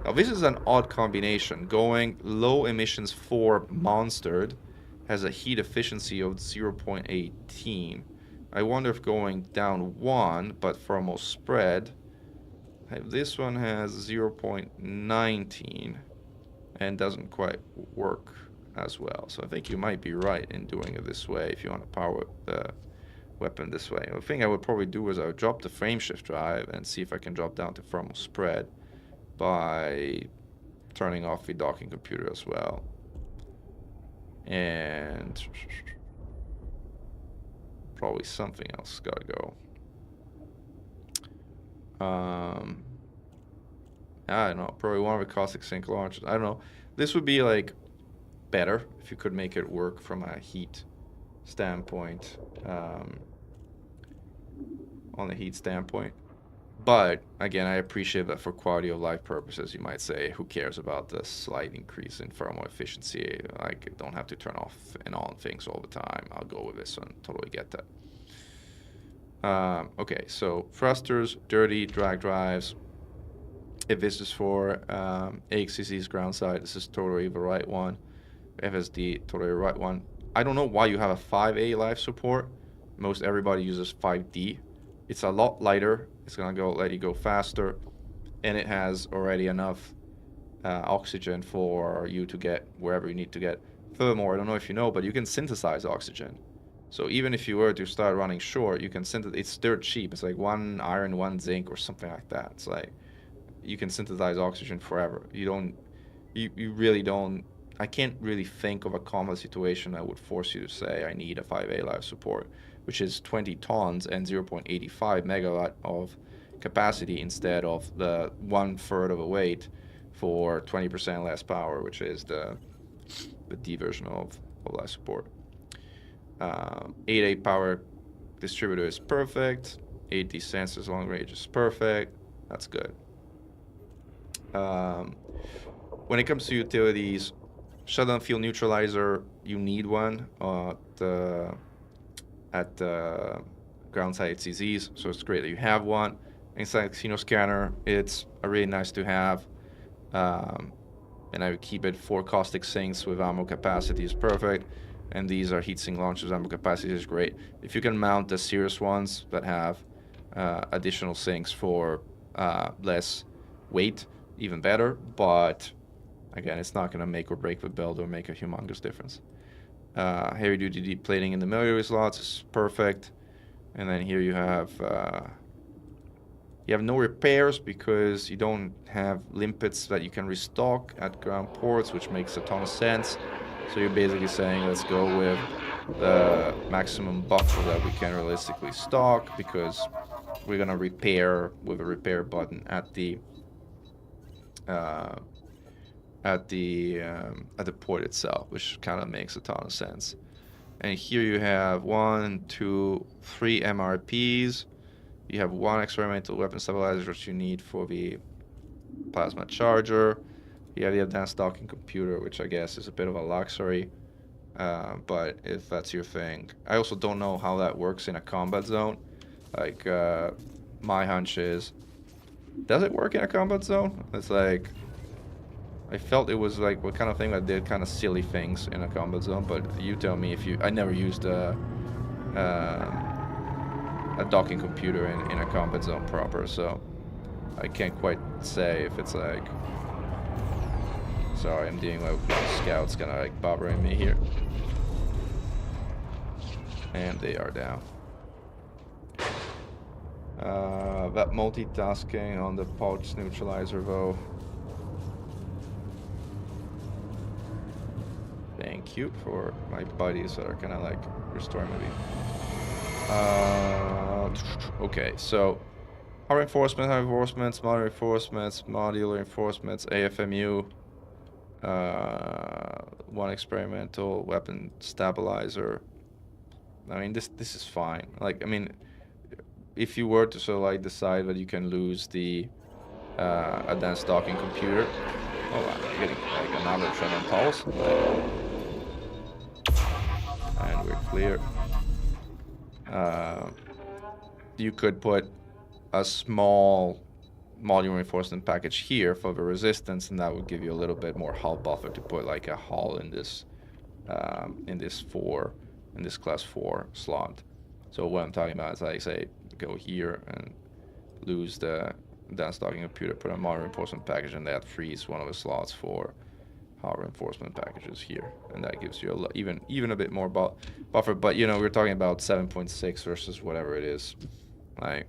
Now this is an odd combination. Going low emissions 4 monstered has a heat efficiency of 0.18. I wonder if going down 1 but thermal spread, this one has 0.19 and doesn't quite work as well. So I think you might be right in doing it this way if you want to power the weapon this way. The thing I would probably do is I would drop the frameshift drive and see if I can drop down to thermal spread by turning off the docking computer as well. And probably something else gotta go. I don't know, probably one of the caustic sink launchers. I don't know. This would be like better if you could make it work from a heat standpoint, on the heat standpoint. But again, I appreciate that for quality of life purposes, you might say, who cares about the slight increase in thermal efficiency? Like, don't have to turn off and on things all the time. I'll go with this one. Totally get that. Okay, so thrusters, dirty, drag drives. If this is for AXCC's ground side, this is totally the right one. FSD, totally the right one. I don't know why you have a 5A life support. Most everybody uses 5D. It's a lot lighter. It's gonna let you go faster, and it has already enough oxygen for you to get wherever you need to get. Furthermore, I don't know if you know, but you can synthesize oxygen. So even if you were to start running short, you can synthesize. It's dirt cheap. It's like 1 iron, 1 zinc, or something like that. It's like you can synthesize oxygen forever. You really don't. I can't really think of a combat situation that would force you to say I need a 5A life support, which is 20 tons and 0.85 megawatt of capacity instead of the 1/3 of a weight for 20% less power, which is the D version of life support. 8A power distributor is perfect. 8D sensors long range is perfect. That's good. When it comes to utilities, shutdown fuel neutralizer, you need one at the ground side CZs, so it's great that you have one. Anti-xeno scanner, it's a really nice to have. And I would keep it. 4 caustic sinks with ammo capacity is perfect. And these are heatsink launchers. Ammo capacity is great. If you can mount the serious ones that have additional sinks for less weight, even better. But again, it's not going to make or break the build or make a humongous difference. Heavy duty deep plating in the military slots is perfect. And then here you have no repairs because you don't have limpets that you can restock at ground ports, which makes a ton of sense. So you're basically saying, let's go with the maximum buffer that we can realistically stock, because we're gonna repair with a repair button at the port itself, which kind of makes a ton of sense. And here you have 1, 2, 3 MRPs. You have 1 experimental weapon stabilizer, which you need for the plasma charger. You have the advanced docking computer, which I guess is a bit of a luxury, but if that's your thing. I also don't know how that works in a combat zone. Like, my hunch is, does it work in a combat zone? It's like, I felt it was like what kind of thing that did kind of silly things in a combat zone, but you tell me if you... I never used a docking computer in a combat zone proper, so I can't quite say if it's like... Sorry, I'm dealing with scouts kind of like bothering me here. And they are down. That multitasking on the pouch neutralizer though. Thank you for my buddies that are kind of like restoring me. Okay, so hard reinforcements, modern reinforcements, modular reinforcements, AFMU. 1 experimental weapon stabilizer. I mean, this is fine. Like, I mean, if you were to sort of like decide that you can lose the advanced docking computer, oh, I'm getting like another trend on pulse, and we're clear. You could put a small modular reinforcement package here for the resistance, and that would give you a little bit more hull buffer to put like a hull in this class 4 slot. So what I'm talking about is, like, say, go here and lose the advanced docking computer, put a modular reinforcement package, and that frees one of the slots for hull reinforcement packages here, and that gives you even a bit more buffer. But you know, we're talking about 7.6 versus whatever it is. Like,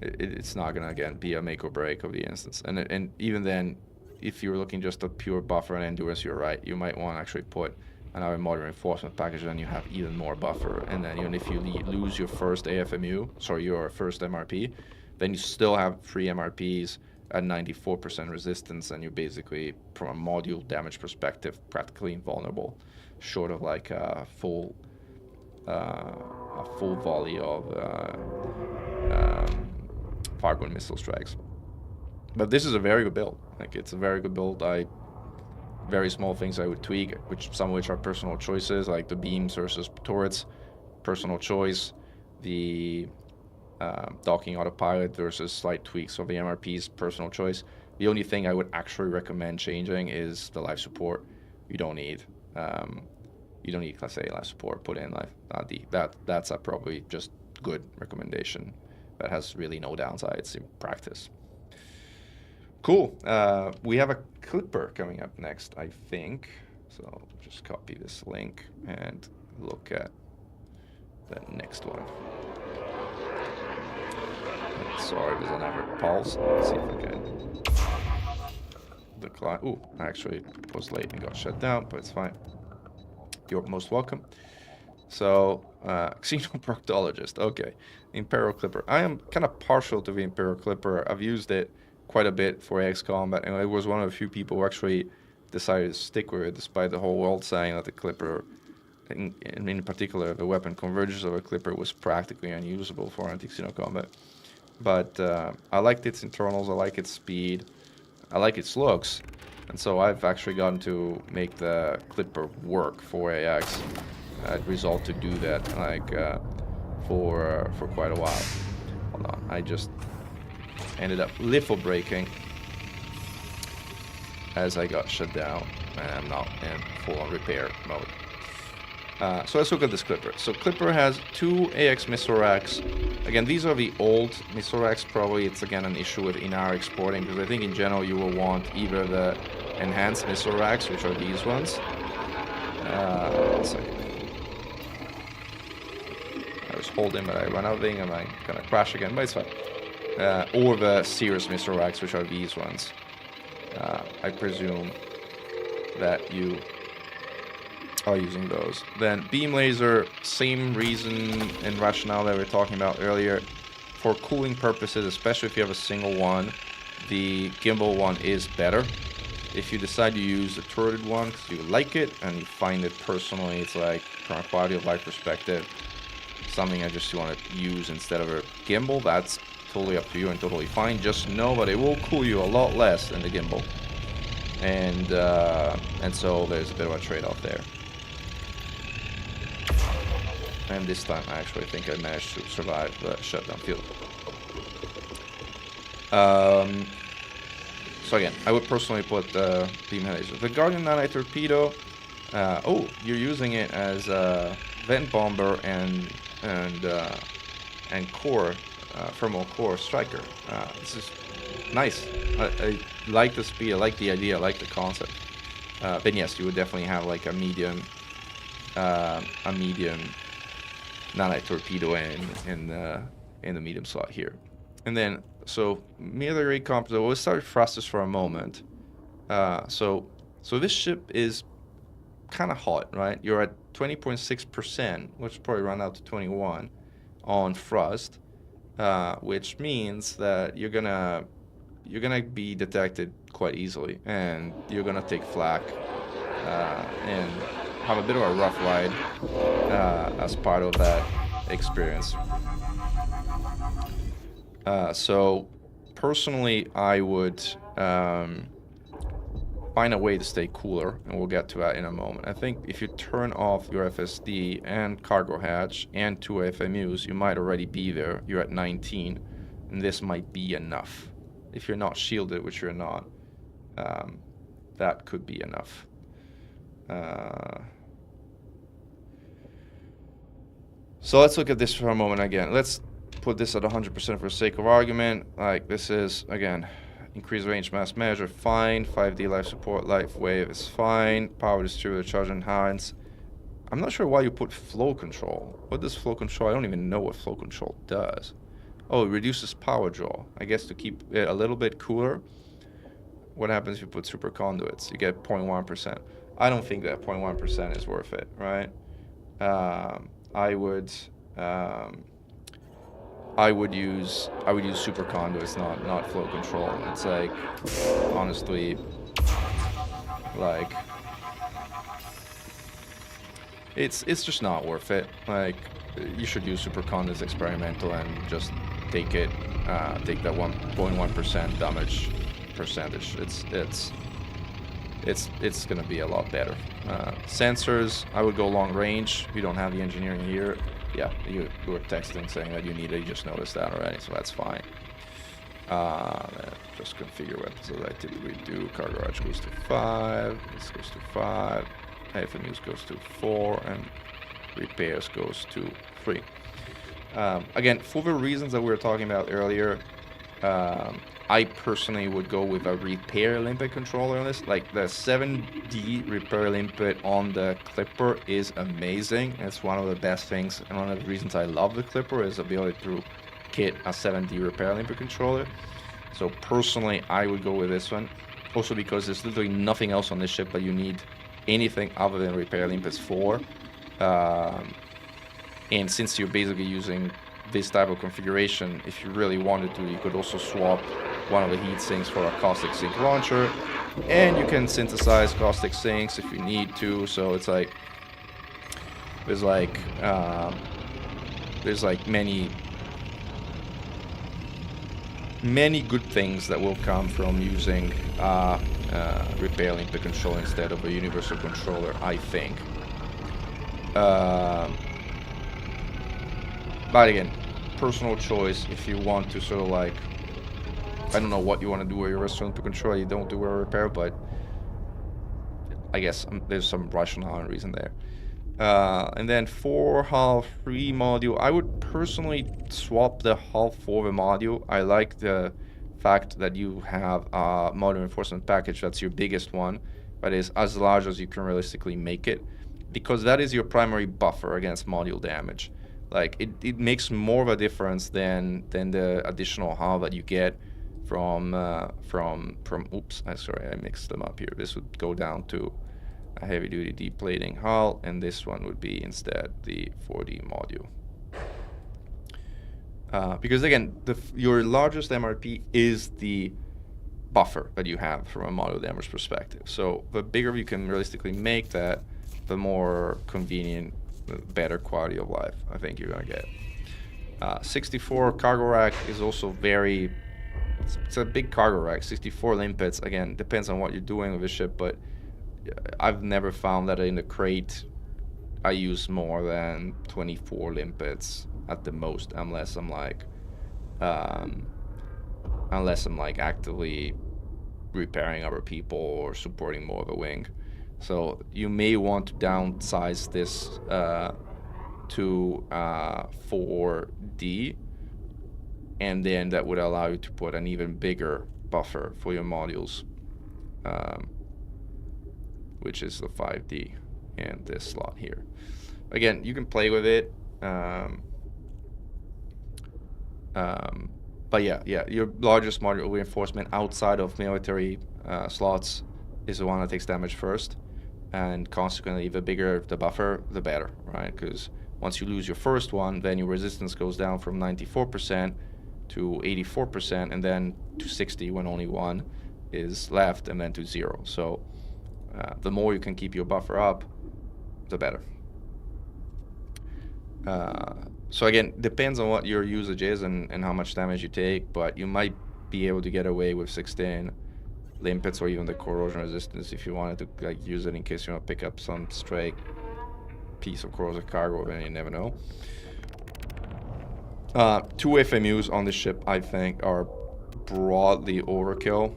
it's not gonna again be a make or break of the instance. And even then, if you're looking just at pure buffer and endurance, you're right. You might want to actually put another modular reinforcement package, and you have even more buffer. And then even if you lose your first AFMU, sorry, your first MRP, then you still have 3 MRPs at 94% resistance, and you're basically, from a module damage perspective, practically invulnerable, short of like a full volley of Fargoid missile strikes. But this is a very good build. Like, it's a very good build. Very small things I would tweak, some of which are personal choices, like the beams versus turrets, personal choice. The docking autopilot versus slight tweaks of the MRPs, personal choice. The only thing I would actually recommend changing is the life support. You don't need Class A life support put in life. That's a probably just good recommendation that has really no downsides in practice. Cool. We have a Clipper coming up next, I think. So just copy this link and look at the next one. Sorry, it was on average pulse. Let's see if I can decline. Ooh, I actually was late and got shut down, but it's fine. You're most welcome. So, Xenoproctologist. Okay, Imperial Clipper. I am kind of partial to the Imperial Clipper. I've used it quite a bit for AX combat, and I was one of the few people who actually decided to stick with it, despite the whole world saying that the Clipper, in particular, the weapon convergence of a Clipper was practically unusable for anti-xeno combat. But I liked its internals, I like its speed, I like its looks, and so I've actually gotten to make the Clipper work for AX. I'd resolved to do that like for quite a while. Hold on, I just ended up little breaking as I got shut down, and I'm not in full-on repair mode. So let's look at this Clipper. So Clipper has 2 AX missile racks. Again, these are the old missile racks. Probably it's again an issue with Inara exporting, because I think in general you will want either the enhanced missile racks, which are these ones. One second. I was holding, but I ran out of thing, and I'm gonna crash again, but it's fine. Or the Cirrus missile racks, which are these ones. I presume that you are using those. Then beam laser, same reason and rationale that we were talking about earlier. For cooling purposes, especially if you have a single one, the gimbal one is better. If you decide to use a turreted one because you like it and you find it personally, it's like from a quality of life perspective, something I just want to use instead of a gimbal, that's totally up to you and totally fine. Just know that it will cool you a lot less than the gimbal, and so there's a bit of a trade-off there. And this time I actually think I managed to survive the shutdown field. So again, I would personally put the beam laser. The Guardian Nanite Torpedo, oh, you're using it as a vent bomber and core, thermal core striker. This is nice. I like the speed, I like the idea, I like the concept. Then yes, you would definitely have like a medium nanite torpedo in the medium slot here. And then, so military composite, we'll start with thrusters for a moment. So this ship is kind of hot, right? You're at 20.6%, which probably run out to 21 on thrust, which means that you're gonna be detected quite easily, and you're gonna take flak and have a bit of a rough ride as part of that experience. So personally, I would find a way to stay cooler, and we'll get to that in a moment. I think if you turn off your FSD and cargo hatch and 2 FMUs, you might already be there. You're at 19, and this might be enough. If you're not shielded, which you're not, that could be enough. So let's look at this for a moment again. Let's put this at 100% for the sake of argument. Like, this is, again, increased range mass measure, fine. 5D life support, life wave is fine. Power distributor, charge enhance. I'm not sure why you put flow control. What does flow control? I don't even know what flow control does. Oh, it reduces power draw. I guess to keep it a little bit cooler. What happens if you put super conduits? You get 0.1%. I don't think that 0.1% is worth it, right? I would use super conduits, not flow control. It's like, honestly, like, it's just not worth it. Like, you should use super conduits experimental and just take it, take that 1.1% damage percentage. It's gonna be a lot better. Sensors, I would go long range. We don't have the engineering here. Yeah, you were texting saying that you need it. You just noticed that already, so that's fine. Just configure weapons as I typically do. Car garage goes to 5. This goes to 5. FMUs goes to 4, and repairs goes to 3. Again, for the reasons that we were talking about earlier, I personally would go with a repair limpet controller on this. Like the 7D repair limpet on the Clipper is amazing. It's one of the best things, and one of the reasons I love the Clipper is the ability to kit a 7D repair limpet controller. So personally, I would go with this one. Also because there's literally nothing else on this ship that you need anything other than repair limpets for. And since you're basically using this type of configuration, if you really wanted to, you could also swap one of the heat sinks for a caustic sink launcher, and you can synthesize caustic sinks if you need to. So it's like there's like many good things that will come from using repair limpet controller instead of a universal controller, I think. But again, personal choice. If you want to sort of like, I don't know what you want to do with your universal limpet controller, you don't do a repair, but I guess there's some rationale and reason there. And then for hull 3 module, I would personally swap the hull for the module. I like the fact that you have a module reinforcement package that's your biggest one, but is as large as you can realistically make it, because that is your primary buffer against module damage. Like it makes more of a difference than the additional hull that you get from oops, sorry, I mixed them up here. This would go down to a heavy duty deep plating hull, and this one would be instead the 4D module. Because again, your largest MRP is the buffer that you have from a module damage perspective. So the bigger you can realistically make that, the more convenient, better quality of life I think you're gonna get. 64 cargo rack is also very, it's a big cargo rack. 64 limpets, again, depends on what you're doing with the ship, but I've never found that in the Krait I use more than 24 limpets at the most, unless I'm like actively repairing other people or supporting more of a wing. So you may want to downsize this to 4D, and then that would allow you to put an even bigger buffer for your modules, which is the 5D and this slot here. Again, you can play with it, but yeah, your largest module reinforcement outside of military slots is the one that takes damage first, and consequently the bigger the buffer, the better, right? Because once you lose your first one, then your resistance goes down from 94% to 84%, and then to 60 when only one is left, and then to 0. So the more you can keep your buffer up, the better. So again, depends on what your usage is and how much damage you take, but you might be able to get away with 16 limpets or even the corrosion resistance if you wanted to like use it in case you want to pick up some stray piece of corrosive cargo, and you never know. 2 FMUs on the ship I think are broadly overkill.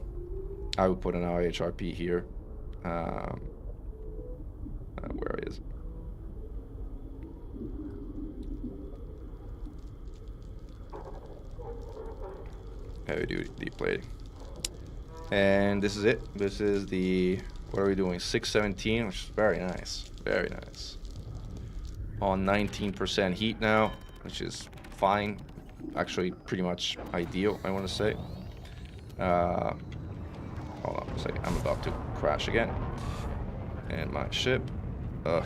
I would put an RHRP here. Where is it? Heavy duty deep plating. And this is it. This is the, what are we doing? 617, which is very nice. Very nice. On 19% heat now, which is fine. Actually, pretty much ideal, I want to say. Hold on a second. I'm about to crash again. And my ship. I'm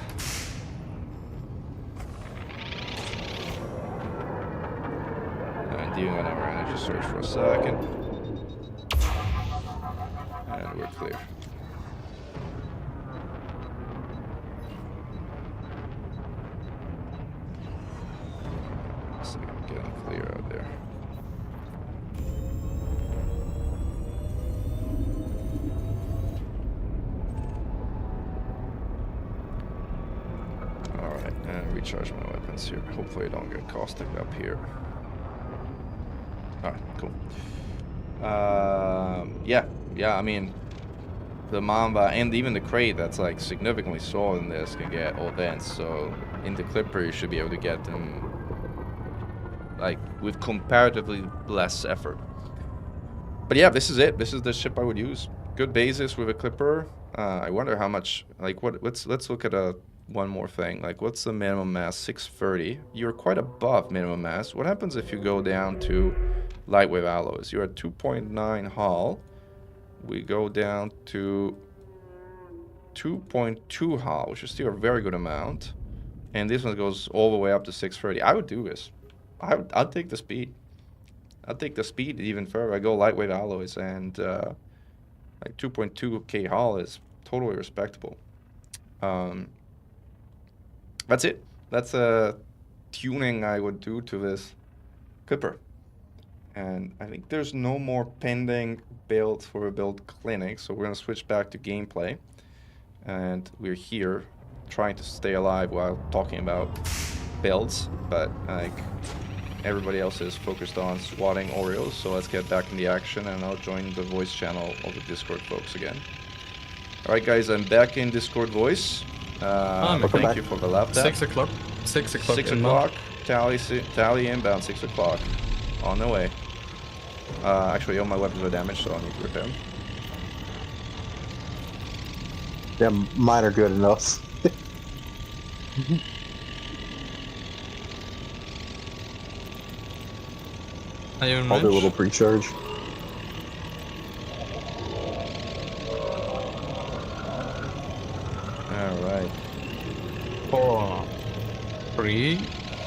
doing another energy search for a second. And we're clear. So getting clear out there. recharge my weapons here. Hopefully I don't get caustic up here. Alright, cool. Yeah, I mean, the Mamba and even the Krait that's like significantly smaller than this can get all vents, so in the Clipper you should be able to get them like with comparatively less effort. But yeah, this is it. This is the ship I would use. Good basis with a Clipper. I wonder how much, like, let's look at one more thing. Like, what's the minimum mass? 630. You're quite above minimum mass. What happens if you go down to lightweight alloys? You're at 2.9 hull. We go down to 2.2 hull, which is still a very good amount. And this one goes all the way up to 630. I would do this. I'd take the speed. I'd take the speed even further. I go lightweight alloys, and like 2.2k hull is totally respectable. That's it. That's a tuning I would do to this Clipper. And I think there's no more pending builds for a build clinic, so we're going to switch back to gameplay. And we're here trying to stay alive while talking about builds, but like everybody else is focused on swatting Oreos, so let's get back in the action, and I'll join the voice channel of the Discord folks again. Alright guys, I'm back in Discord voice. Thank you for the laptop. 6 o'clock. 6 o'clock. 6 o'clock. Tally inbound, 6 o'clock. On the way. Actually, all my weapons are damaged, so I'll need to repair them. Yeah, mine are good enough. Are you in I'll do a range? little pre-charge. Alright. 4, 3,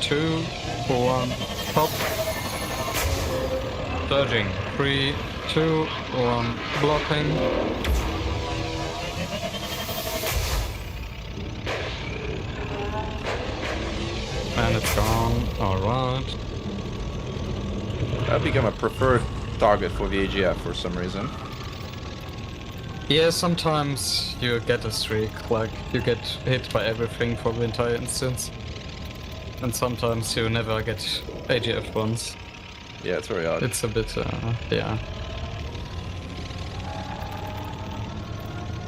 2, 1, pop. Surging. 3, 2, 1, blocking. And it's gone. Alright. I've become a preferred target for the AGF for some reason. Yeah, sometimes you get a streak, like you get hit by everything for the entire instance. And sometimes you never get AGF ones. Yeah, it's very odd. It's a bit, yeah.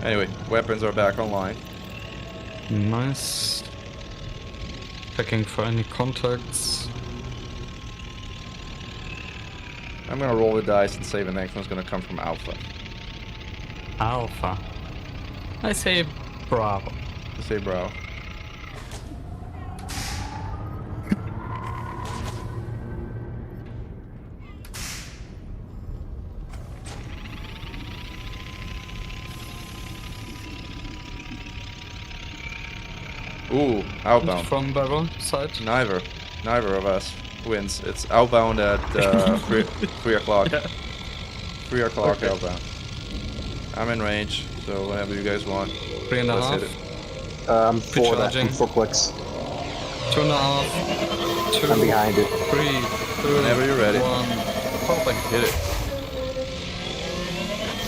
Anyway, weapons are back online. Nice. Checking for any contacts. I'm gonna roll the dice and say the next one's gonna come from Alpha. Alpha. I say Bravo. I say bro. Ooh, outbound. From Bravo side. Neither of us wins. It's outbound at 3 o'clock. Yeah. 3 o'clock Okay. outbound. I'm in range, so whenever you guys want, 3.5. let's hit it. I'm 4 that. Recharging. 4 clicks. 2.5. 2. I'm behind it. 3. 2. Whenever you're ready. 1. Popping. Hit it.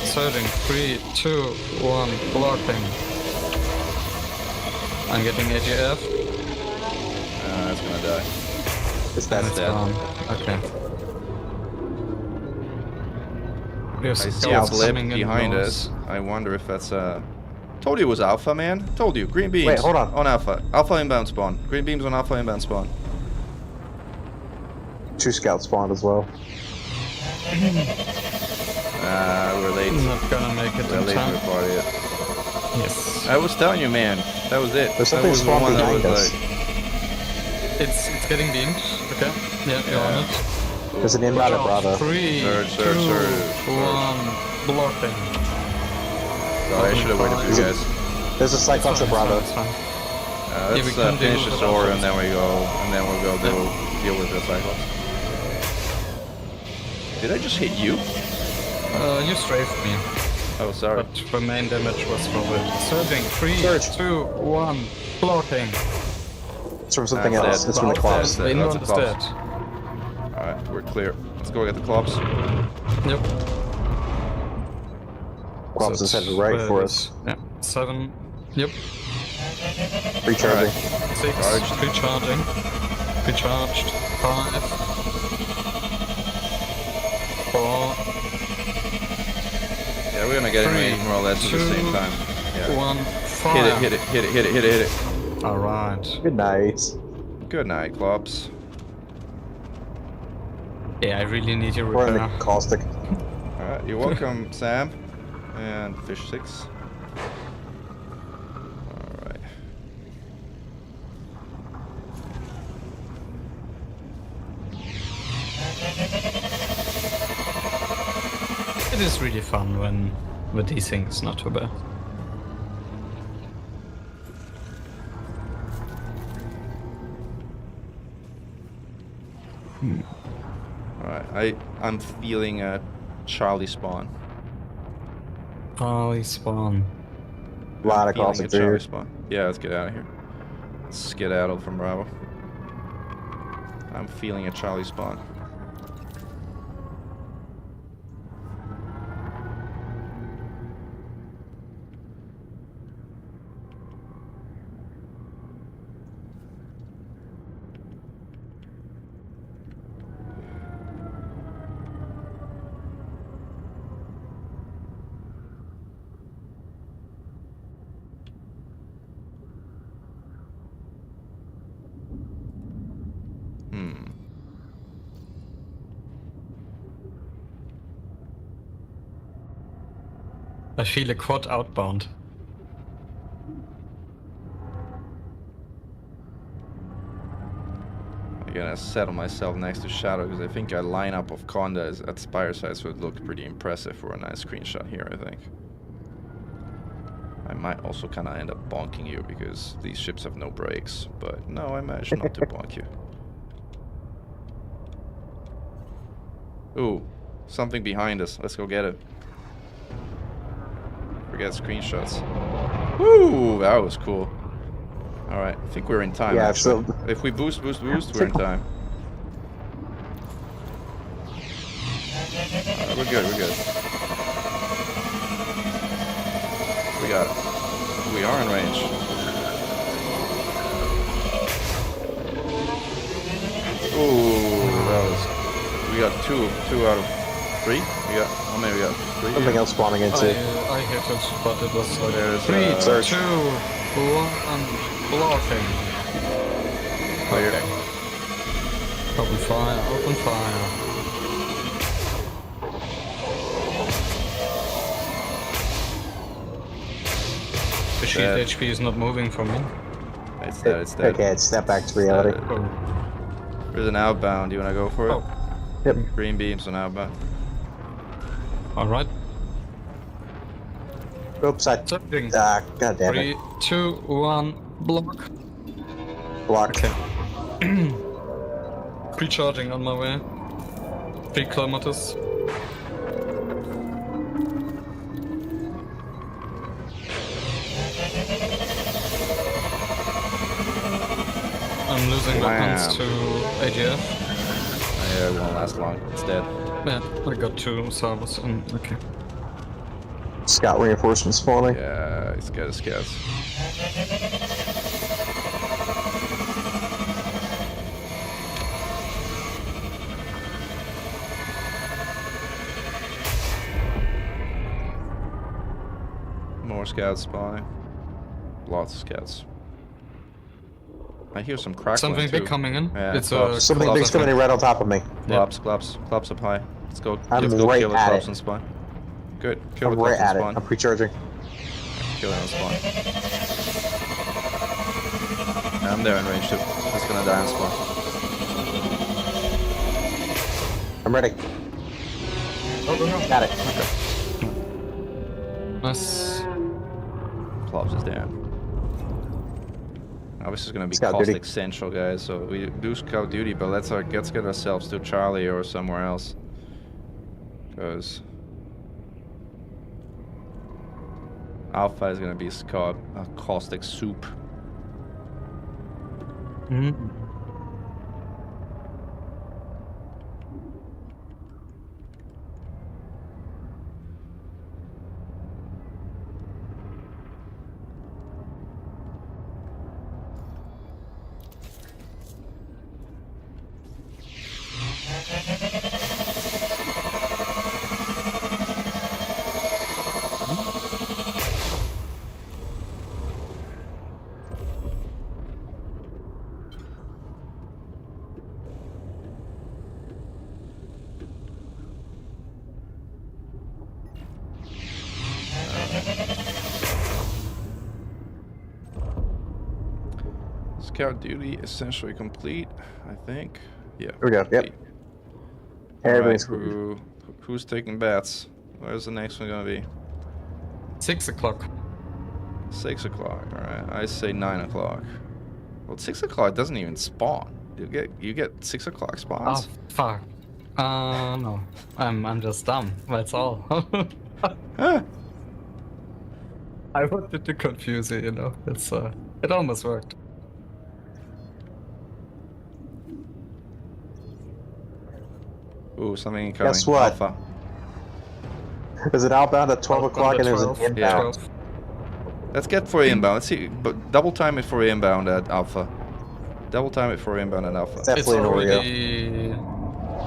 Surging. 3, 2, 1. Blocking. I'm getting AGF. That's gonna die. It's And that it's dead. gone. Okay. I see a blip behind us. I wonder if that's Told you it was Alpha, man. Told you. Green beams. Wait, hold on. On Alpha. Alpha inbound spawn. Green beams on Alpha inbound spawn. 2 scouts spawned as well. We're late. Not gonna make it We're in late to time. the party. Yes. I was telling you, man. That was it. There's That something was the spawned one that behind was us. like... It's getting beamed. Okay. Yeah, you're on it. There's an inbound at Bravo. 3, Surge, 2, surge, surge. 1. Blocking. Sorry, I should have waited for you guys. There's a It's Cyclops fine, at Bravo. it's fine. Let's we can deal finish with this it over, afterwards. and then we'll go deal with the Cyclops. Did I just hit you? You strafed me, Oh, sorry. but the main damage was from it. Surging. 3, Surge. 2, 1. Blocking. It's from something That's else. it. It's from the Clops. That's it. Inbound That's is a dead. Alright, we're clear. Let's go get the Clops. Yep. Clops So is headed it's right where for it us. is. Yeah. 7. Yep. Recharging. 6, Charged. recharging. Recharged. 5, 4, Yeah, we're gonna get in 3, range more or less at the same 2, time. Yeah. 1, Hit fire. it, hit it, hit it, hit it, hit it, hit it. Alright. Good night. Good night, Klops. Yeah, I really need your We're in repair. the caustic. Alright, you're welcome, Sam. And fish 6. Alright. It is really fun when with these things, not too bad. Alright, I'm feeling a Charlie spawn. Charlie spawn. A lot of Feeling caustic a through Charlie here. spawn. Yeah, let's get out of here. Let's skedaddle from Bravo. I'm feeling a Charlie spawn. I feel a quad outbound. I'm gonna settle myself next to Shadow because I think our lineup of Condas at Spire sites would look pretty impressive for a nice screenshot here, I think. I might also kind of end up bonking you because these ships have no brakes, but no, I managed not to bonk you. Ooh, something behind us. Let's go get it. Forget screenshots. Woo, that was cool. Alright, I think we're in time, Yeah, actually. so- If we boost, we're in time. We're good, we're good. We got it. We are in range. Ooh, that was... We got two out of 3. We got... How many we got? 3? Something else spawning into. I hit it, but it was like There's, 3, 2, search. 1, blocking. Clear. Okay. Open fire, open fire. The shield Dead. HP is not moving for me. It's dead, it's dead. Okay, it's step back to reality. Oh. There's an outbound. Do you want to go for it? Oh. Yep. Green beams on outbound. Alright. Oops, I... Something. Ah, god damn 3, it. 2, 1, block. Block. Okay. Pre-charging on my way. 3 kilometers. I'm losing weapons to AGF. Yeah, it won't last long. It's dead. Yeah, I got 2 salvos and okay. Scout reinforcement spawning. Yeah, he's got his scouts. More scouts spawning. Lots of scouts. I hear some crackling Something too. big coming in. Yeah, It's Klops. a Something Klops, big's I think. coming in right on top of me. Klops up high. Let's go. I'm Let's go right kill the at Klops it. and spawn. Good. Kill I'm the right Klops and at it. spawn. I'm pre-charging. Kill it on spawn. I'm there in range too. It's gonna die on spawn. I'm ready. Got it. Nice. Klops is down. Now this is gonna be Scout caustic duty. central, guys. So we do scout duty, but let's get ourselves to Charlie or somewhere else. Because Alpha is gonna be a caustic soup. Mm-hmm. Scout duty essentially complete, I think. Yeah. Here we go. Yep. complete. Everything's Alright, who's taking bets? Where's the next one gonna be? 6 o'clock. 6 o'clock. Alright, I say 9 o'clock. Well, 6 o'clock doesn't even spawn. You get 6 o'clock spawns. Oh, fuck. No. I'm just dumb. That's all. Huh. I wanted to confuse you, you know. It almost worked. Ooh, something incoming. Guess what? Alpha. There's an outbound at 12 o'clock and there's an 12, inbound. 12. Let's get for inbound. Let's see, but double time it for inbound at Alpha. Double time it for inbound at Alpha. It's definitely an Oreo. already...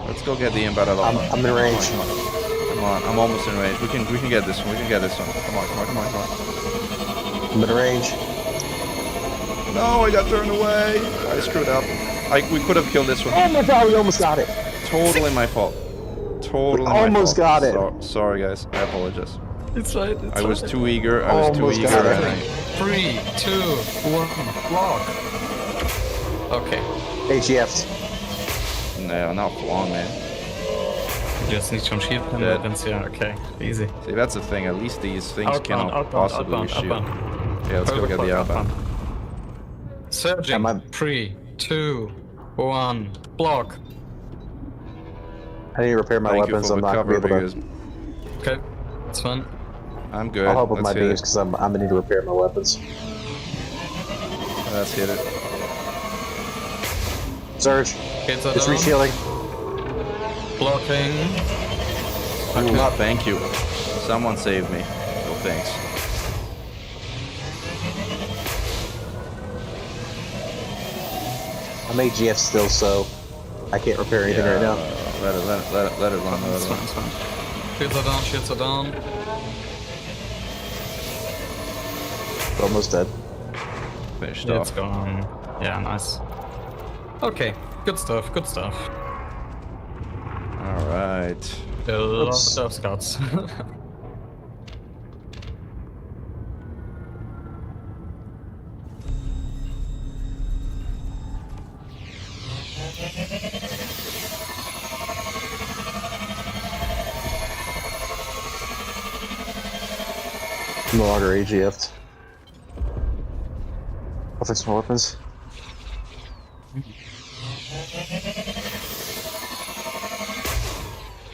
Let's go get the inbound at Alpha. I'm in range. Come on, I'm almost in range. We can get this one. We can get this one. Come on. I'm in range. No, I got turned away. I screwed up. We could have killed this one. Oh my god, we almost got it. Totally my fault. Totally my fault. Almost got it. Sorry, guys. I apologize. It's right. I was too eager. Almost got it. and 3, 2, 1, block. Okay. AGFs. No, not for long, man. You just need some shield and Dead. weapons here. Okay, easy. See, that's the thing. At least these things cannot Outbound, possibly shoot. outbound. Yeah, let's go get the outbound. Surging. Am I- 3, 2, 1, block. I need to repair my Thank weapons. you I'm for not the gonna be cover able to. because Okay, it's fine. I'm good. I'll help with Let's my hit beams it. because I'm gonna need to repair my weapons. Let's hit it. Surge. Kids are It's down. resealing. Blocking. Ooh, thank you. Someone saved me. No thanks. I'm AGF still, so I can't repair anything right now. Let it run. Let it It's fine, run. it's fine. Shields are down, shields are down. Almost dead. Finished It's off. gone. Yeah, nice. Okay, good stuff, good stuff. All right. A lot Oops. of scouts. No longer AGF'd. I'll fix my weapons.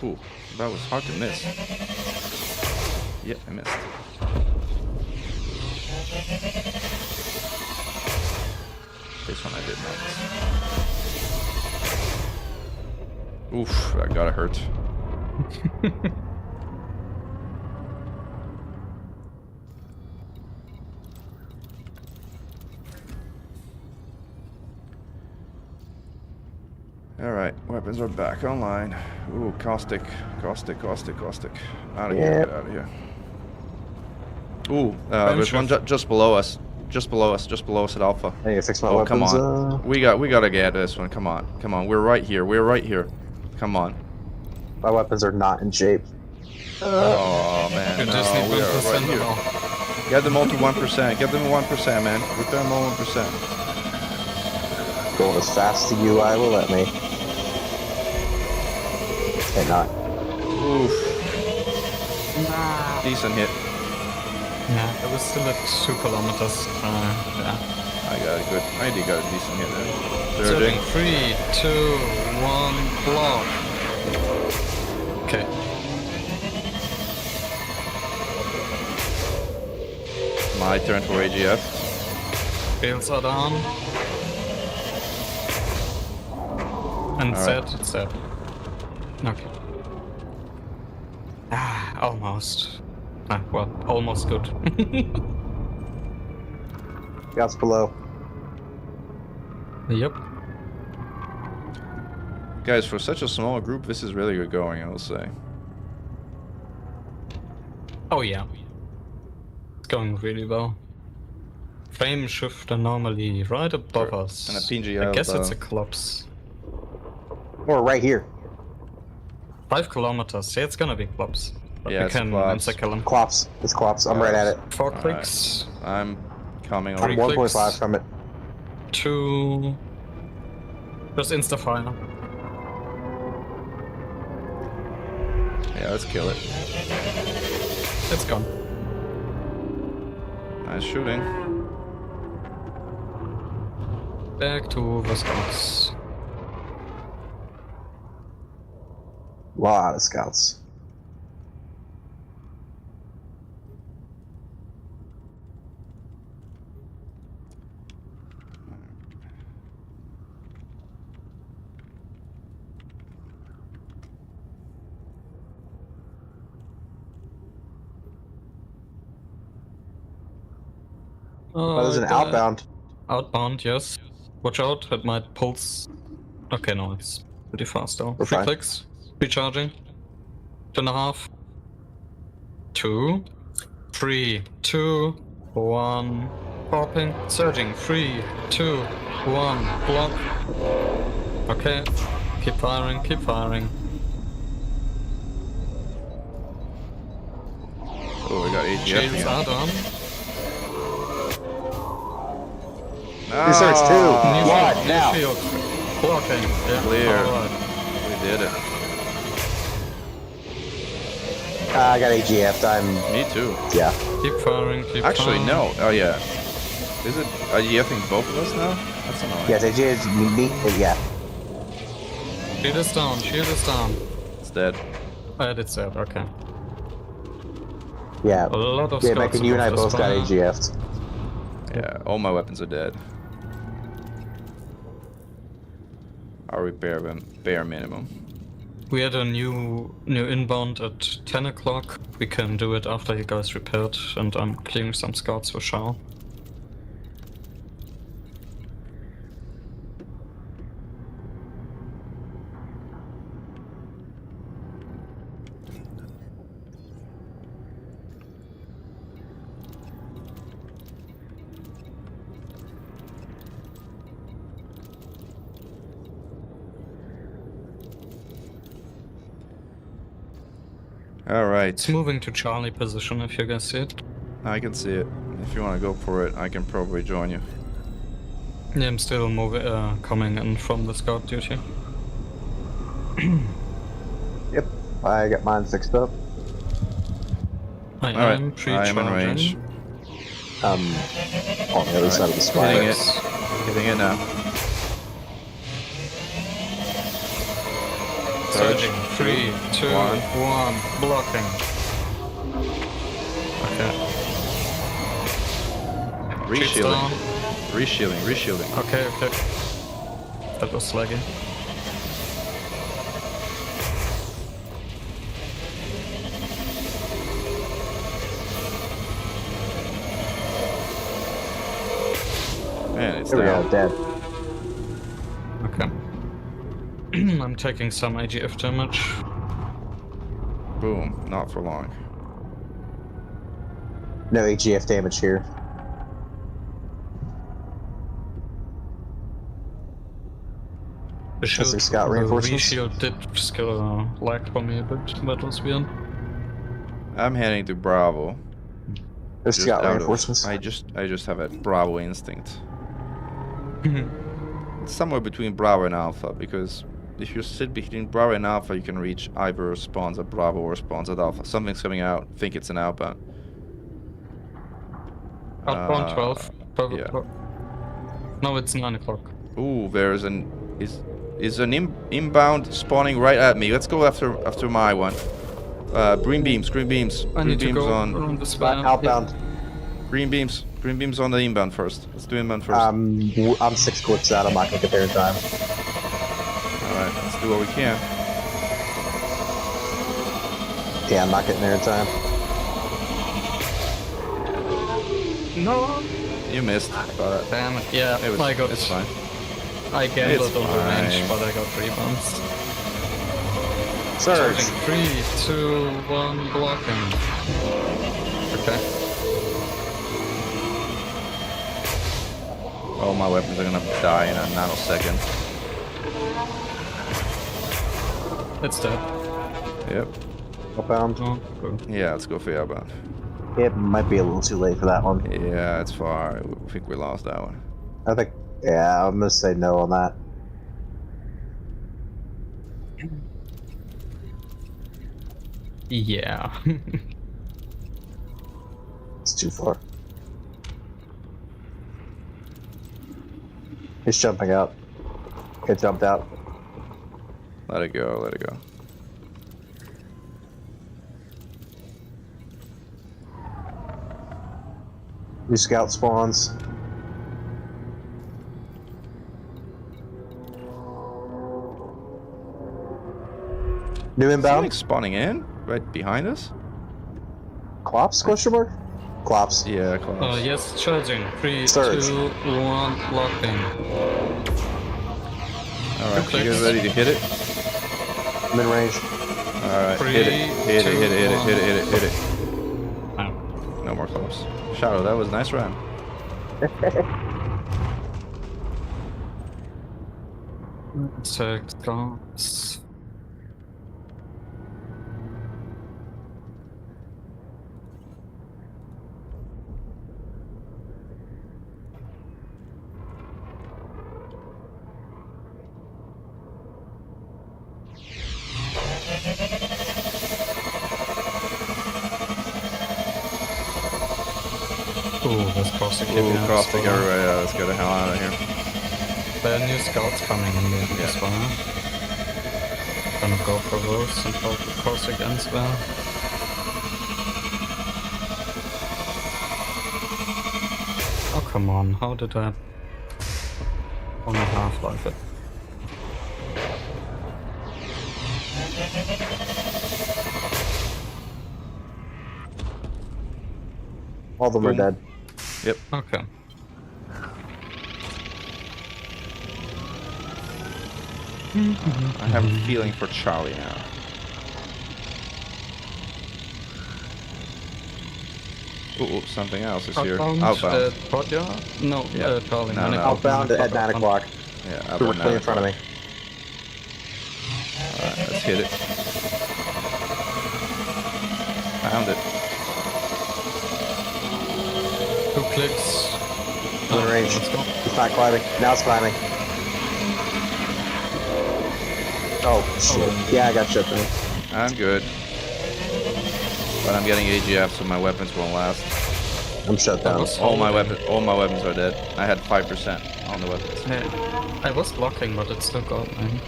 Ooh, that was hard to miss. Yep, I missed. This one I did not miss. Oof, that gotta hurt. Alright, weapons are back online. Ooh, caustic. Out of here, Yep. get out of here. Ooh, there's one just below us. Just below us at Alpha. I need to fix my Oh, weapons. come on. We gotta get this one. Come on. We're right here. Come on. My weapons are not in shape. Oh man, You no, just need we are 1% right or here. more. Get them all to 1%. Get them to 1%, man. Repair them all 1%. Going as fast as the UI will let me. And not. Oof. Decent hit. Yeah, it was still at 2 kilometers. Yeah. I did got a decent hit there. Surging. Surging. 3, 2, 1, block. Okay. My turn for AGF. Fields are down. And Alright. set, it's dead. Okay. Ah, almost. Well, almost good. Scouts below. Yep. Guys, for such a small group, this is really good going, I will say. Oh yeah. It's going really well. Frame shifter normally right above Sure. us. And a PNG I guess it's a alpha. collapse. Or right here. 5 kilometers. Yeah, it's gonna be collapse. But Yeah, we it's a can collapse. kill him. Clops. It's Clops. I'm right at it. 4 Alright. clicks. I'm coming I'm over. 3 clicks. 1.5 from it. 2. Just insta-fire. Yeah, let's kill it. It's gone. Nice shooting. Back to the scouts. Lot of scouts. Oh, there's an outbound. Outbound, yes. Watch out, it might pulse. Okay, no, it's pretty fast though. We're 3 fine. clicks. Recharging. 2.5. 2. 3, 2, 1. Popping. Surging. 3, 2, 1. Block. Okay. Keep firing, keep firing. Oh, we got AGF Shields again. are done. No! He starts too. New What? shield, Now. new shield. Blocking. Yeah. Clear. Alright. We did it. I got AGF'd. Me too. Yeah. Keep firing, keep Actually, firing. no. Oh, yeah. Is it IGFing both of us now? That's annoying. Yes, AGF's me. Yeah. Shield is down, shield is down. It's dead. It's dead, okay. Yeah. A lot of Yeah, scouts Mechan, you and I above the both got Spire. AGF'd. Yeah, all my weapons are dead. I'll repair them bare minimum. We had a new inbound at 10 o'clock. We can do it after you guys repaired, and I'm clearing some scouts for Shao. Alright, It's moving to Charlie position if you guys see it. I can see it. If you want to go for it, I can probably join you. Yeah, I'm still coming in from the scout duty. Yep. I got mine fixed up. I Alright, am I pre-charging. am in range. On the other side of the spire. Hitting it. Hitting it now. Surging. 3, 2, 1. 1. Blocking. Okay. Cheats Reshielding. down. Reshielding, reshielding. Okay, okay. That was laggy. Man, it's There we down. go, dead. Okay. I'm taking some AGF damage. Boom, not for long. No AGF damage here. The shield, scout the reinforcements? shield did lag for me a bit. That was weird. I'm heading to Bravo. There's Just scout out of- reinforcements. I just have a Bravo instinct. It's somewhere between Bravo and Alpha, because if you sit between Bravo and Alpha, you can reach either spawns at Bravo or spawns at Alpha. Something's coming out. Think it's an outbound. Outbound 12. yeah. No, it's 9 o'clock. Ooh, there's an is an inbound spawning right at me. Let's go after my one. Green beams, green beams, I green need to beams go on around the spire. Outbound. green beams on the inbound first. Let's do inbound first. I'm 6 clicks out. I'm not gonna get there in time. All right, let's do what we can. Yeah, I'm not getting there in time. No! You missed, but Damn it. Yeah, it was, I got. it's fine. I gambled It's on the range, fine. but I got rebounds. Surge. 3, 2, 1, blocking. Okay. Oh, my weapons are gonna die in a nanosecond. It's dead. Yep. Outbound. Oh, cool. Yeah, let's go for the outbound. It might be a little too late for that one. Yeah, it's far. I think we lost that one. I think Yeah, I'm gonna say no on that. Yeah. It's too far. He's jumping out. It jumped out. Let it go. Let it go. New scout spawns. New Something inbound. spawning in right behind us. Clops? Question mark? Clops. Yeah, close. Yes, charging. 3, Surge. 2, 1, locked in. All right, you clicks. guys ready to hit it? Mid range. All right, Three, hit it, hit it, two, hit it, hit it, one. hit it, hit it, hit it. Oh. No more close. Shadow, that was a nice round. Six guns. Ooh, that's caustic. Ooh, caustic everywhere. Yeah, let's get the hell out of here. There are new scouts coming in there as well. Gonna go for those and hope the caustic ends well. Oh come on, how did I only half-life it? All of them are Boom. dead. Yep. Okay. I have a feeling for Charlie now. Ooh, something else is here. Outbound. Courtyard? No, Yeah. Charlie. No, no. Outbound at 9 o'clock. Yeah, outbound. Directly in front of me. Alright, let's hit it. Found it. 2 clicks. Mid range. Let's go. It's not climbing. Now it's climbing. Oh, shit. Yeah, I got shit there. I'm good. But I'm getting AGF, so my weapons won't last. I'm shut down. All my weapons are dead. I had 5% on the weapons. Yeah. I was blocking, but it still got me.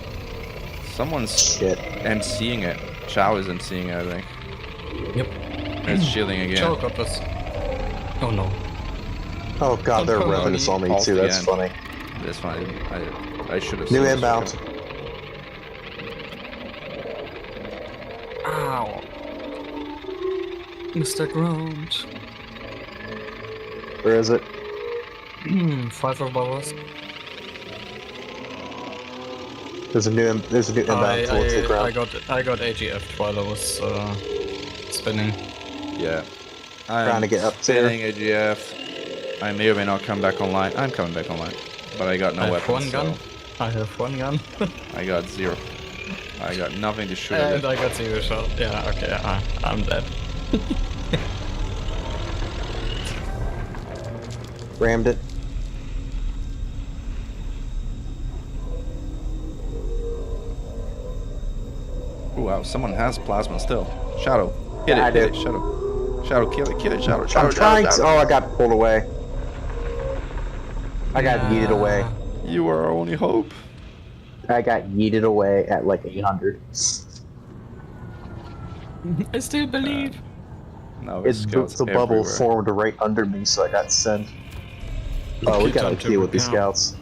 Someone's Shit. MCing it. Chow is MCing it, I think. Yep. It's shielding again. Chow got this. Oh no. Oh god, they're Oh, revving this on me pulse too. That's again. funny. This one, I should have. New seen this inbound. coming. Ow. Mr. Ground. Where is it? 5 of ours. There's a new inbound towards the ground. I got AGF while I was spinning. Yeah. Trying to get up there. spinning AGF. I may or may not come back online. I'm coming back online, but I got no I have weapons. one gun. I have one gun. I got 0. I got nothing to shoot And at. I got 0 shot. Yeah, okay, I'm dead. Rammed it. Ooh, wow, someone has plasma still. Shadow, hit Yeah, I it, hit do. it, Shadow. Shadow, kill it, Shadow, Shadow, I'm trying Shadow, to. Oh, I got pulled away. I got yeeted away. You are our only hope. I got yeeted away at like 800. I still believe. Now It there's scouts the bubble everywhere. formed right under me, so I got sent. Oh, we Keep gotta time to deal with these recount. scouts.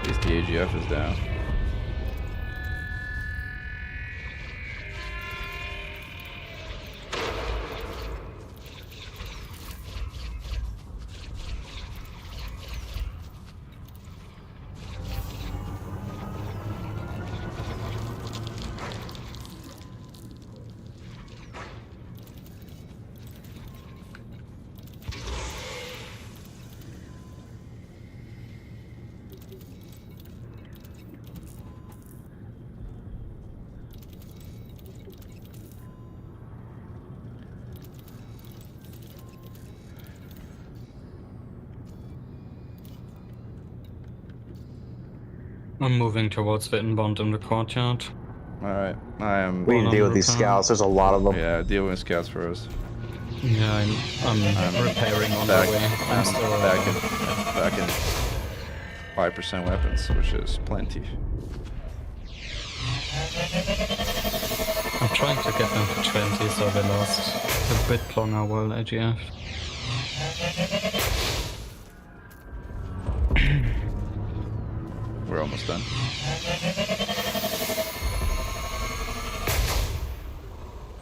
At least the AGF is down. I'm moving towards the inbound in the courtyard. Alright, I am. We need to deal with these Repair. scouts. There's a lot of them. Yeah, deal with scouts first. Yeah, I'm repairing on the Back, way. I'm still back in 5% weapons, which is plenty. I'm trying to get them to 20, so they last a bit longer while AGF. We're almost done.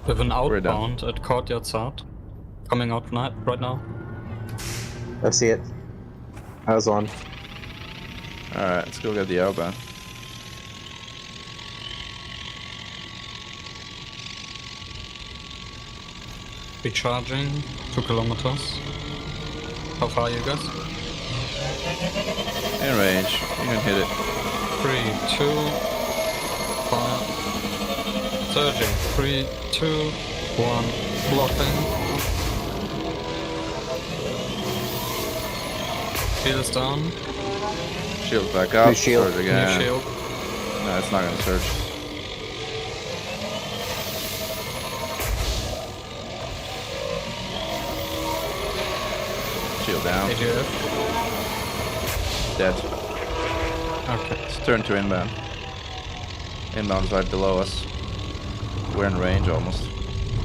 We have an We're done. outbound at courtyard south. Coming out right now. I see it. I was on. Alright, let's go get the outbound. Recharging, 2 kilometers. How far are you guys? In range, you can hit it. 3, 2, 5. Surging. 3, 2, 1. Blocking. Shield is down. Shield back up. New shield. Surge again. New shield. No, it's not gonna surge. Shield down. AGF. Dead. Okay. Let's turn to inbound. Inbound's right below us. We're in range almost.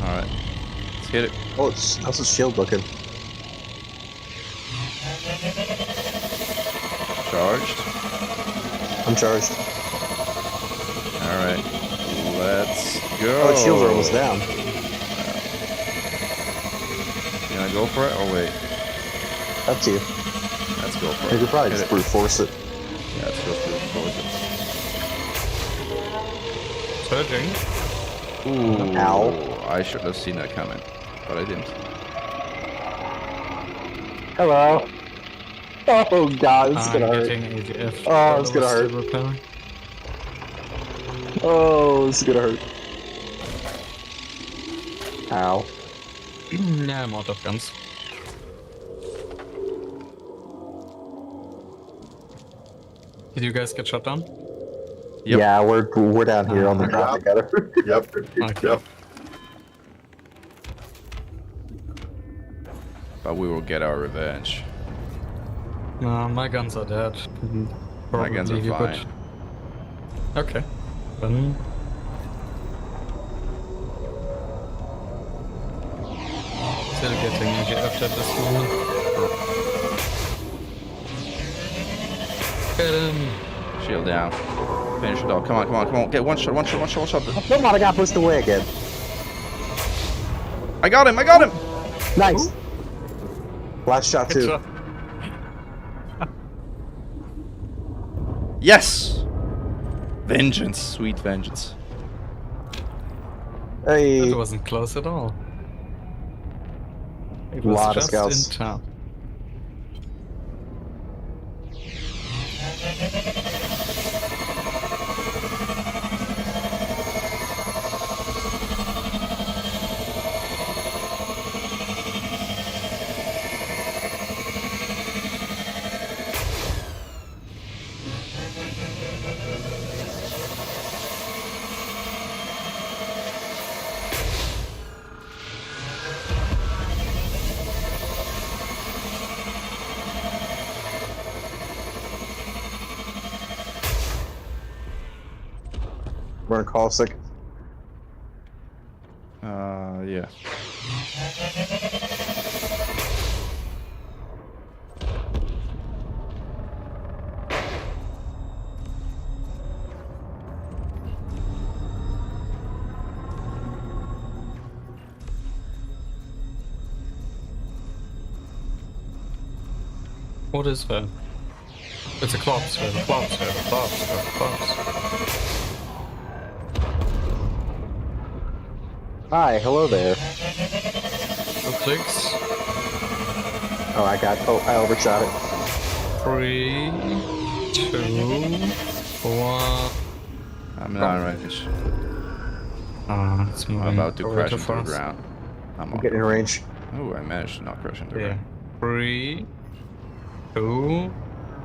Alright. Let's hit it. Oh, how's the shield looking? Charged. I'm charged. Alright. Let's go. Oh, the shields are almost down. You gonna go for it or wait? Up to you. Let's go for it. You could probably Hit just it. brute force it. Yeah, let's go brute force Surging. it. Ooh. Ow. I should have seen that coming, but I didn't. Hello. Oh god, this is I'm gonna hurt. getting AGF. Oh, it's gonna hurt. Still repairing. Oh, this is gonna hurt. Ow. Yeah, I'm out of guns. Did you guys get shot down? Yep. Yeah, we're down here on the ground together. Yep. Okay. Yep. But we will get our revenge. No, my guns are dead. My guns are Probably you fine. could- Okay. Then still getting AGF at this moment. Get him! Shield down. Finish it off. Come on, come on, come on. Get one shot, one shot, one shot, one shot. Come on, I got pushed away again. I got him, I got him! Nice. Last shot Good too. shot. Yes! Vengeance, sweet vengeance. Hey. That wasn't close at all. It was Lot of just scouts. in town. We're in caustic. Yeah. What is that? It's a corpse, a corpse, a corpse, a corpse. Hi, hello there. 2 clicks. Oh, I overshot it. 3, 2, 1. I'm not in range. It's I'm moving about to way crash too into the fast. ground. I'm getting in range. Oh, I managed to not crash into the Yeah. ground. 3, 2,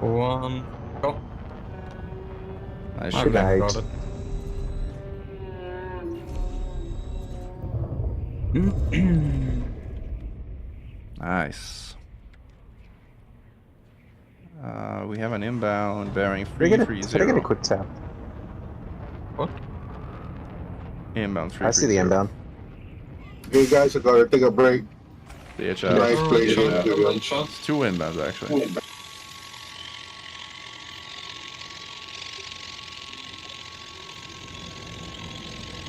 1, go. I Okay, should night. got it. Nice. We have an inbound bearing Could I get a 330. quick tap? What? Inbound I see the 330. inbound. You guys are gonna take a break. DHL. Nice place. It's 2 inbounds actually.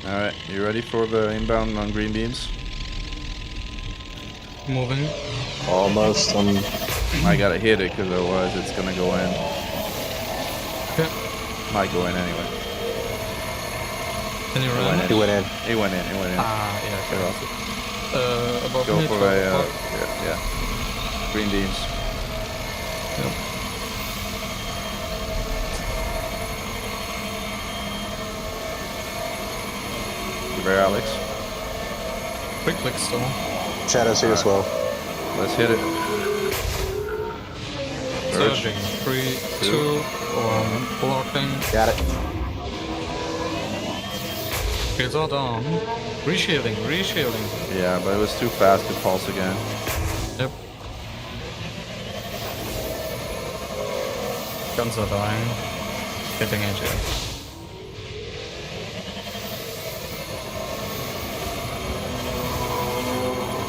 Alright, you ready for the inbound on green beams? Moving. Almost. I gotta hit it because otherwise it's gonna go in. Okay. Might go in anyway. Can you It run went it? He went in. It went in. It went in. Ah, yeah, Get okay. off it. Above Go me, for 12 a o'clock. yeah. Green beams. Yep. You there, Alex? Quick click still. Shadows here as well. Let's hit it. Verge. Surging. 3, 2, 1. Blocking. Got it. Shields are down. Reshielding, reshielding. Yeah, but it was too fast to pulse again. Yep. Guns are dying. Hitting AGF.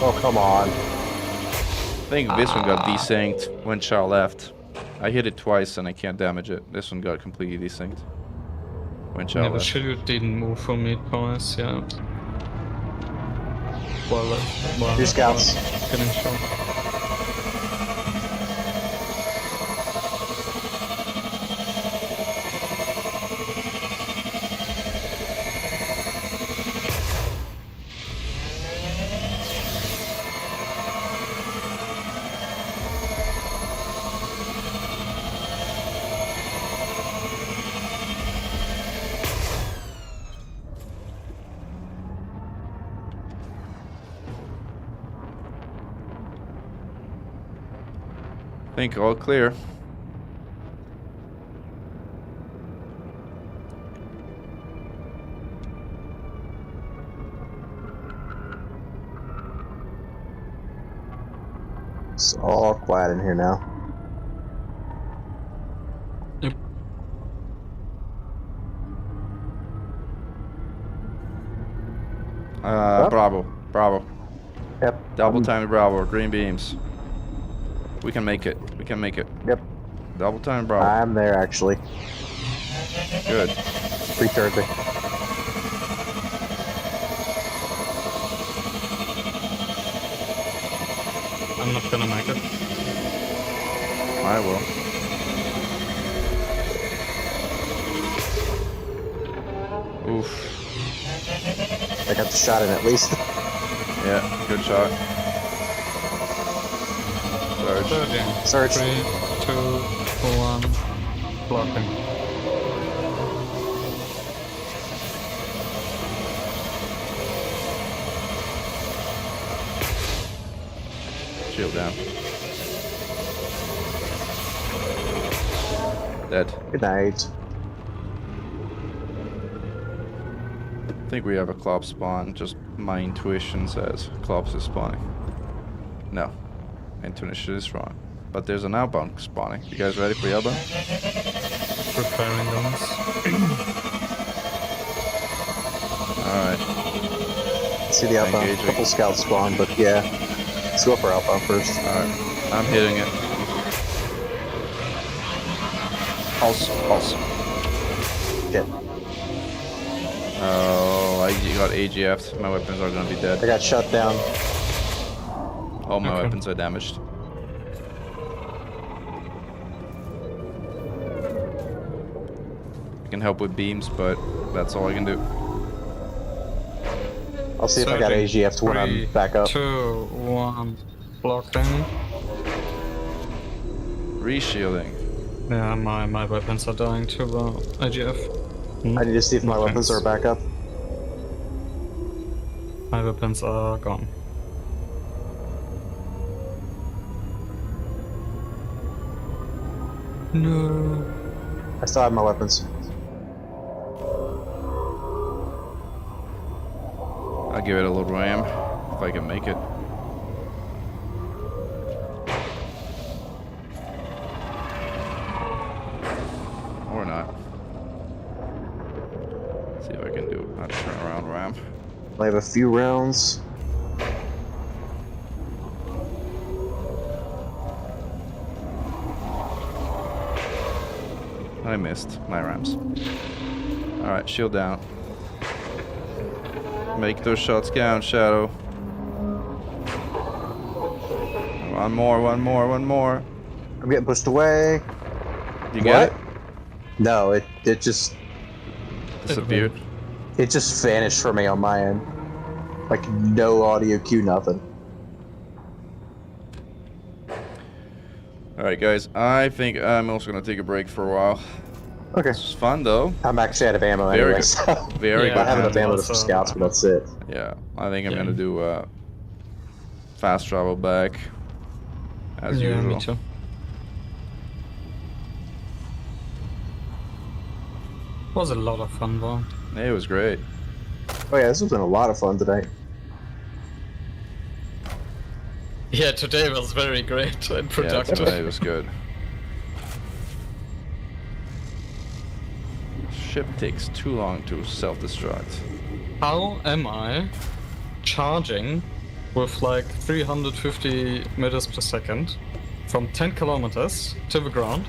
Oh, come on. I think this one got desynced when Char left. I hit it twice and I can't damage it. This one got completely desynced when Char Yeah, but left. shield didn't move for me twice, yeah. Well, Two scouts. Getting shot. I think all clear. It's all quiet in here now. Yep. Bravo. Bravo. Yep. Double time Bravo. Green beams. We can make it. We can make it. Yep. Double time Bravo. I'm there actually. Good. 330. I'm not gonna make it. I will. Oof. I got the shot in at least. Yeah, good shot. Surge. Surging. Surge. 3, 2, 1. Blocking. Shield down. Dead. Good night. I think we have a Klopp spawn. Just my intuition says Klops is spawning. No. Intuition is wrong. But there's an outbound spawning. You guys ready for the outbound? Preparing guns. Alright. See the outbound. Engaging. Couple scouts spawn, but yeah. Let's go for outbound first. Alright. I'm hitting it. Pulse. Pulse. Shit. Oh, I got AGF'd. My weapons are gonna be I dead. got shut down. All my Okay. weapons are damaged. I can help with beams, but that's all I can do. I'll see if I got Surging. AGF when 3, I'm back up. 2, 1. Blocking. Reshielding. Yeah, my weapons are dying to IGF. I need to see if my weapons are back up. My weapons are gone. No. I still have my weapons. I'll give it a little ram if I can make it. Or not. Let's see if I can do a turnaround ram. I have a few rounds. I missed my rams. Alright, shield down. Make those shots count, Shadow. One more. I'm getting pushed away. You get it? No, it just Disappeared. it just vanished for me on my end. Like no audio cue, nothing. Alright, guys. I think I'm also gonna take a break for a while. Okay. This was fun, though. I'm actually out of ammo Very anyway. good. So Very Yeah, I good. have enough man. ammo Also- for scouts, but that's it. Yeah, I think I'm Yeah. gonna do fast travel back as Yeah, usual. me too. Was a lot of fun, though. Hey, it was great. Oh yeah, this has been a lot of fun today. Yeah, today was very great and Yeah, productive. today was good. Ship takes too long to self-destruct. How am I charging with like 350 meters per second from 10 kilometers to the ground,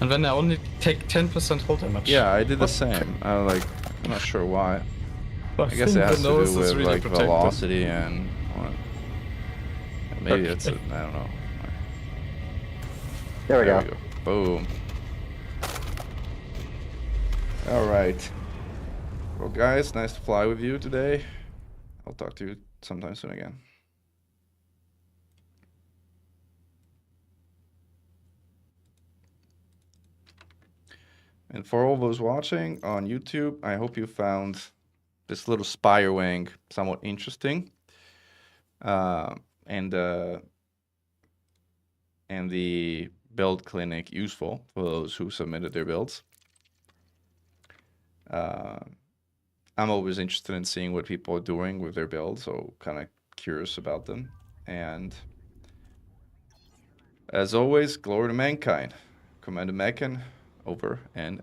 and then I only take 10% hull damage? Yeah, I did the What? same. I'm not sure why. I I guess think it has the to nose do is with really like protected. velocity and maybe it's Okay. I don't know. There we go. Boom. All right. Well, guys, nice to fly with you today. I'll talk to you sometime soon again. And for all those watching on YouTube, I hope you found this little Spire wing somewhat interesting. And the build clinic useful for those who submitted their builds. I'm always interested in seeing what people are doing with their builds, so kind of curious about them. And as always, glory to mankind. Commander Mechan, over and